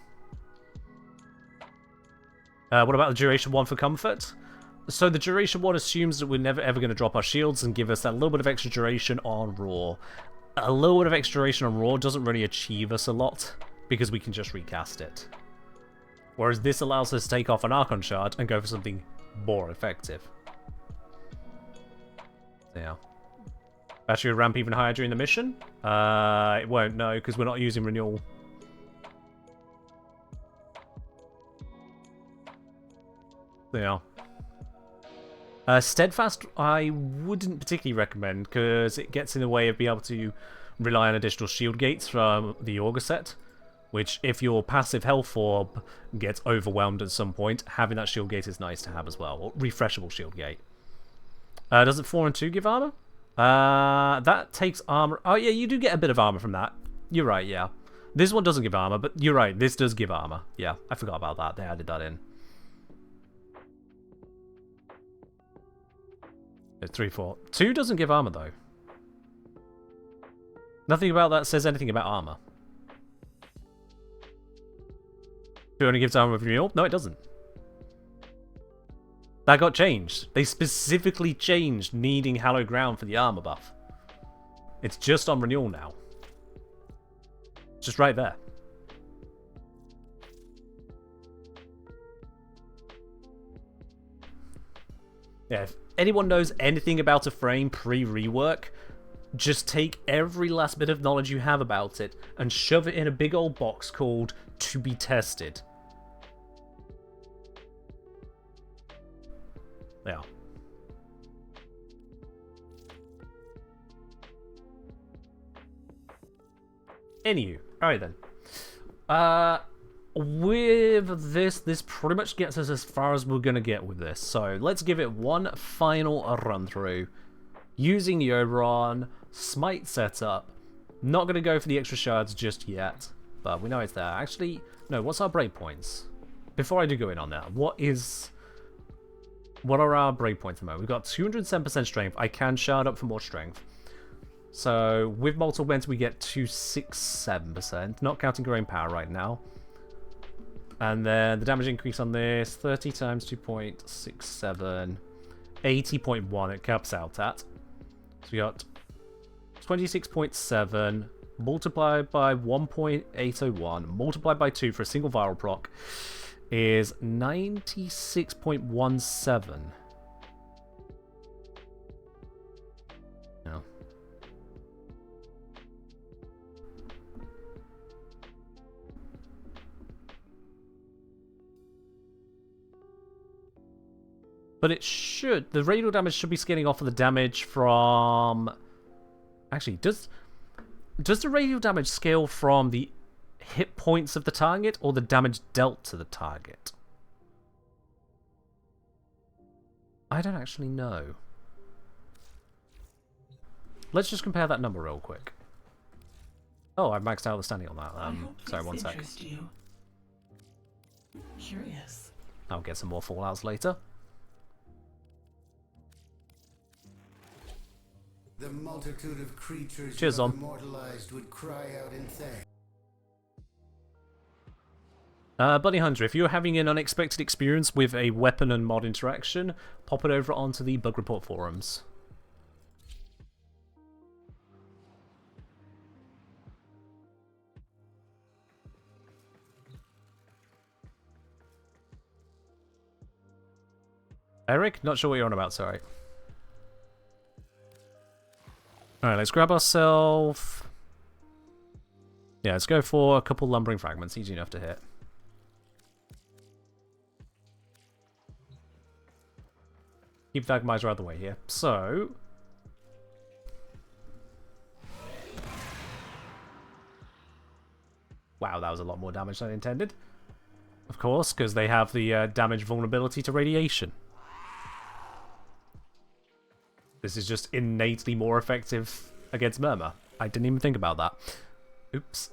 Speaker 1: What about the duration 1 for comfort? So the duration 1 assumes that we're never ever going to drop our shields and give us that little bit of extra duration on Raw. A little bit of extra duration on Raw doesn't really achieve us a lot, because we can just recast it. Whereas this allows us to take off an Archon Shard and go for something more effective. Yeah. Battery will ramp even higher during the mission? It won't, no, because we're not using renewal. Yeah. Steadfast, I wouldn't particularly recommend, because it gets in the way of being able to rely on additional shield gates from the Augur set. Which, if your passive health orb gets overwhelmed at some point, having that shield gate is nice to have as well. Or refreshable shield gate. Does it 4 and 2 give armor? That takes armor. Oh yeah, you do get a bit of armor from that. You're right, yeah. This one doesn't give armor, but you're right, this does give armor. Yeah, I forgot about that. They added that in. It's 3, 4. 2 doesn't give armor though. Nothing about that says anything about armor. 2 only gives armor with renewal? No, it doesn't. That got changed. They specifically changed needing hallowed ground for the armor buff. It's just on renewal now. It's just right there. Yeah, if anyone knows anything about a frame pre-rework, just take every last bit of knowledge you have about it and shove it in a big old box called "To Be Tested." Yeah. Anywho, alright then. With this pretty much gets us as far as we're going to get with this. So let's give it one final run through. Using the Oberon, Smite setup. Not going to go for the extra shards just yet, but we know it's there. Actually, no, what's our breakpoints? Before I do go in on that, what are our breakpoints at the moment? We've got 207% strength. I can shard up for more strength. So with multiple vents we get 267%, not counting grain power right now. And then the damage increase on this, 30 times 2.67, 80.1 it caps out at. So we got 26.7 multiplied by 1.801 multiplied by 2 for a single viral proc is 96.17. No. But it should, the radial damage should be scaling off of the damage from... Actually, does the radial damage scale from the hit points of the target or the damage dealt to the target? I don't actually know. Let's just compare that number real quick. Oh, I've maxed out the standing on that. Sorry, one sec.
Speaker 5: You. Curious.
Speaker 1: I'll get some more fallouts later.
Speaker 6: The multitude of creatures
Speaker 1: Cheers,
Speaker 6: you have
Speaker 1: on.
Speaker 6: immortalized would cry out in thanks.
Speaker 1: Bunny Hunter, if you're having an unexpected experience with a weapon and mod interaction, pop it over onto the bug report forums. Eric? Not sure what you're on about, sorry. Alright, let's grab ourselves... Yeah, let's go for a couple lumbering fragments, easy enough to hit. Keep the Agamizer out of the way here. So... Wow, that was a lot more damage than I intended. Of course, because they have the damage vulnerability to radiation. This is just innately more effective against Murmur. I didn't even think about that. Oops.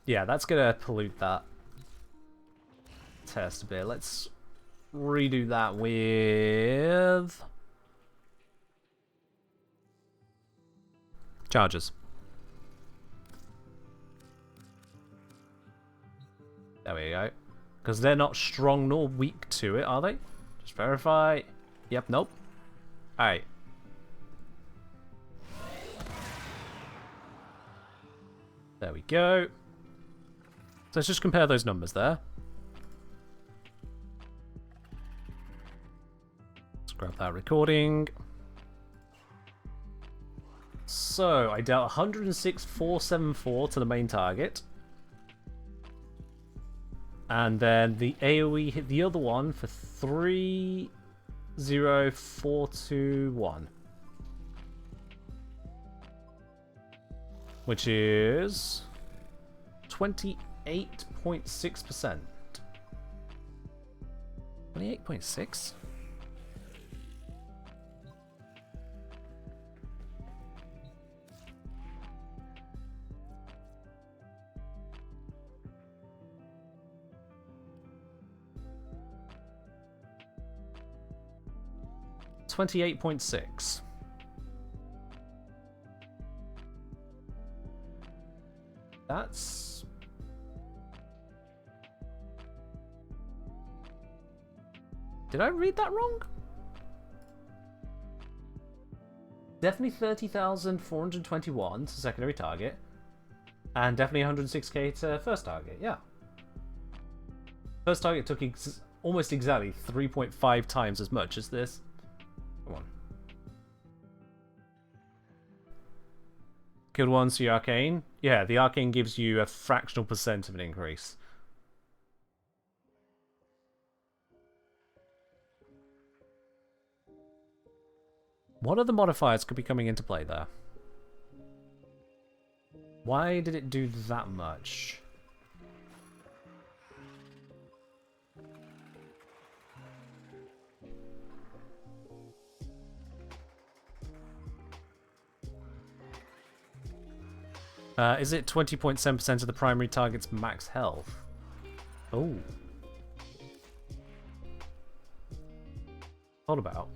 Speaker 1: Yeah, that's going to pollute that test a bit. Let's redo that with... charges. There we go. Because they're not strong nor weak to it, are they? Just verify. Yep, nope. Alright. There we go. So let's just compare those numbers there. Let's grab that recording. So, I dealt 106,474 to the main target. And then the AoE hit the other one for 30421. Which is 28.6%. 28.6? $28.6. That's... Did I read that wrong? Definitely 30,421 to secondary target. And definitely 106k to first target, yeah. First target took almost exactly 3.5 times as much as this. Come on. Killed one, see Arcane. Yeah, the Arcane gives you a fractional percent of an increase. What other modifiers could be coming into play there? Why did it do that much? Is it 20.7% of the primary target's max health? Oh. Hold about.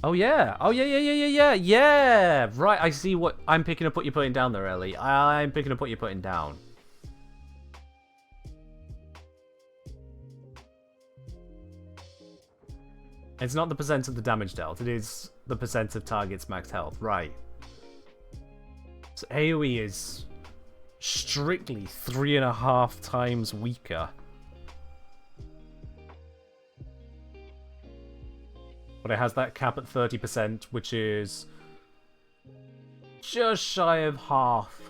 Speaker 1: Oh yeah! Oh yeah! Right, I see what... I'm picking up what you're putting down there, Ellie. I'm picking up what you're putting down. It's not the percent of the damage dealt, it is the percent of target's max health. Right. So AoE is strictly 3.5 times weaker. But it has that cap at 30%, which is just shy of half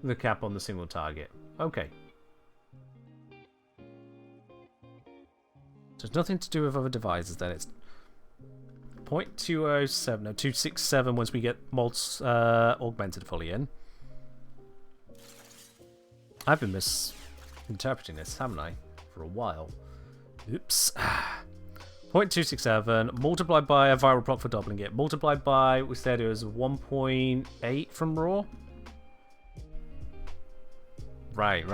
Speaker 1: the cap on the single target. Okay. So it's nothing to do with other devices then. It's 0.207, no, 267 once we get mods augmented fully in. I've been misinterpreting this, haven't I? For a while. Oops. 0.267 multiplied by a viral proc for doubling it. Multiplied by, we said it was 1.8 from raw. Right.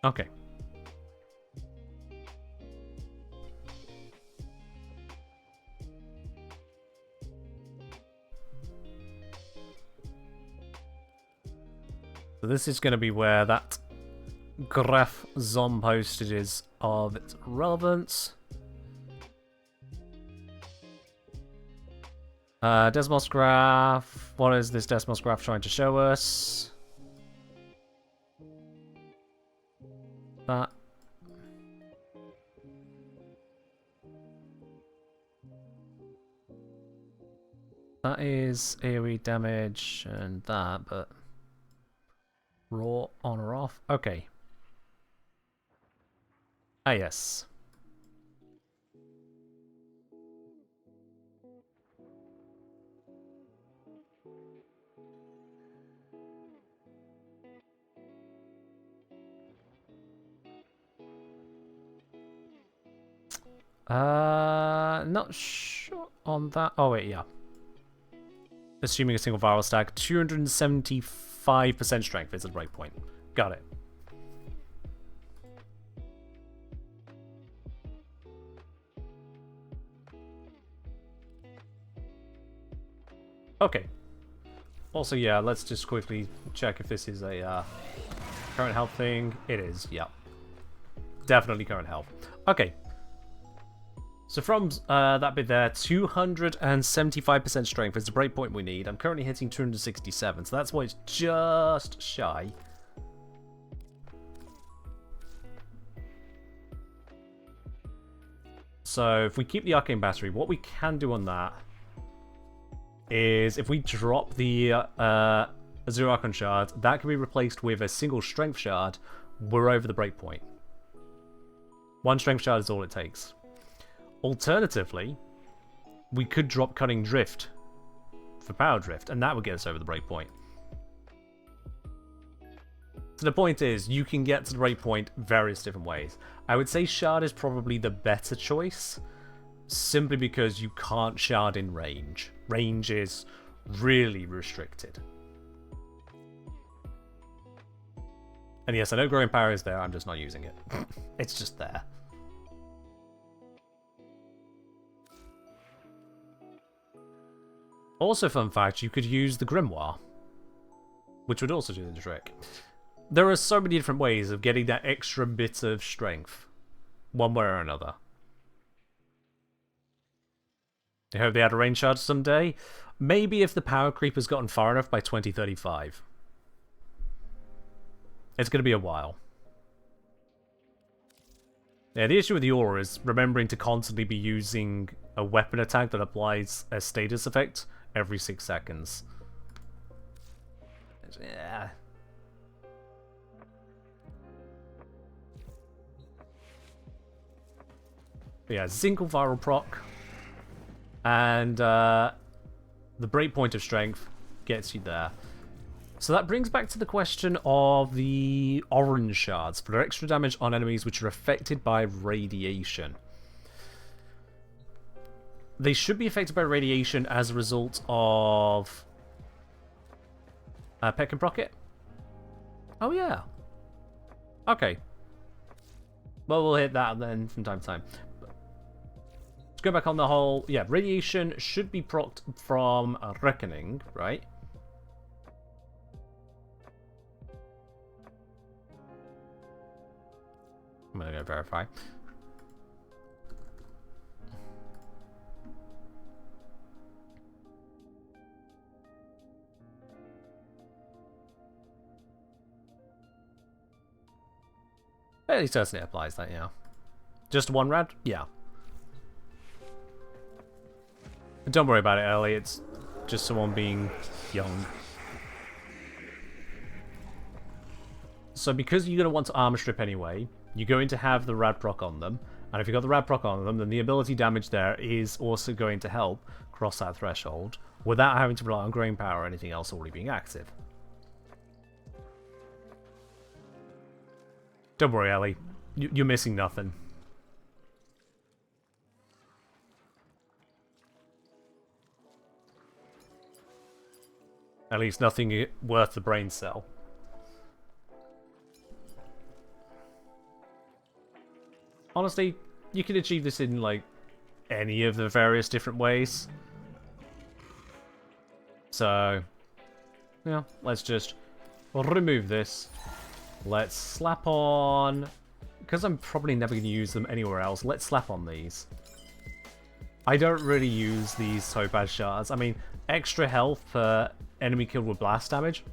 Speaker 1: Okay. So this is going to be where that graph Zom posted is of its relevance. Desmos graph. What is this Desmos graph trying to show us? That. That is AoE damage and that, but raw on or off? Okay. Ah, yes. Not sure on that. Oh, wait, yeah. Assuming a single viral stack, 275% strength is the breakpoint. Got it. Okay. Also, yeah, let's just quickly check if this is a current health thing. It is, yeah. Definitely current health. Okay. So from that bit there, 275% strength is the breakpoint we need. I'm currently hitting 267, so that's why it's just shy. So if we keep the arcane battery, what we can do on that is if we drop the Azure Archon shard, that can be replaced with a single strength shard. We're over the breakpoint. One strength shard is all it takes. Alternatively, we could drop Cutting Drift for Power Drift, and that would get us over the breakpoint. So the point is, you can get to the breakpoint various different ways. I would say Shard is probably the better choice, simply because you can't Shard in range. Range is really restricted. And yes, I know Growing Power is there, I'm just not using it. It's just there. Also, fun fact, you could use the Grimoire which would also do the trick. There are so many different ways of getting that extra bit of strength, one way or another. I hope they had a range charge someday. Maybe if the power creep has gotten far enough by 2035. It's going to be a while. Yeah, the issue with the aura is remembering to constantly be using a weapon attack that applies a status effect every 6 seconds. Yeah. But yeah, single viral proc. And the breakpoint of strength gets you there. So that brings back to the question of the orange shards for extra damage on enemies which are affected by radiation. They should be affected by radiation as a result of Peck and Procket. Oh yeah. Okay. Well, we'll hit that then from time to time. Let's go back on the whole... Yeah, radiation should be procced from Reckoning, right? I'm gonna go verify. Fairly certainly applies that, yeah. Just one rad? Yeah. Don't worry about it, Ellie. It's just someone being young. So because you're going to want to armor strip anyway, you're going to have the rad proc on them. And if you've got the rad proc on them, then the ability damage there is also going to help cross that threshold without having to rely on growing power or anything else already being active. Don't worry, Ellie. You're missing nothing. At least nothing worth the brain cell. Honestly, you can achieve this in, like, any of the various different ways. So, yeah, let's just remove this. Let's slap on... Because I'm probably never going to use them anywhere else, let's slap on these. I don't really use these topaz shards. I mean, extra health per enemy killed with blast damage.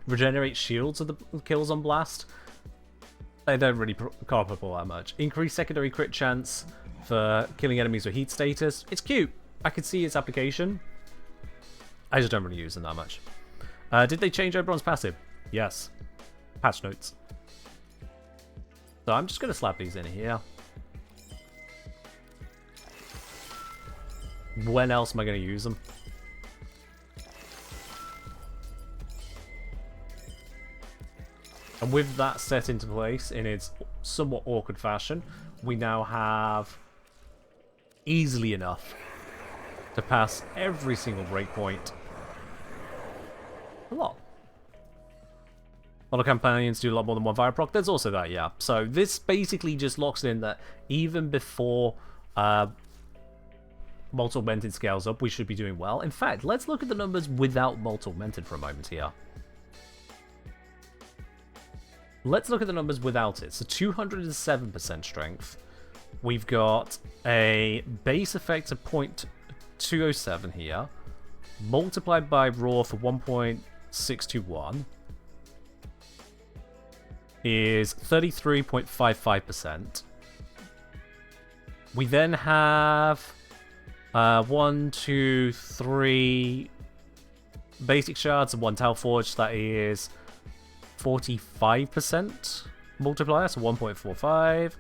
Speaker 1: Regenerate shields of the kills on blast. They don't really carp up all that much. Increase secondary crit chance for killing enemies with heat status. It's cute. I can see its application. I just don't really use them that much. Did they change Oberon's passive? Yes. Patch notes. So I'm just going to slap these in here. When else am I going to use them? And with that set into place in its somewhat awkward fashion, we now have easily enough to pass every single breakpoint. A lot. A lot of companions do a lot more than one fire proc. There's also that, yeah. So this basically just locks in that even before multi-augmented scales up, we should be doing well. In fact, let's look at the numbers without multi-augmented for a moment here. Let's look at the numbers without it. So 207% strength. We've got a base effect of 0.207 here, multiplied by raw for 1.621 is 33.55%. We then have 1, 2, 3 basic shards and 1 Tau Forge. That is 45% multiplier, so 1.45.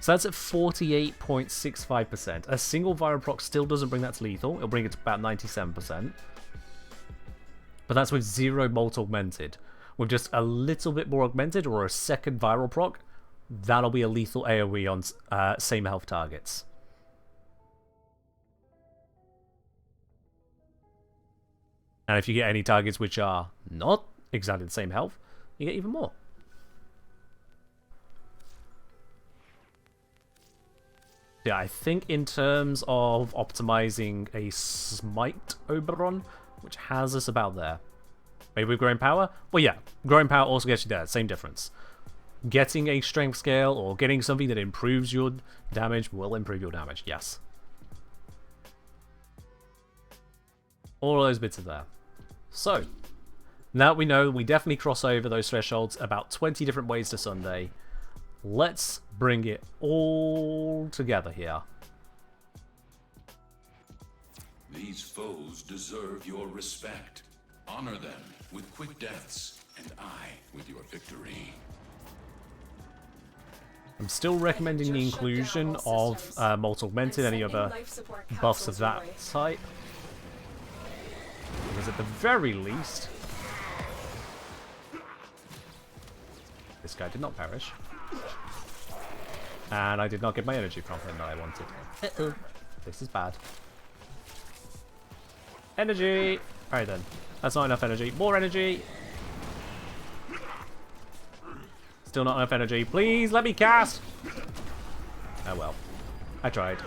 Speaker 1: So that's at 48.65%. A single viral proc still doesn't bring that to lethal. It'll bring it to about 97%. But that's with 0 molt augmented. With just a little bit more augmented or a second viral proc, that'll be a lethal AoE on same health targets. And if you get any targets which are not exactly the same health, you get even more. Yeah, I think in terms of optimizing a Smite Oberon, which has us about there. Maybe with growing power? Well, yeah, growing power also gets you there. Same difference. Getting a strength scale or getting something that improves your damage will improve your damage, yes. All those bits are there. So, now we know we definitely cross over those thresholds about 20 different ways to Sunday. Let's bring it all together here.
Speaker 3: These foes deserve your respect. Honor them with quick deaths, and I with your victory.
Speaker 1: I'm still recommending the inclusion of Molt Augmented, any other buffs of that type. Because at the very least... This guy did not perish. And I did not get my energy from him that I wanted. Uh-oh. This is bad. Energy! Alright then. That's not enough energy. More energy! Still not enough energy. Please, let me cast! Oh well. I tried.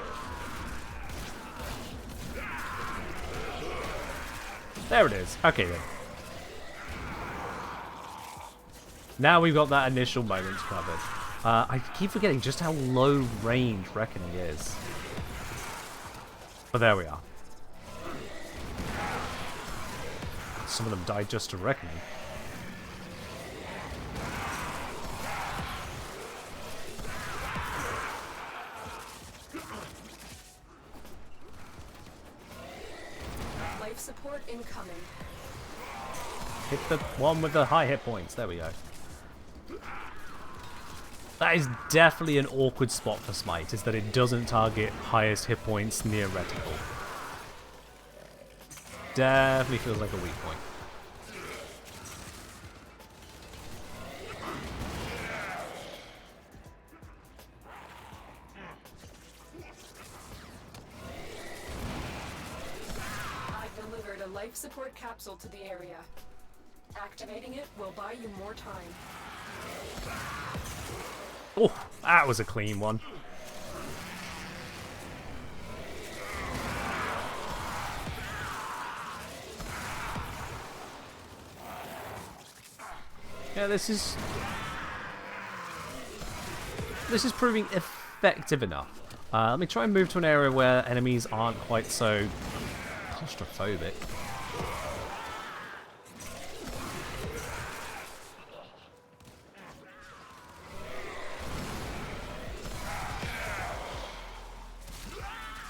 Speaker 1: There it is. Okay then. Now we've got that initial moment covered. I keep forgetting just how low range Reckoning is. But there we are. Some of them died just to Reckoning.
Speaker 4: Life support incoming.
Speaker 1: Hit the one with the high hit points. There we go. That is definitely an awkward spot for Smite, is that it doesn't target highest hit points near reticle. Definitely feels like a weak point.
Speaker 4: I've delivered a life support capsule to the area. Activating it will buy you more time.
Speaker 1: Oh, that was a clean one. Yeah, this is proving effective enough. Let me try and move to an area where enemies aren't quite so claustrophobic.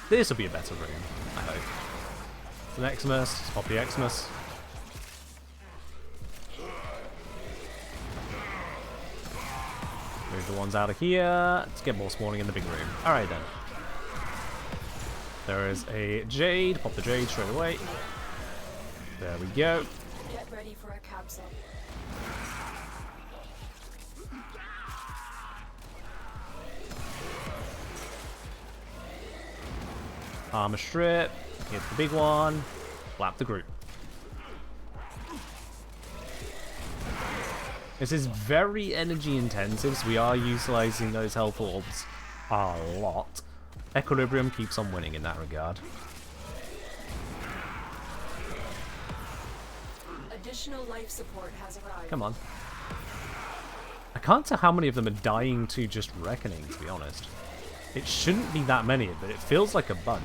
Speaker 1: This will be a better room, I hope. It's an Xmas, let's pop the Xmas. Move the ones out of here. Let's get more spawning in the big room. Alright then. There is a Jade. Pop the Jade straight away. There we go.
Speaker 4: Get ready for a capsule.
Speaker 1: Armor strip. Hit the big one. Flap the group. This is very energy intensive, so we are utilizing those health orbs a lot. Equilibrium keeps on winning in that regard.
Speaker 4: Additional life support has arrived.
Speaker 1: Come on. I can't tell how many of them are dying to just Reckoning, to be honest. It shouldn't be that many, but it feels like a bunch.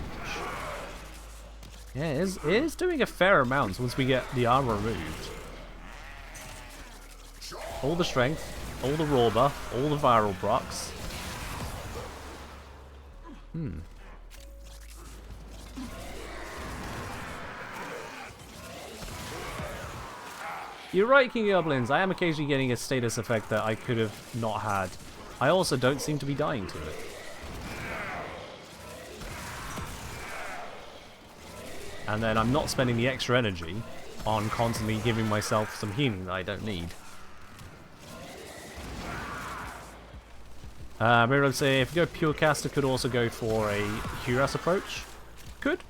Speaker 1: Yeah, it is doing a fair amount once we get the armor removed. All the strength, all the raw buff, all the viral procs. You're right, King Goblins. I am occasionally getting a status effect that I could have not had. I also don't seem to be dying to it. And then I'm not spending the extra energy on constantly giving myself some healing that I don't need. Maybe I'd say if you go Pure Caster, could also go for a Cuirass approach. Could.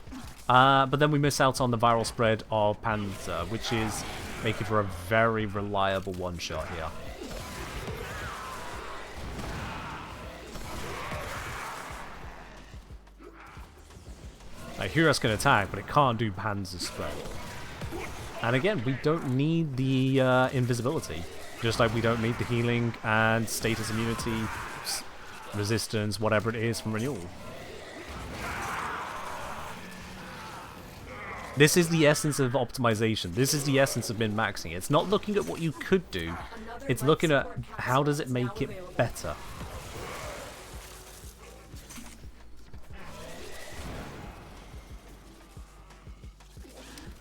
Speaker 1: But then we miss out on the viral spread of Panzer, which is making for a very reliable one-shot here. Like, Cuirass can attack, but it can't do Panzer spread. And again, we don't need the invisibility. Just like we don't need the healing and status immunity, resistance, whatever it is from renewal. This is the essence of optimization. This is the essence of min-maxing. It's not looking at what you could do. It's looking at how does it make it better.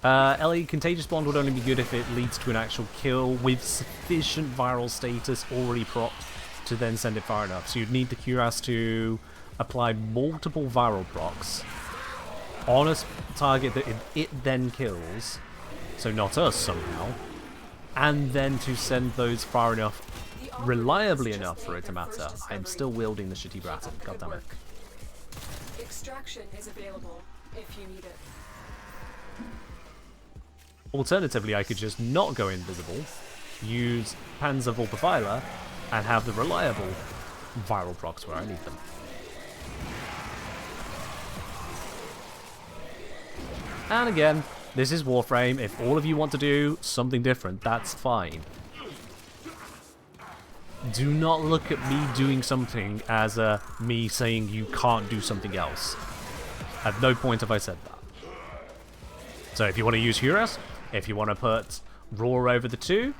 Speaker 1: LE Contagious Bond would only be good if it leads to an actual kill with sufficient viral status already procced to then send it far enough. So you'd need the cuirass to apply multiple viral procs on a target that it then kills, so not us somehow, and then to send those far enough, reliably enough for it to matter. I'm still wielding the shitty brattle, goddammit.
Speaker 4: Extraction is available if you need it.
Speaker 1: Alternatively, I could just not go invisible, use Panzer Vulpaphiler, and have the reliable viral procs where I need them. And again, this is Warframe. If all of you want to do something different, that's fine. Do not look at me doing something as me saying you can't do something else. At no point have I said that. So if you want to use Huras, if you want to put Roar over the 2,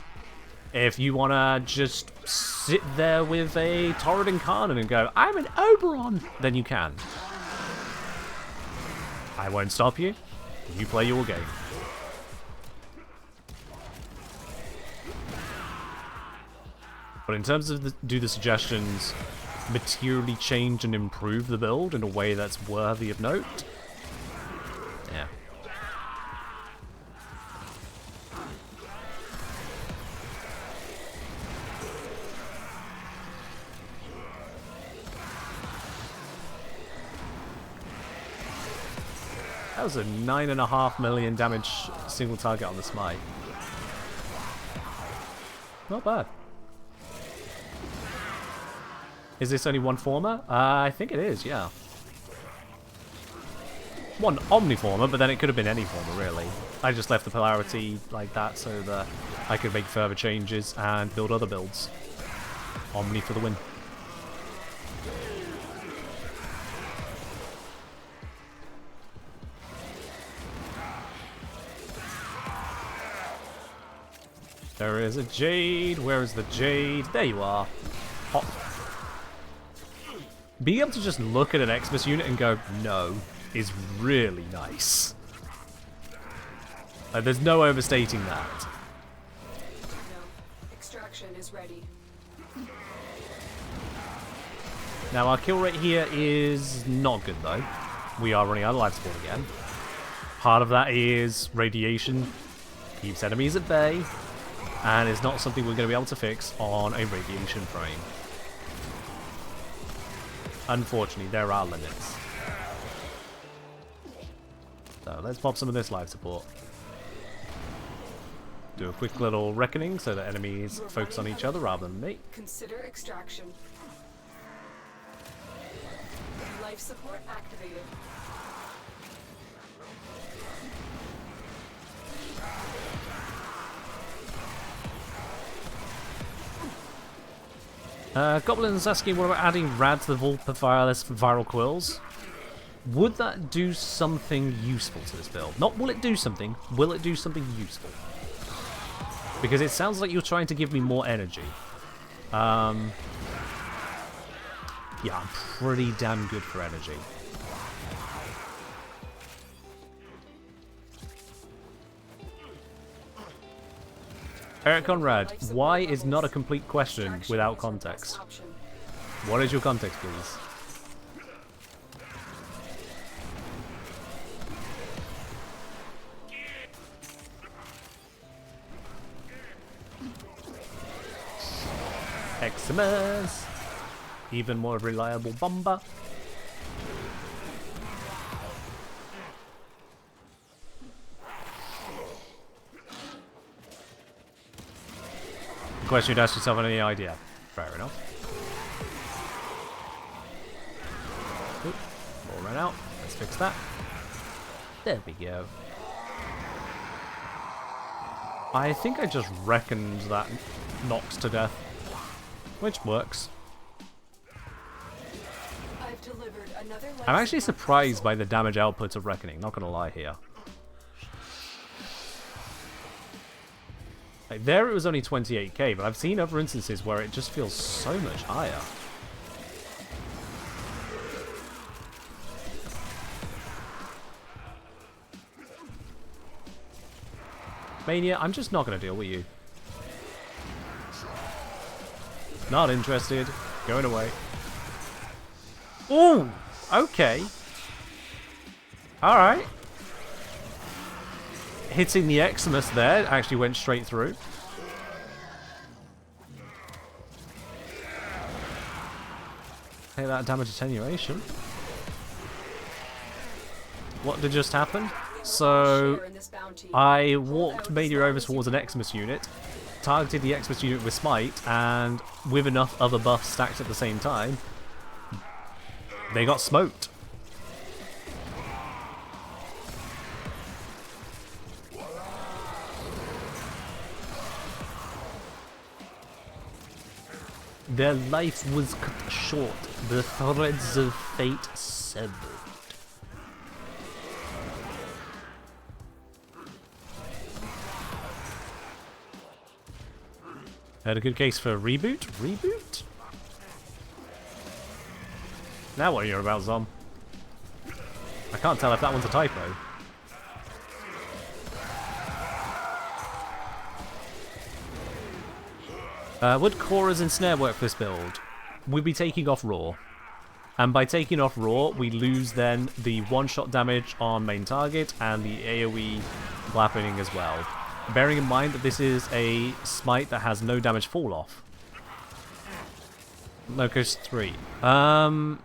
Speaker 1: if you want to just sit there with a Torrid Incarnate and go, I'm an Oberon, then you can. I won't stop you. You play your game. But in terms of do the suggestions materially change and improve the build in a way that's worthy of note? Yeah. That was a 9.5 million damage single target on the Smite. Not bad. Is this only one former? I think it is, yeah. One Omniformer, but then it could have been any former, really. I just left the polarity like that so that I could make further changes and build other builds. Omni for the win. There is a Jade. Where is the Jade? There you are. Hop. Being able to just look at an Xmas unit and go, no, is really nice. There's no overstating that.
Speaker 4: No. Extraction is ready.
Speaker 1: Now, our kill rate here is not good, though. We are running out of life support again. Part of that is radiation. Keeps enemies at bay. And it's not something we're going to be able to fix on a radiation frame. Unfortunately, there are limits. So let's pop some of this life support. Do a quick little reckoning so that enemies focus on each other rather than me.
Speaker 4: Consider extraction. Life support activated.
Speaker 1: Goblin's asking, what about adding Rad to the Vulpaphiler for viral quills? Would that do something useful to this build? Not will it do something, will it do something useful? Because it sounds like you're trying to give me more energy. Yeah, I'm pretty damn good for energy. Eric Conrad, why is not a complete question without context? What is your context, please? Xmas! Even more reliable bomber. The question you'd ask yourself, any idea? Fair enough. Oop, more ran out. Let's fix that. There we go. I think I just reckoned that knocks to death, which works.
Speaker 4: I've delivered another life
Speaker 1: I'm actually
Speaker 4: support
Speaker 1: surprised
Speaker 4: capsule.
Speaker 1: by the damage output of Reckoning, not gonna lie here. Like, there it was only 28k, but I've seen other instances where it just feels so much higher. Mania, I'm just not going to deal with you. Not interested. Going away. Ooh! Okay. Alright. Hitting the Eximus there actually went straight through. Take that damage attenuation. What did just happen? So,
Speaker 4: Share in this bounty.
Speaker 1: I walked Mania over towards an Eximus unit, targeted the Eximus unit with Smite, and with enough other buffs stacked at the same time, they got smoked. Their life was cut short, the threads of fate severed. Had a good case for reboot? Reboot? Now what are you about, Zom? I can't tell if that one's a typo. Would Korra's Ensnare work for this build? We'd be taking off Raw. And by taking off Raw, we lose then the one-shot damage on main target and the AoE blappening as well. Bearing in mind that this is a smite that has no damage fall off. Locus 3. Oh,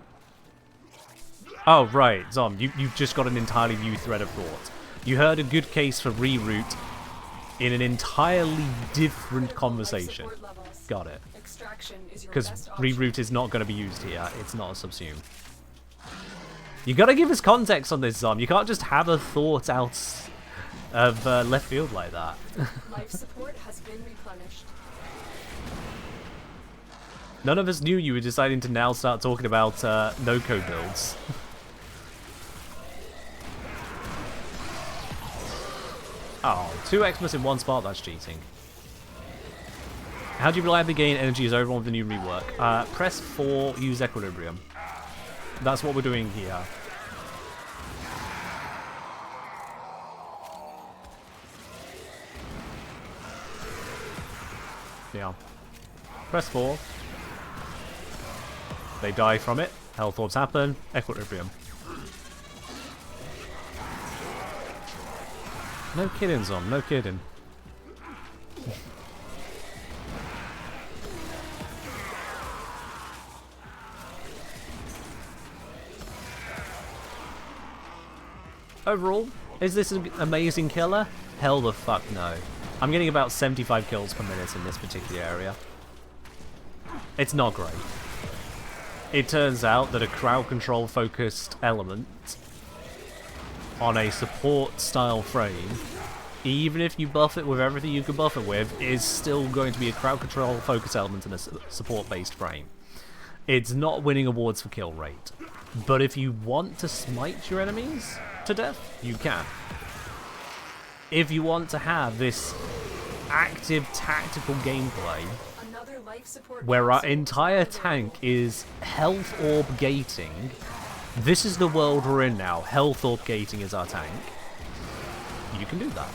Speaker 1: right, Zom, you've just got an entirely new thread of thought. You heard a good case for reroute in an entirely different conversation. Got it. Because reroute is not going to be used here. It's not a subsume. You got to give us context on this, Zom. You can't just have a thought out of left field like that.
Speaker 4: Life support has been replenished.
Speaker 1: None of us knew you were deciding to now start talking about no-code builds. Oh, 2 Xmas in one spot, that's cheating. How do you reliably gain energy as Oberon with the new rework? Press 4, use Equilibrium. That's what we're doing here. Yeah. Press 4. They die from it. Health orbs happen. Equilibrium. No kidding, Zom. No kidding. Overall, is this an amazing killer? Hell the fuck no. I'm getting about 75 kills per minute in this particular area. It's not great. It turns out that a crowd control focused element on a support style frame, even if you buff it with everything you can buff it with, is still going to be a crowd control focused element in a support based frame. It's not winning awards for kill rate. But if you want to smite your enemies to death, you can. If you want to have this active tactical gameplay where our entire tank is health orb gating, this is the world we're in now. Health orb gating is our tank. You can do that.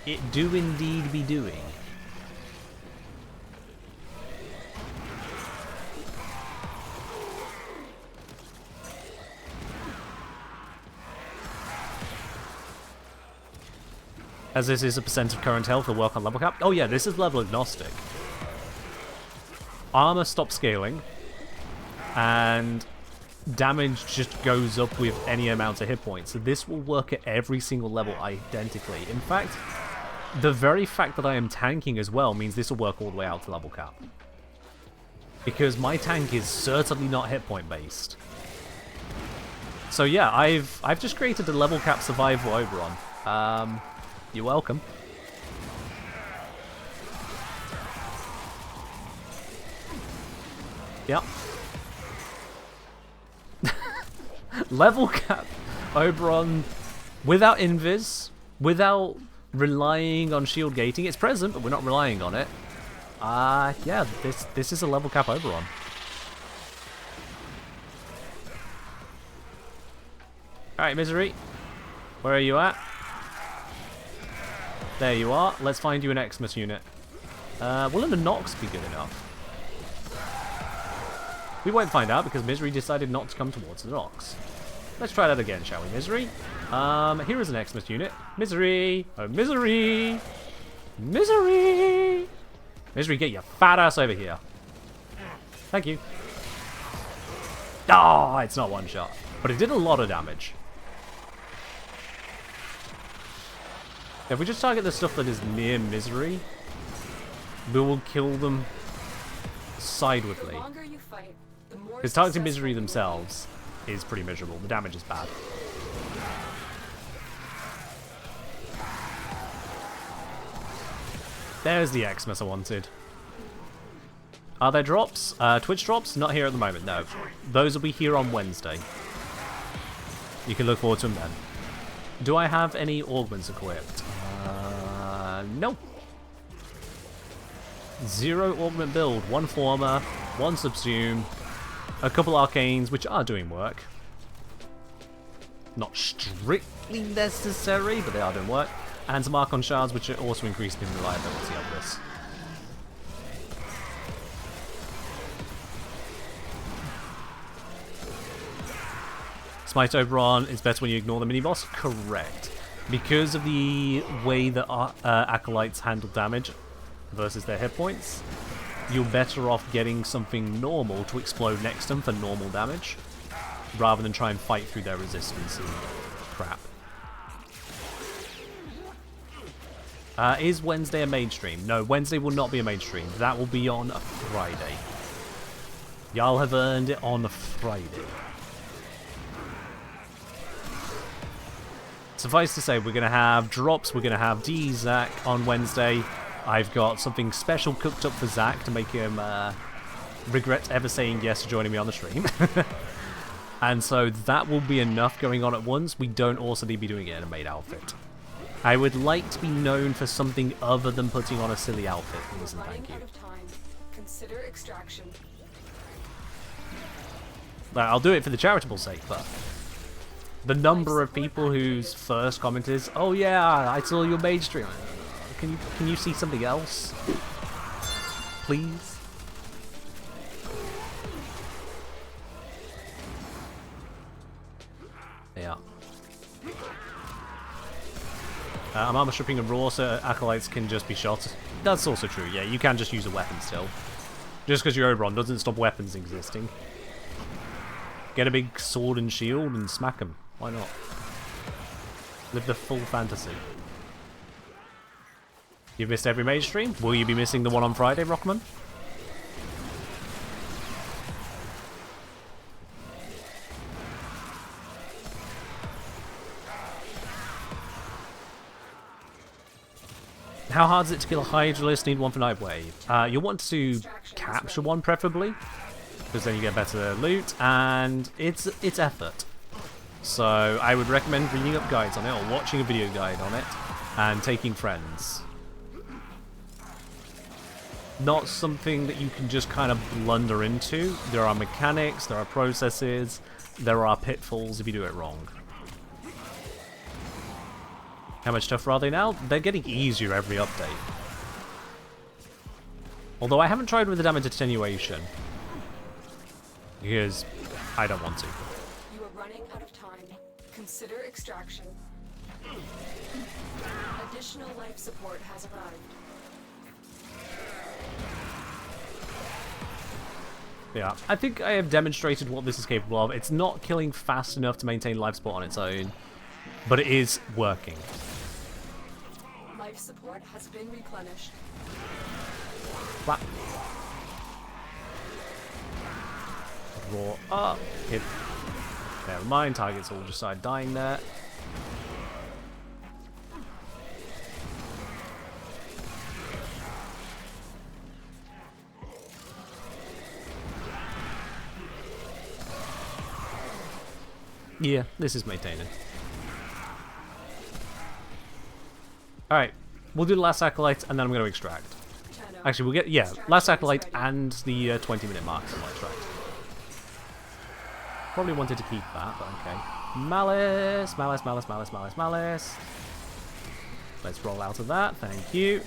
Speaker 1: It do indeed be doing. As this is a percent of current health, will work on level cap. Oh yeah, this is level agnostic. Armor stops scaling, and damage just goes up with any amount of hit points. So this will work at every single level identically. In fact, the very fact that I am tanking as well means this will work all the way out to level cap. Because my tank is certainly not hit point based. So yeah, I've just created a level cap survival Oberon. You're welcome. Yep. Level cap Oberon without invis, without relying on shield gating. It's present, but we're not relying on it. Yeah, this is a level cap Oberon. Alright, Misery. Where are you at? There you are. Let's find you an Xmas unit. Will a Nox be good enough? We won't find out because Misery decided not to come towards the Nox. Let's try that again, shall we, Misery? Here is an Xmas unit. Misery! Oh, Misery! Misery! Misery, get your fat ass over here. Thank you. Ah, it's not one shot. But it did a lot of damage. If we just target the stuff that is near Misery, we will kill them sidewardly. Because targeting Misery themselves is pretty miserable. The damage is bad. There's the Xmas I wanted. Are there drops? Twitch drops? Not here at the moment, no. Those will be here on Wednesday. You can look forward to them then. Do I have any augments equipped? No. 0 augment build, 1 former, 1 subsume, a couple arcanes which are doing work. Not strictly necessary, but they are doing work. And some Archon shards which are also increasing the reliability of this. Smite Oberon is better when you ignore the mini-boss? Correct. Because of the way that Acolytes handle damage versus their hit points, you're better off getting something normal to explode next to them for normal damage, rather than try and fight through their resistance and crap. Is Wednesday a mainstream? No, Wednesday will not be a mainstream. That will be on a Friday. Y'all have earned it on a Friday. Suffice to say, we're going to have drops, we're going to have Zac on Wednesday. I've got something special cooked up for Zac to make him regret ever saying yes to joining me on the stream. And so that will be enough going on at once. We don't also need to be doing it in a maid outfit. I would like to be known for something other than putting on a silly outfit. Please and thank you.
Speaker 4: Consider extraction.
Speaker 1: I'll do it for the charitable sake, but the number of people whose first comment is, "Oh yeah, I saw your maid stream. Can you see something else, please?" Yeah. I'm armor stripping and raw, so acolytes can just be shot. That's also true. Yeah, you can just use a weapon still. Just because you're Oberon doesn't stop weapons existing. Get a big sword and shield and smack them. Why not? Live the full fantasy. You've missed every mage stream? Will you be missing the one on Friday, Rockman? How hard is it to kill a Hydralisk? Need one for Nightwave. You'll want to capture one preferably, because then you get better loot, and it's effort. So I would recommend reading up guides on it, or watching a video guide on it, and taking friends. Not something that you can just kind of blunder into. There are mechanics, there are processes, there are pitfalls if you do it wrong. How much tougher are they now? They're getting easier every update. Although I haven't tried with the damage attenuation, because I don't want to.
Speaker 4: You are running out of time. Consider extraction. Additional life support has arrived.
Speaker 1: Yeah, I think I have demonstrated what this is capable of. It's not killing fast enough to maintain life support on its own, but it is working.
Speaker 4: Life support has been replenished.
Speaker 1: Flap. Draw up. Hit. Never mind, targets all just started dying there. Yeah, this is maintaining. Alright, we'll do the last acolyte and then I'm going to extract. Actually, we'll get, yeah, last acolyte and the 20-minute mark on extract. Probably wanted to keep that, but okay. Malice, malice, malice, malice, malice, malice. Let's roll out of that, thank you.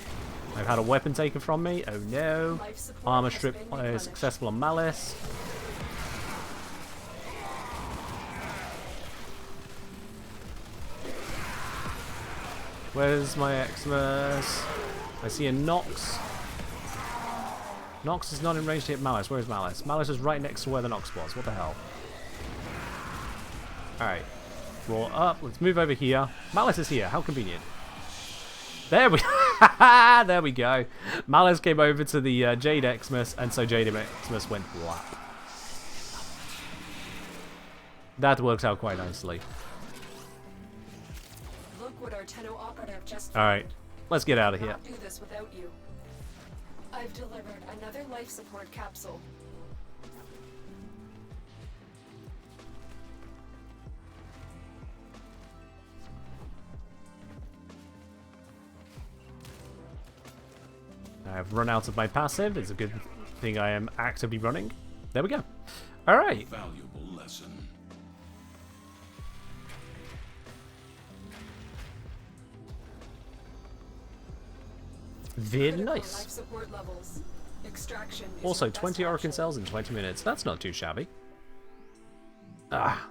Speaker 1: I've had a weapon taken from me, oh no. Armor strip is successful on malice. Where's my Xmas? I see a Nox. Nox is not in range to hit Malice. Where's Malice? Malice is right next to where the Nox was. What the hell? Alright. Roll up. Let's move over here. Malice is here. How convenient. There we there we go. Malice came over to the Jade Xmas, and so Jade Xmas went black. That works out quite nicely.
Speaker 4: What our 10OCT25 just
Speaker 1: Alright, let's get out of here.
Speaker 4: Not do this without you. I've delivered another life support capsule.
Speaker 1: I've run out of my passive. It's a good thing I am actively running. There we go. Alright.
Speaker 3: Valuable lesson.
Speaker 1: Very
Speaker 4: Critical
Speaker 1: nice.
Speaker 4: Life support levels. Extraction is
Speaker 1: Also,
Speaker 4: your best
Speaker 1: 20 Arcan
Speaker 4: option.
Speaker 1: cells in 20 minutes. That's not too shabby. Ah.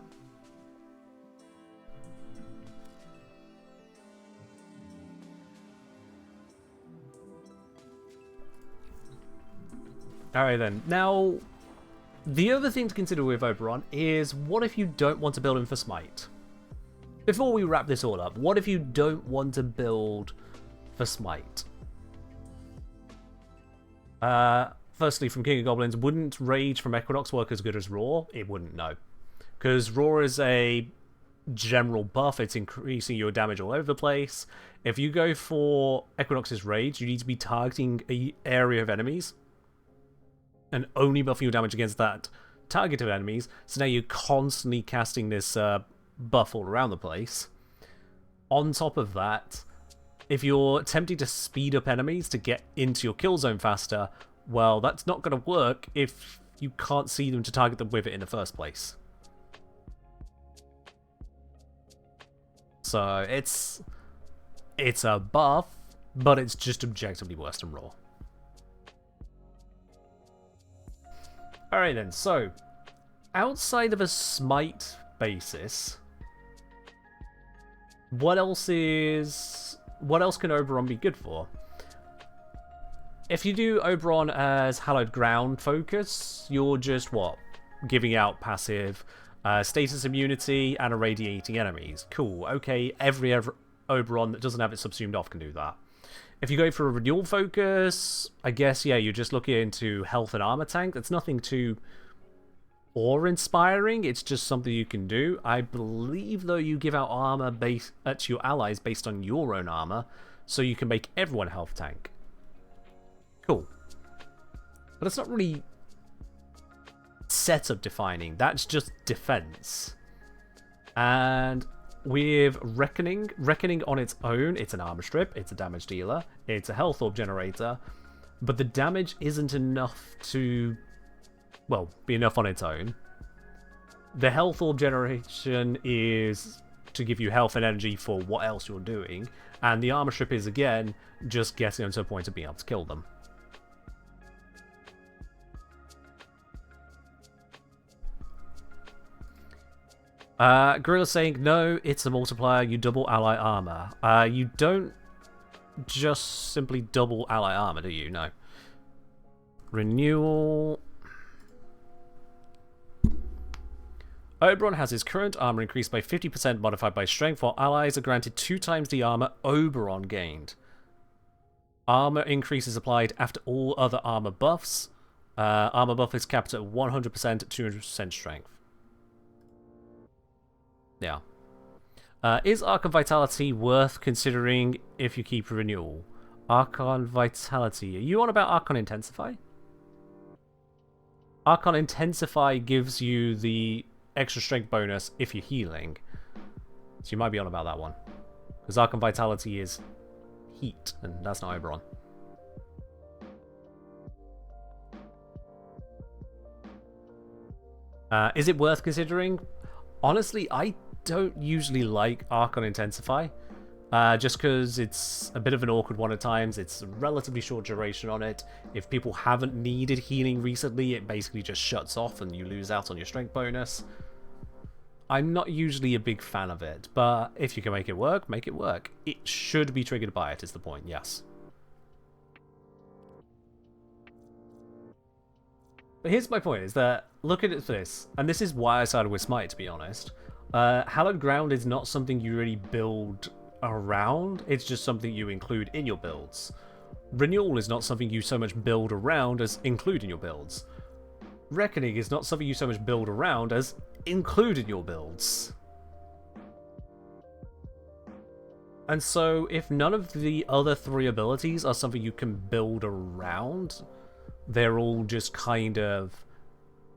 Speaker 1: Alright then. Now, the other thing to consider with Oberon is, what if you don't want to build him for Smite? Before we wrap this all up, what if you don't want to build for Smite? Firstly, from King of Goblins, wouldn't Rage from Equinox work as good as Roar? It wouldn't, no. Because Roar is a general buff, it's increasing your damage all over the place. If you go for Equinox's Rage, you need to be targeting an area of enemies and only buffing your damage against that target of enemies, so now you're constantly casting this buff all around the place. On top of that, if you're attempting to speed up enemies to get into your kill zone faster, well, that's not going to work if you can't see them to target them with it in the first place. So it's a buff, but it's just objectively worse than Raw. Alright then, so outside of a Smite basis, what else can Oberon be good for? If you do Oberon as Hallowed Ground focus, you're just, what? Giving out passive status immunity and irradiating enemies. Cool, okay, every Oberon that doesn't have it subsumed off can do that. If you go for a renewal focus, I guess, yeah, you're just looking into health and armor tank. That's nothing too awe-inspiring, it's just something you can do. I believe, though, you give out armor to your allies based on your own armor, so you can make everyone a health tank. Cool. But it's not really setup defining, that's just defense. And with Reckoning on its own, it's an armor strip, it's a damage dealer, it's a health orb generator, but the damage isn't enough to, well, be enough on its own. The health orb generation is to give you health and energy for what else you're doing, and the armor strip is, again, just getting them to a point of being able to kill them. Gorilla's saying, no, it's a multiplier, you double ally armor. You don't just simply double ally armor, do you? No. Renewal. Oberon has his current armor increased by 50% modified by strength, while allies are granted 2 times the armor Oberon gained. Armor increase is applied after all other armor buffs. Armor buff is capped at 100% at 200% strength. Yeah. Is Archon Vitality worth considering if you keep a renewal? Archon Vitality. Are you on about Archon Intensify? Archon Intensify gives you the extra strength bonus if you're healing. So you might be on about that one. Because Archon Vitality is heat, and that's not Oberon. Is it worth considering? Honestly, I don't usually like Archon Intensify. Just because it's a bit of an awkward one at times. It's a relatively short duration on it. If people haven't needed healing recently, it basically just shuts off and you lose out on your strength bonus. I'm not usually a big fan of it, but if you can make it work, make it work. It should be triggered by it, is the point, yes. But here's my point, is that, look at this, and this is why I started with Smite, to be honest. Hallowed Ground is not something you really build around, it's just something you include in your builds. Renewal is not something you so much build around as include in your builds. Reckoning is not something you so much build around as include in your builds. And so, if none of the other three abilities are something you can build around, they're all just kind of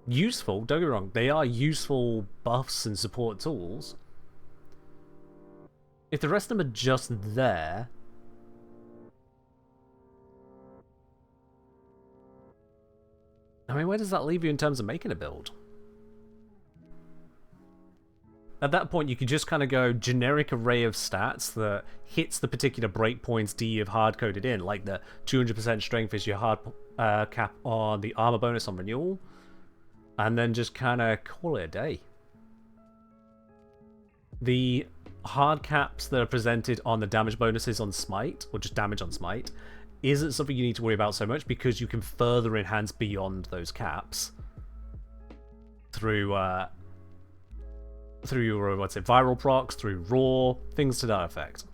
Speaker 1: useful. Don't get me wrong, they are useful buffs and support tools. If the rest of them are just there, I mean, where does that leave you in terms of making a build? At that point, you could just kind of go generic array of stats that hits the particular breakpoints D have hard-coded in, like the 200% strength is your hard cap on the armor bonus on renewal, and then just kind of call it a day. The hard caps that are presented on the damage bonuses on Smite, or just damage on Smite, isn't something you need to worry about so much because you can further enhance beyond those caps through your viral procs, through raw, things to that effect.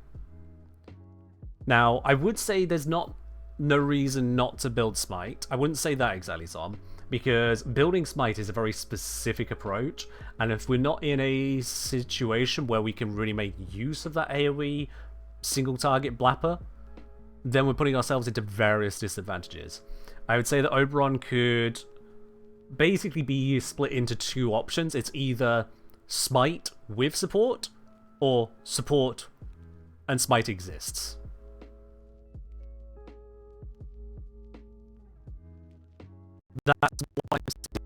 Speaker 1: Now, I would say there's no reason not to build Smite. I wouldn't say that exactly, Tom, because building Smite is a very specific approach, and if we're not in a situation where we can really make use of that AoE single target blapper, then we're putting ourselves into various disadvantages. I would say that Oberon could basically be split into two options. It's either Smite with support, or support and Smite exists. That's why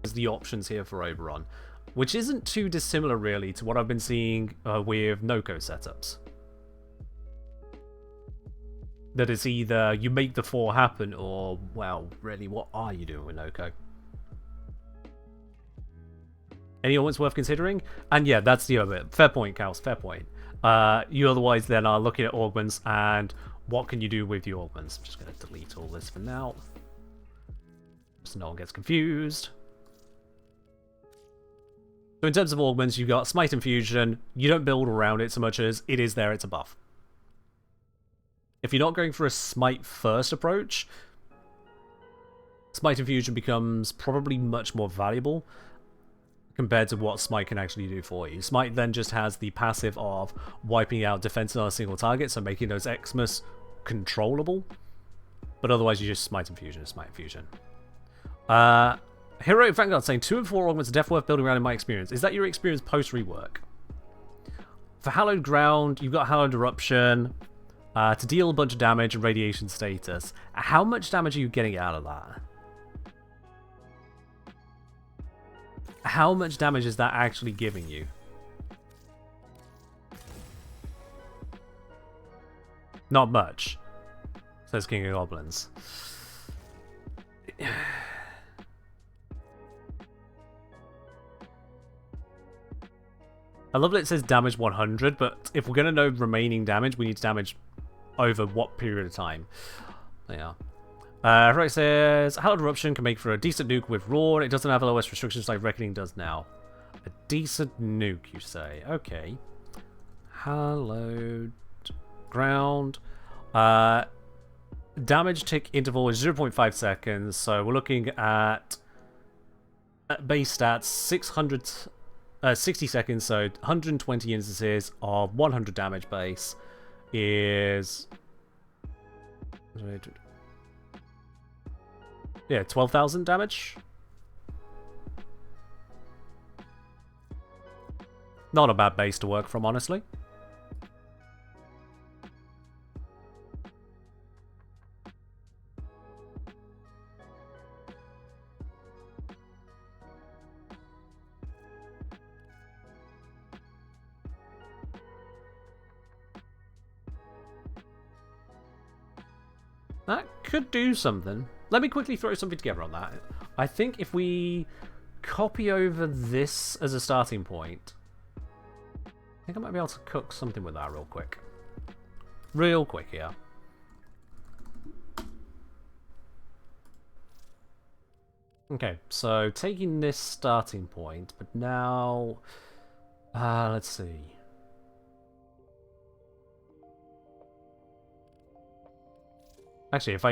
Speaker 1: there's the options here for Oberon, which isn't too dissimilar really to what I've been seeing with NoCo setups. That it's either you make the 4 happen, or, well, really, what are you doing with NoCo? Any elements worth considering? And yeah, that's the other bit. Fair point, Chaos, fair point. You otherwise then are looking at augments, and what can you do with your augments? I'm just going to delete all this for now, so no one gets confused. So in terms of augments, you've got Smite Infusion. You don't build around it so much as it is there, it's a buff. If you're not going for a Smite first approach, Smite Infusion becomes probably much more valuable compared to what Smite can actually do for you. Smite then just has the passive of wiping out defense on a single target, so making those Xmas controllable. But otherwise, you just Smite Infusion, Smite Infusion. Heroic Vanguard saying 2 and 4 augments are definitely worth building around in my experience. Is that your experience post-rework? For Hallowed Ground, you've got Hallowed Eruption to deal a bunch of damage and radiation status. How much damage are you getting out of that? How much damage is that actually giving you? Not much, says King of Goblins. I love that it says damage 100, but if we're going to know remaining damage, we need to damage over what period of time? Yeah. Heroic says, Hallowed Eruption can make for a decent nuke with Roar. It doesn't have LOS restrictions like Reckoning does now. A decent nuke, you say? Okay. Hallowed Ground. Damage tick interval is 0.5 seconds, so we're looking at base stats 600 60 seconds, so 120 instances of 100 damage base is... yeah, 12,000 damage. Not a bad base to work from, honestly. That could do something. Let me quickly throw something together on that. I think if we copy over this as a starting point, I think I might be able to cook something with that real quick. Real quick here. Okay, so taking this starting point, but now... let's see. Actually, if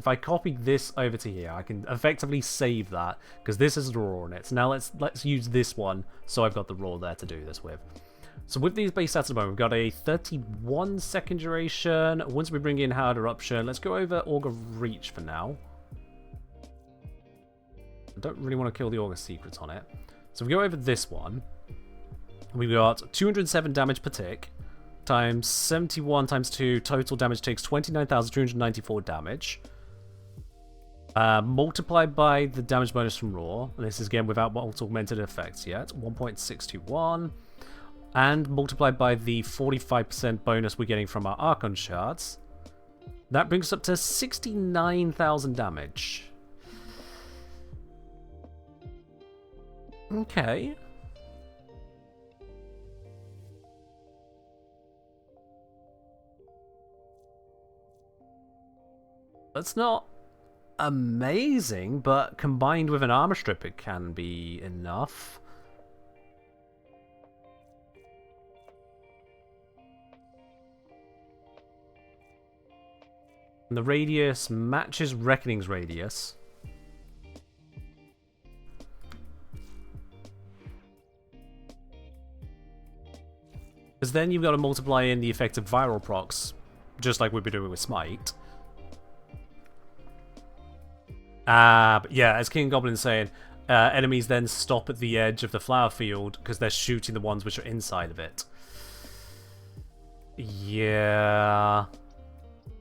Speaker 1: I copy this over to here, I can effectively save that, because this is the raw in it. So now let's use this one, so I've got the raw there to do this with. So with these base stats at the moment, we've got a 31 second duration. Once we bring in Hard Eruption, let's go over Augur Reach for now. I don't really want to kill the Augur Secrets on it. So we go over this one. We've got 207 damage per tick. Times 71 times 2, total damage takes 29,394 damage. Multiplied by the damage bonus from Raw, and this is again without augmented effects yet, 1.621. And multiplied by the 45% bonus we're getting from our Archon shards. That brings us up to 69,000 damage. Okay. That's not amazing, but combined with an armor strip, it can be enough. And the radius matches Reckoning's radius. Because then you've got to multiply in the effect of viral procs, just like we've been doing with Smite. But yeah, as King Goblin's saying, enemies then stop at the edge of the flower field because they're shooting the ones which are inside of it. Yeah.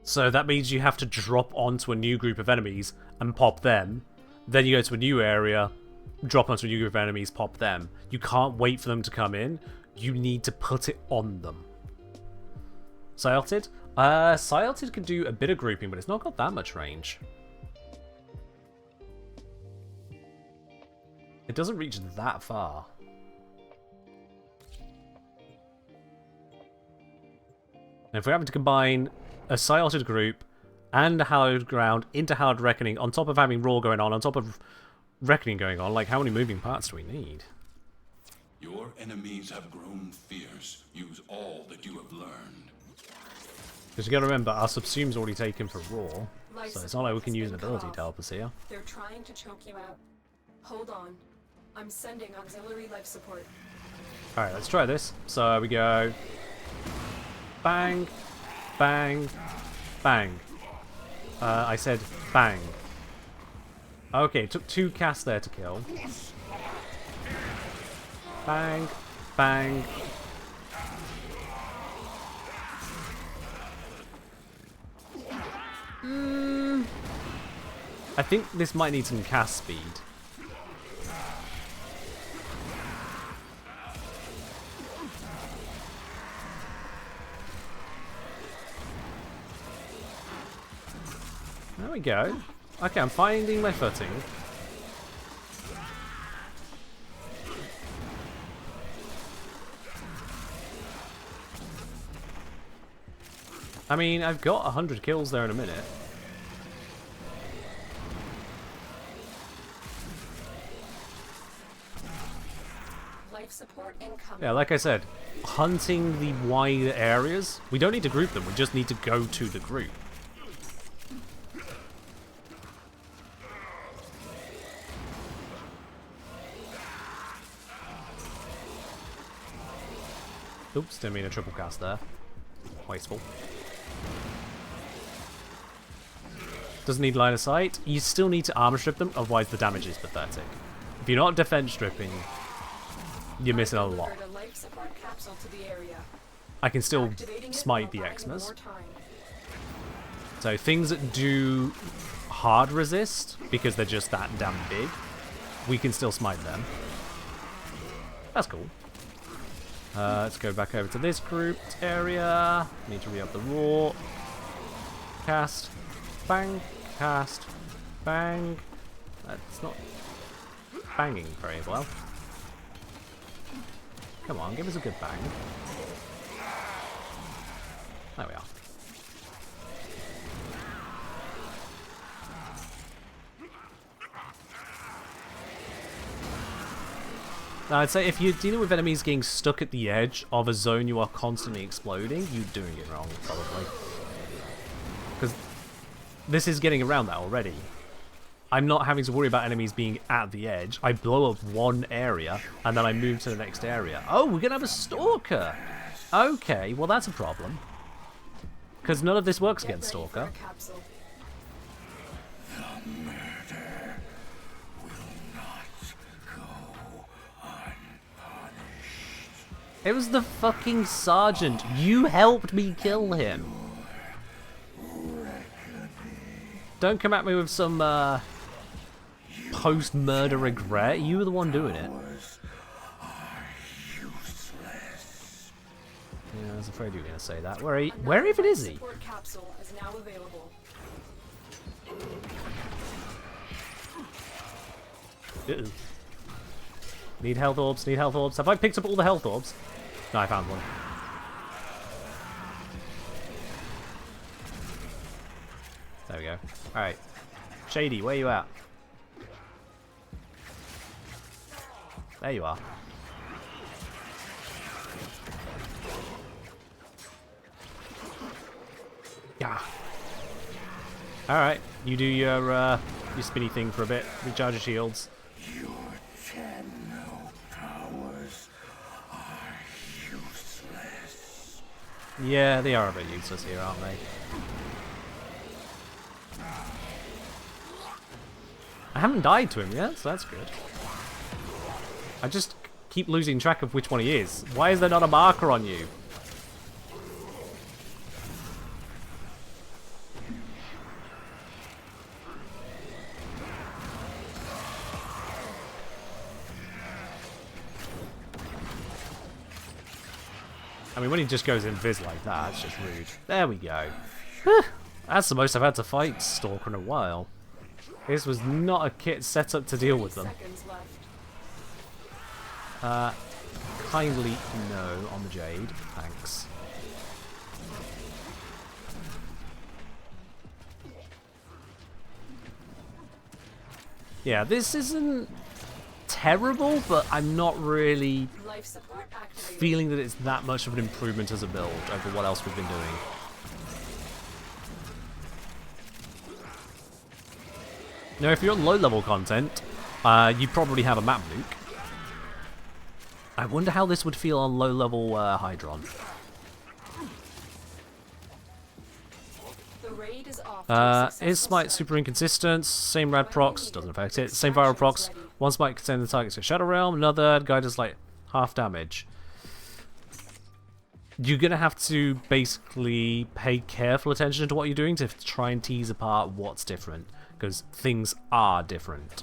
Speaker 1: So that means you have to drop onto a new group of enemies and pop them. Then you go to a new area, drop onto a new group of enemies, pop them. You can't wait for them to come in. You need to put it on them. Sialtid? Sialtid can do a bit of grouping, but it's not got that much range. It doesn't reach that far. And if we're having to combine a Sialtid group and a Hallowed Ground into Hallowed Reckoning, on top of having Raw going on top of Reckoning going on, like how many moving parts do we need?
Speaker 3: Your enemies have grown fierce. Use all that you have learned.
Speaker 1: Because you gotta remember, our Subsume's already taken for Raw, so it's not like we can use an ability to help us here.
Speaker 4: They're trying to choke you out. Hold on. I'm sending auxiliary life support.
Speaker 1: Alright, let's try this. So we go... bang, bang, bang. I said bang. Okay, it took 2 casts there to kill. Bang, bang. I think this might need some cast speed. There we go. Okay, I'm finding my footing. I mean, I've got 100 kills there in a minute.
Speaker 4: Life support incoming.
Speaker 1: Yeah, like I said, hunting the wider areas. We don't need to group them, we just need to go to the group. Oops, didn't mean a triple cast there. Wasteful. Doesn't need line of sight. You still need to armor strip them, otherwise the damage is pathetic. If you're not defense stripping, you're missing a lot. I can still smite the Xmas. So things that do hard resist, because they're just that damn big, we can still smite them. That's cool. Let's go back over to this grouped area. Need to re-up the raw. Cast. Bang. Cast. Bang. That's not banging very well. Come on, give us a good bang. There we are. Now, I'd say if you're dealing with enemies getting stuck at the edge of a zone you are constantly exploding, you're doing it wrong, probably. Because this is getting around that already. I'm not having to worry about enemies being at the edge. I blow up one area, and then I move to the next area. Oh, we're going to have a Stalker! Okay, well that's a problem. Because none of this works against Stalker. It was the fucking sergeant. You helped me kill him. Don't come at me with some post-murder regret. You were the one doing it. Yeah, I was afraid you were going to say that. Where even is he? Uh-oh. Need health orbs, need health orbs. Have I picked up all the health orbs? No, I found one. There we go. Alright. Shady, where you at? There you are. Yeah. Alright, you do your spinny thing for a bit. Recharge your shields. Yeah, they are a bit useless here, aren't they? I haven't died to him yet, so that's good. I just keep losing track of which one he is. Why is there not a marker on you? I mean, when he just goes invis like that, it's just rude. There we go. That's the most I've had to fight Stalker in a while. This was not a kit set up to deal with them. Kindly no on the Jade. Thanks. Yeah, this isn't terrible, but I'm not really feeling that it's that much of an improvement as a build over what else we've been doing. Now, if you're on low-level content, you probably have a map nuke. I wonder how this would feel on low-level Hydron. Is Smite super inconsistent? Same rad procs, doesn't affect it. Same viral procs. One Smite can send the target to Shadow Realm, another guy does like half damage. You're going to have to basically pay careful attention to what you're doing to try and tease apart what's different. Because things are different.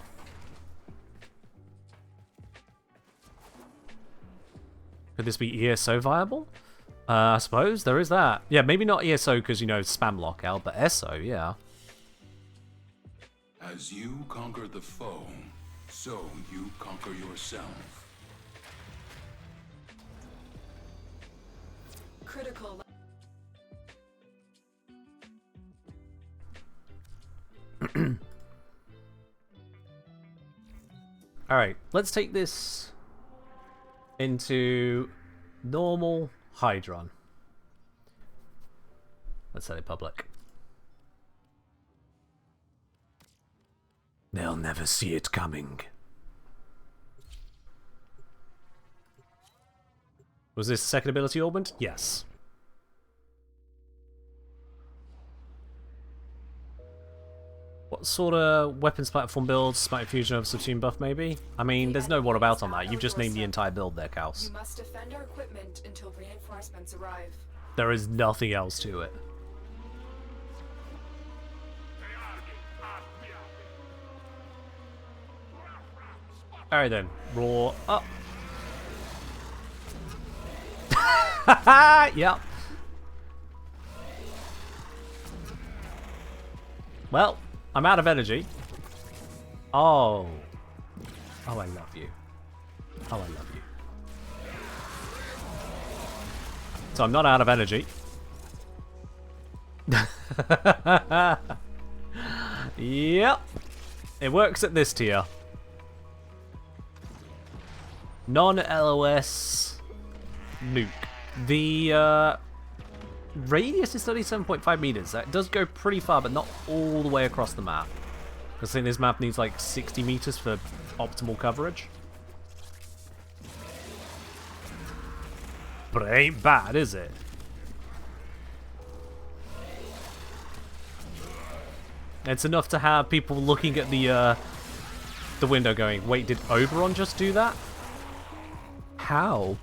Speaker 1: Could this be ESO viable? I suppose there is that. Yeah, maybe not ESO because, you know, spam lockout, but SO, yeah.
Speaker 3: As you conquer the foe, so you conquer yourself.
Speaker 4: Critical.
Speaker 1: Alright, let's take this into normal Hydron. Let's set it public. They'll never see it coming. Was this second ability augment? Yes. What sort of weapons platform builds? Smite fusion of subsume buff, maybe? I mean, there's no what about on that. You've just named the entire build there, Kaus.
Speaker 4: You must defend our equipment until reinforcements arrive.
Speaker 1: There is nothing else to it. Alright then, roar up. Yep. Well, I'm out of energy. Oh. Oh, I love you. Oh, I love you. So I'm not out of energy. Yep. It works at this tier. Non-LOS nuke. The radius is 37.5 meters. That does go pretty far, but not all the way across the map. Because I think this map needs like 60 meters for optimal coverage. But it ain't bad, is it? It's enough to have people looking at the window going, wait, did Oberon just do that? How?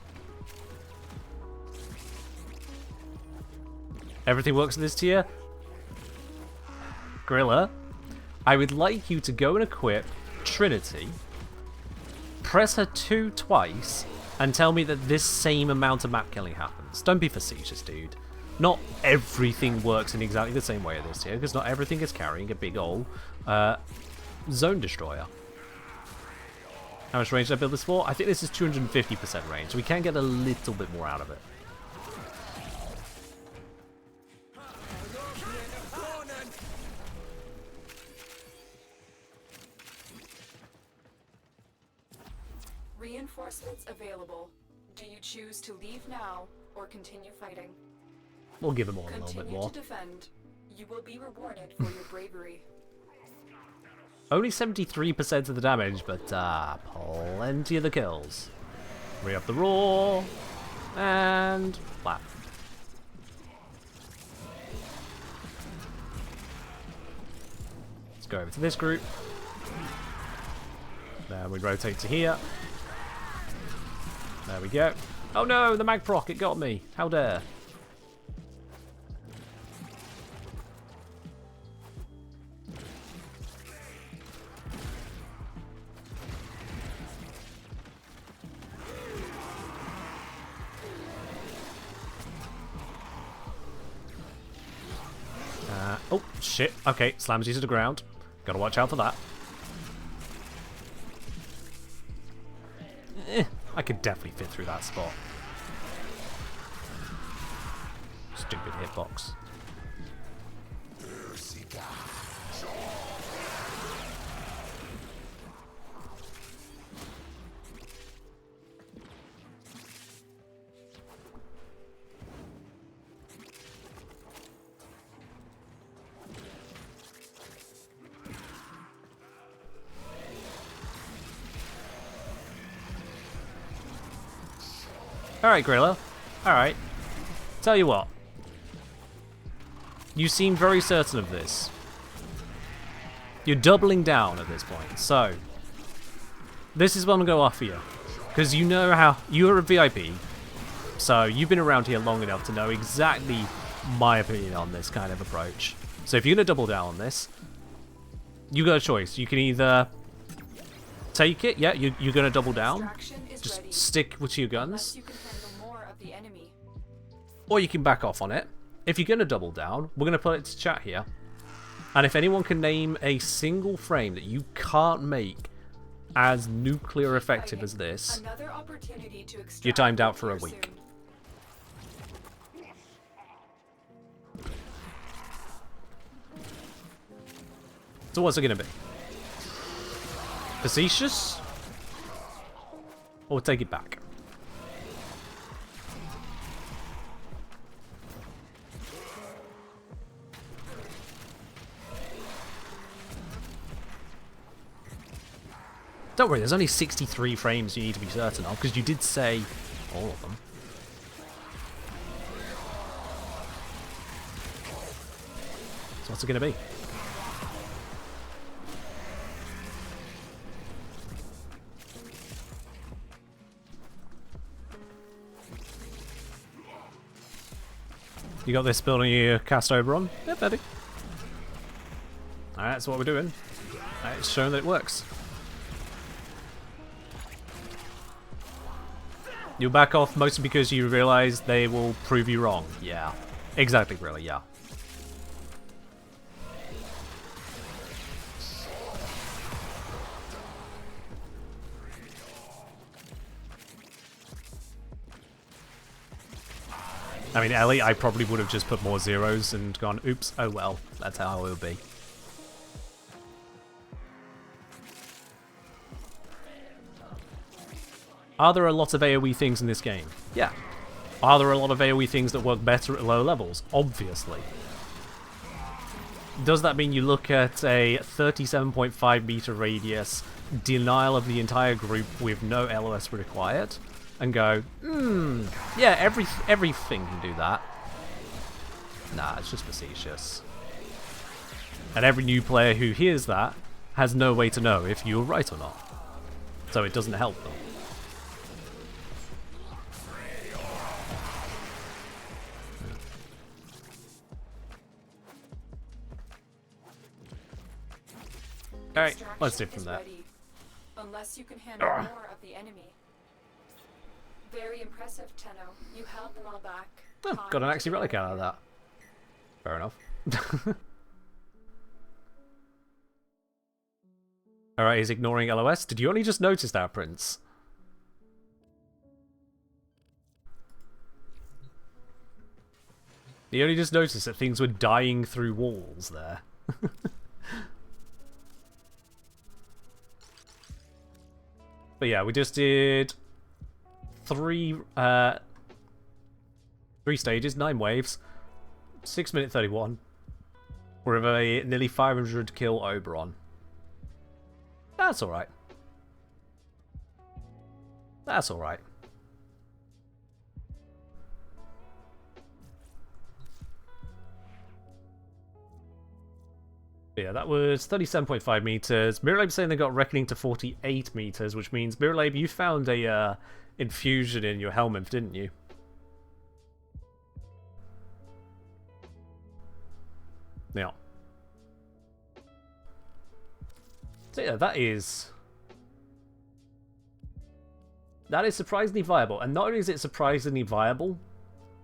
Speaker 1: Everything works in this tier? Gorilla, I would like you to go and equip Trinity, press her 2 twice, and tell me that this same amount of map killing happens. Don't be facetious, dude. Not everything works in exactly the same way at this tier, because not everything is carrying a big ol' zone destroyer. How much range did I build this for? I think this is 250% range, so we can get a little bit more out of it.
Speaker 4: Reinforcements available. Do you choose to leave now or continue fighting?
Speaker 1: We'll give them all a little bit
Speaker 4: Continue
Speaker 1: more.
Speaker 4: to defend. You will be rewarded for your bravery.
Speaker 1: Only 73% of the damage, but plenty of the kills. Re up the roar, and flat. Let's go over to this group. Then we rotate to here. There we go. Oh no, the mag proc, it got me. How dare. Oh, shit. Okay, slams you to the ground. Gotta watch out for that. I could definitely fit through that spot. Stupid hitbox. Alright, Grillo. Alright. Tell you what. You seem very certain of this. You're doubling down at this point. So, this is what I'm going to offer you. Because you know how... You're a VIP. So, you've been around here long enough to know exactly my opinion on this kind of approach. So, if you're going to double down on this, you got a choice. You can either take it. Yeah, you're going to double down. Just stick with your guns. Or you can back off on it. If you're going to double down, we're going to put it to chat here. And if anyone can name a single frame that you can't make as nuclear effective as this, you're timed out for a week. So what's it going to be? Facetious? Or take it back? Don't worry, there's only 63 frames you need to be certain of, because you did say all of them. What's it going to be? You got this build on your cast Oberon? Yeah, buddy. Alright, that's what we're doing. It's showing that it works. You back off mostly because you realise they will prove you wrong. Yeah. Exactly, really, yeah. I mean, Ellie, I probably would have just put more zeros and gone, oops, oh well, that's how it will be. Are there a lot of AoE things in this game? Yeah. Are there a lot of AoE things that work better at lower levels? Obviously. Does that mean you look at a 37.5 meter radius, denial of the entire group with no LOS required, and go, yeah, everything can do that? Nah, it's just facetious. And every new player who hears that has no way to know if you're right or not. So it doesn't help them. Alright, let's do it from there.
Speaker 4: Ready, unless you can handle more of the enemy. Very impressive, Tenno. You held them all back.
Speaker 1: Oh, got an Axie Relic out of that. Fair enough. Alright, he's ignoring LOS. Did you only just notice that, Prince? You only just noticed that things were dying through walls there. But yeah, we just did three stages, 9 waves, 6 minute 31, with a nearly 500 kill Oberon. That's alright. That's alright. Yeah, that was 37.5 meters. Miralabe saying they got Reckoning to 48 meters, which means, Miralabe, you found a infusion in your helmet, didn't you? Yeah. So yeah, that is surprisingly viable. And not only is it surprisingly viable,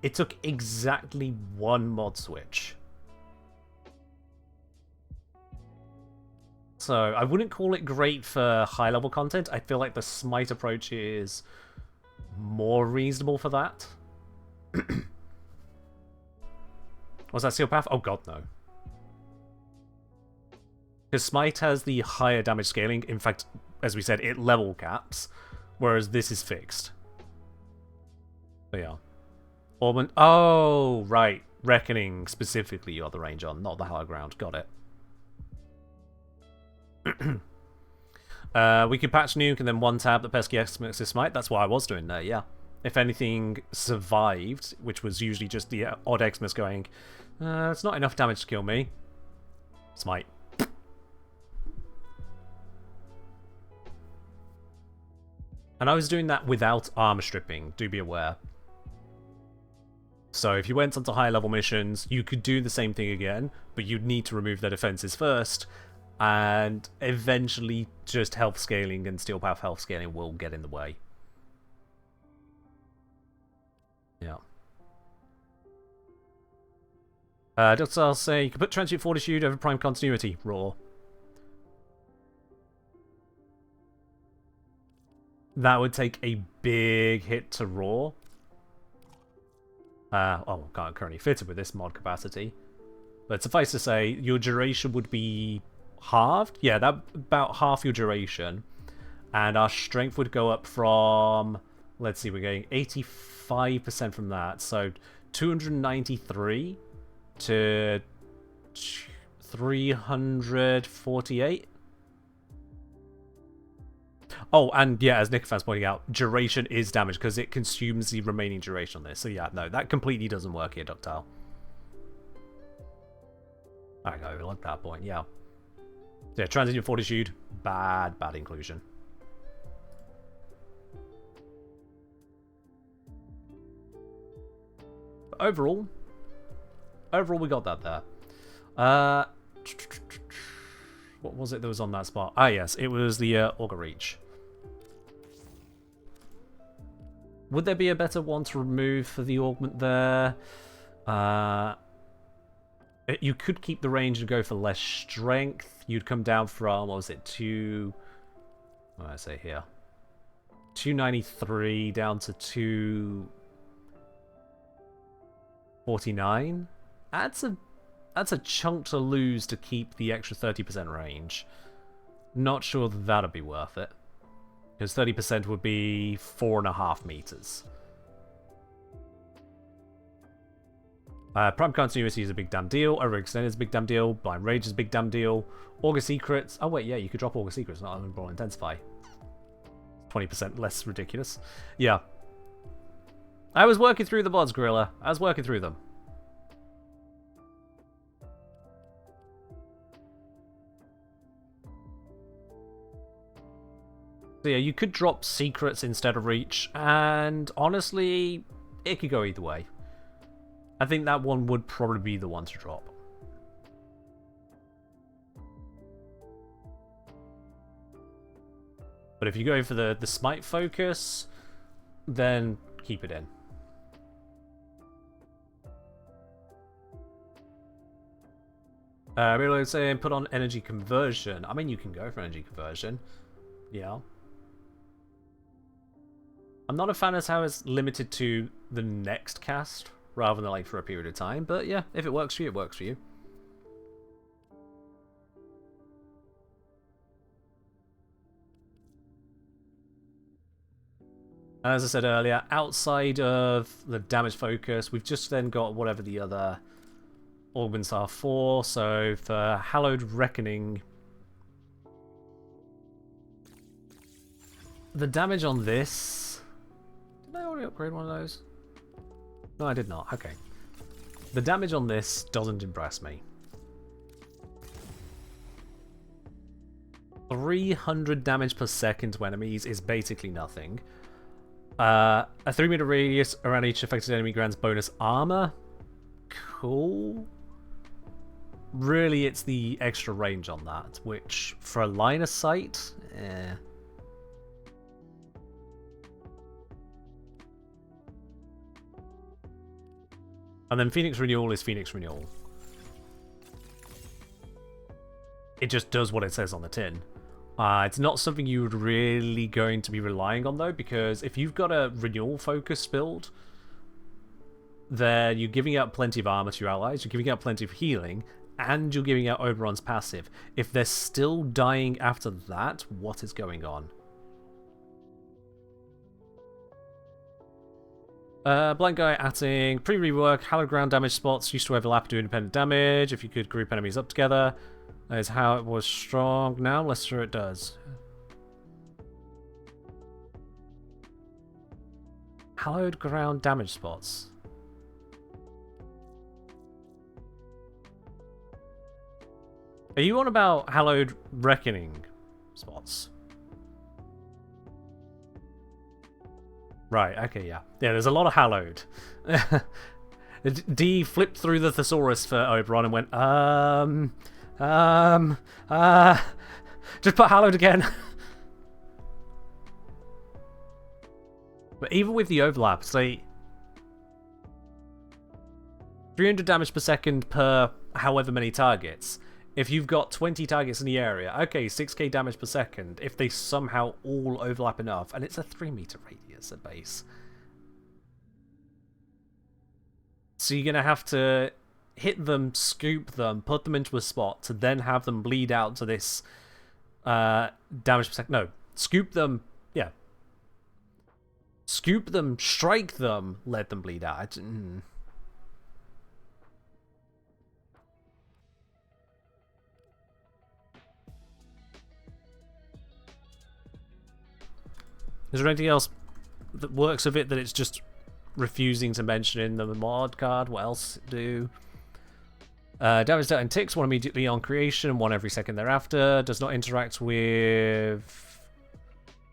Speaker 1: it took exactly 1 mod switch. So, I wouldn't call it great for high-level content. I feel like the Smite approach is more reasonable for that. Was that Steel Path? Oh god, no. Because Smite has the higher damage scaling. In fact, as we said, it level caps, whereas this is fixed. So yeah. Orban. Oh, right. Reckoning specifically you got the range on, not the higher ground. Got it. We could patch nuke and then 1 tab the pesky Xmas Smite. That's what I was doing there, yeah. If anything survived, which was usually just the odd Xmas going, it's not enough damage to kill me. Smite. And I was doing that without armor stripping, do be aware. So if you went onto higher level missions, you could do the same thing again, but you'd need to remove their defenses first, and eventually just health scaling and Steel Path health scaling will get in the way. Yeah. Dr. I'll say, you can put Transient Fortitude over Prime Continuity, Raw. That would take a big hit to Raw. Oh, can't currently fit it with this mod capacity. But suffice to say, your duration would be halved. Yeah, that about half your duration. And our strength would go up from, let's see, we're getting 85% from that. So 293 to 348. Oh, and yeah, as Nickfan's pointing out, duration is damaged because it consumes the remaining duration on this. So yeah, no, that completely doesn't work here, Ductile. I go at that point, yeah. So yeah, Transient Fortitude, bad inclusion. But overall, we got that there. What was it that was on that spot? Ah, yes, it was the Auger Reach. Would there be a better one to remove for the augment there? You could keep the range and go for less strength. You'd come down from, what was it, what did I say here? 293 down to 249. That's a chunk to lose to keep the extra 30% range. Not sure that'd be worth it. Because 30% would be 4.5 meters. Prime Continuity is a big damn deal. Overextended is a big damn deal. Blind Rage is a big damn deal. Augur Secrets. Oh, wait, yeah, you could drop Augur Secrets, not Unbroil Intensify. 20% less ridiculous. Yeah. I was working through the mods, Gorilla. I was working through them. So yeah, you could drop Secrets instead of Reach, and honestly, it could go either way. I think that one would probably be the one to drop. But if you go for the Smite focus, then keep it in. Really saying put on energy conversion. I mean, you can go for energy conversion. Yeah. I'm not a fan of how it's limited to the next cast rather than like for a period of time, but yeah, if it works for you, it works for you. As I said earlier, outside of the damage focus, we've just then got whatever the other augments are for. So for Hallowed Reckoning, the damage on this... Did I already upgrade one of those? No, I did not. Okay. The damage on this doesn't impress me. 300 damage per second to enemies is basically nothing. A 3-meter radius around each affected enemy grants bonus armor. Cool. Really, it's the extra range on that, which for a line of sight, eh. And then Phoenix Renewal is Phoenix Renewal. It just does what it says on the tin. It's not something you're really going to be relying on, though, because if you've got a Renewal focus build, then you're giving out plenty of armor to your allies, you're giving out plenty of healing, and you're giving out Oberon's passive. If they're still dying after that, what is going on? Blind Guy adding pre-rework, hallowed ground damage spots used to overlap, do independent damage. If you could group enemies up together, that is how it was strong. Now, less sure it does. Hallowed ground damage spots. Are you on about Hallowed Reckoning spots? Right, okay, yeah. Yeah, there's a lot of Hallowed. D flipped through the thesaurus for Oberon and went, just put Hallowed again. But even with the overlap, say 300 damage per second per however many targets. If you've got 20 targets in the area, okay, 6k damage per second. If they somehow all overlap enough, and it's a 3-meter radius at base. So you're going to have to hit them, scoop them, put them into a spot to then have them bleed out to this damage per second. No, scoop them, yeah. Scoop them, strike them, let them bleed out. Is there anything else that works with it that it's just refusing to mention in the mod card? What else do? Damage dealt in ticks, one immediately on creation, one every second thereafter. Does not interact with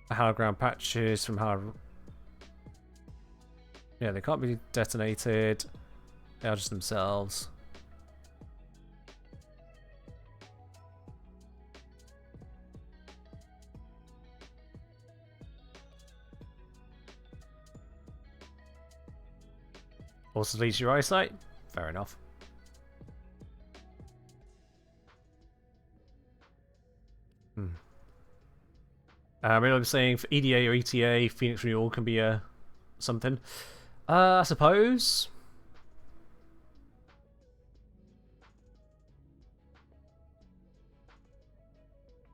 Speaker 1: hallowed ground patches from hallowed... Yeah, they can't be detonated. They are just themselves. Also deletes your eyesight. Fair enough. I mean, I'm saying for EDA or ETA, Phoenix Renewal can be a something. I suppose.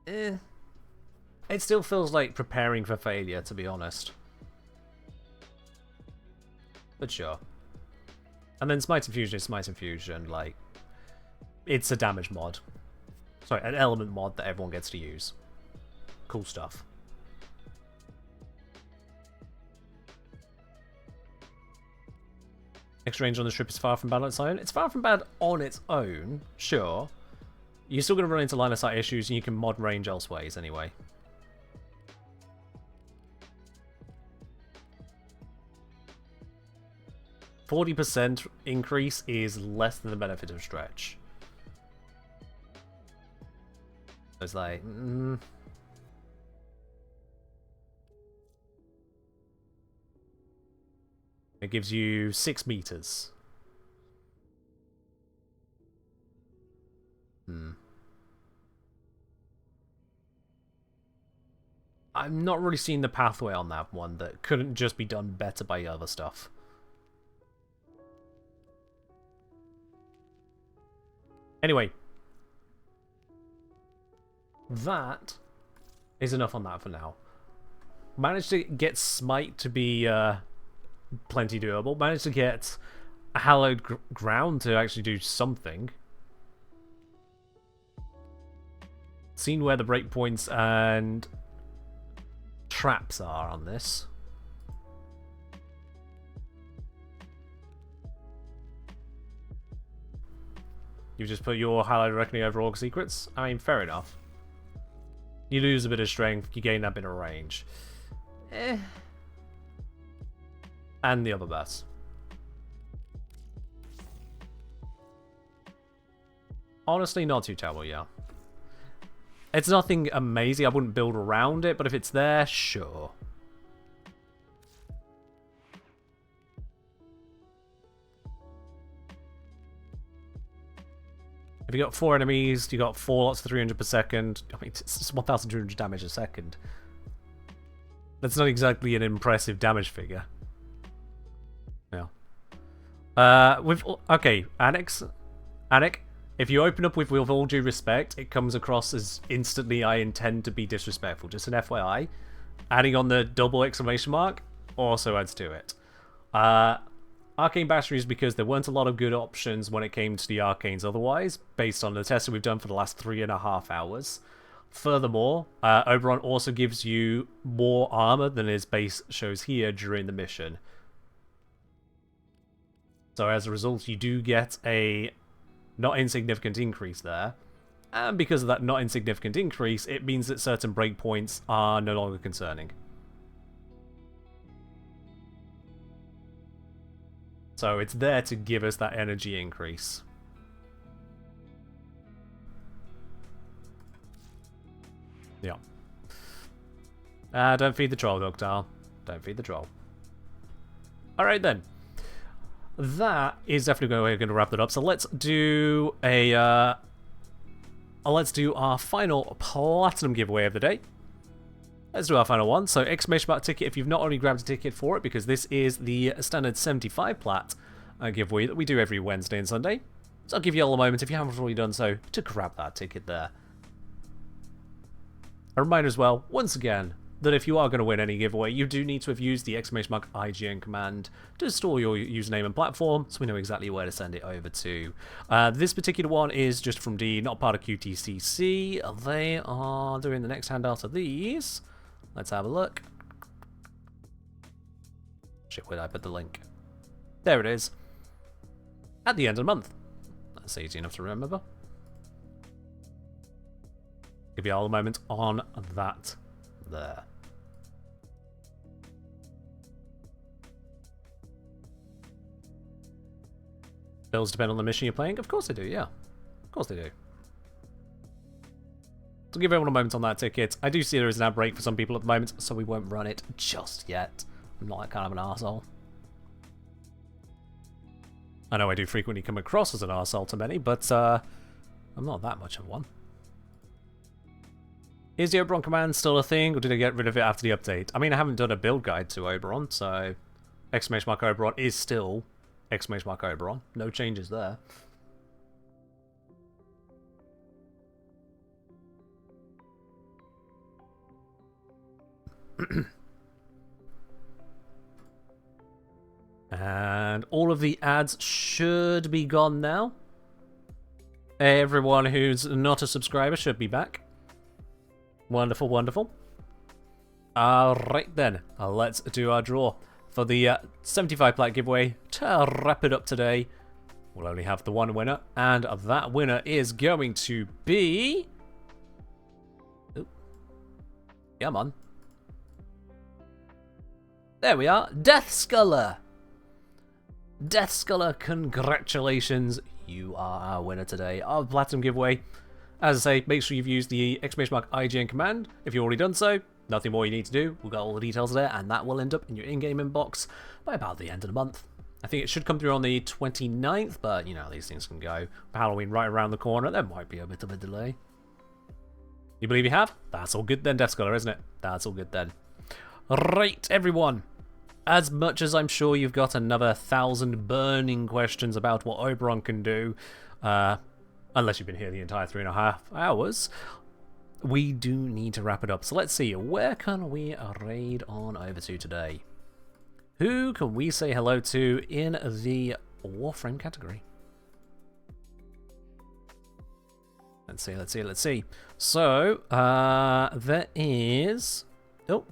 Speaker 1: It still feels like preparing for failure, to be honest. But sure. And then Smite Infusion is Smite Infusion, like... It's a damage mod. Sorry, an element mod that everyone gets to use. Cool stuff. Extra range on the strip is far from bad on its own. It's far from bad on its own, sure. You're still going to run into line of sight issues, and you can mod range elseways anyway. %40 increase is less than the benefit of stretch. So it's like... It gives you 6 meters. I'm not really seeing the pathway on that one that couldn't just be done better by other stuff. Anyway. That is enough on that for now. Managed to get Smite to be plenty doable. Managed to get a hallowed ground to actually do something. Seen where the breakpoints and traps are on this. You just put your Hallowed Reckoning over Orc Secrets? I mean, fair enough. You lose a bit of strength, you gain that bit of range. And the other best. Honestly, not too terrible, yeah. It's nothing amazing, I wouldn't build around it, but if it's there, sure. If you got 4 enemies, you got 4 lots of 300 per second. I mean, it's just 1,200 damage a second. That's not exactly an impressive damage figure. Yeah. Okay, Anik, if you open up with all due respect, it comes across as instantly I intend to be disrespectful. Just an FYI. Adding on the double exclamation mark also adds to it. Arcane Batteries, because there weren't a lot of good options when it came to the Arcanes otherwise, based on the testing we've done for the last 3.5 hours. Furthermore, Oberon also gives you more armor than his base shows here during the mission. So as a result, you do get a not insignificant increase there. And because of that not insignificant increase, it means that certain breakpoints are no longer concerning. So it's there to give us that energy increase. Yeah. Don't feed the troll, Ductile. Don't feed the troll. Alright then. That is definitely going to wrap that up. So let's do a let's do our final platinum giveaway of the day. Let's do our final one. So exclamation mark ticket if you've not already grabbed a ticket for it, because this is the standard 75 plat giveaway that we do every Wednesday and Sunday. So I'll give you all a moment, if you haven't already done so, to grab that ticket there. A reminder as well, once again, that if you are going to win any giveaway, you do need to have used the exclamation mark IGN command to store your username and platform, so we know exactly where to send it over to. This particular one is just from D, not part of QTCC. They are doing the next handout of these. Let's have a look. Shit, where did I put the link? There it is. At the end of the month. That's easy enough to remember. Give you all a moment on that there. Bills depend on the mission you're playing? Of course they do, yeah. Of course they do. So give everyone a moment on that ticket. I do see there is an ad break for some people at the moment, so we won't run it just yet. I'm not that kind of an arsehole. I know I do frequently come across as an arsehole to many, but I'm not that much of one. Is the Oberon command still a thing, or did I get rid of it after the update? I mean, I haven't done a build guide to Oberon, so !Oberon is still !Oberon. No changes there. And all of the ads should be gone now. Everyone who's not a subscriber should be back. Wonderful, wonderful. Alright then, let's do our draw for the 75 plat giveaway. To wrap it up today, we'll only have the one winner, and that winner is going to be... Ooh. Come on. There we are, Death Sculler. Death Sculler, congratulations. You are our winner today of Platinum giveaway. As I say, make sure you've used the !IGN command. If you've already done so, nothing more you need to do. We've got all the details there, and that will end up in your in-game inbox by about the end of the month. I think it should come through on the 29th, but you know, these things can go. Halloween right around the corner, there might be a bit of a delay. You believe you have? That's all good then, Death Sculler, isn't it? That's all good then. Right, everyone. As much as I'm sure you've got another 1,000 burning questions about what Oberon can do, unless you've been here the entire 3.5 hours, we do need to wrap it up. So let's see, where can we raid on over to today? Who can we say hello to in the Warframe category? Let's see, let's see, let's see. So, there is... Oh.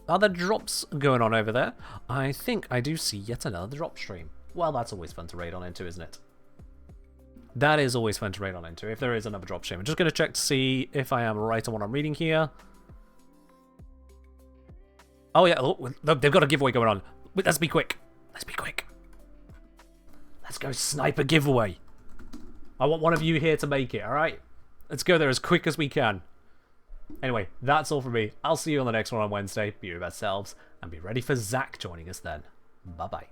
Speaker 1: Are there drops going on over there? I think I do see yet another drop stream. Well, that's always fun to raid on into, isn't it? That is always fun to raid on into, if there is another drop stream. I'm just going to check to see if I am right on what I'm reading here. Oh, yeah. Oh, they've got a giveaway going on. Let's be quick. Let's be quick. Let's go snipe a giveaway. I want one of you here to make it, alright? Let's go there as quick as we can. Anyway, that's all from me. I'll see you on the next one on Wednesday. Be your best selves, and be ready for Zach joining us then. Bye-bye.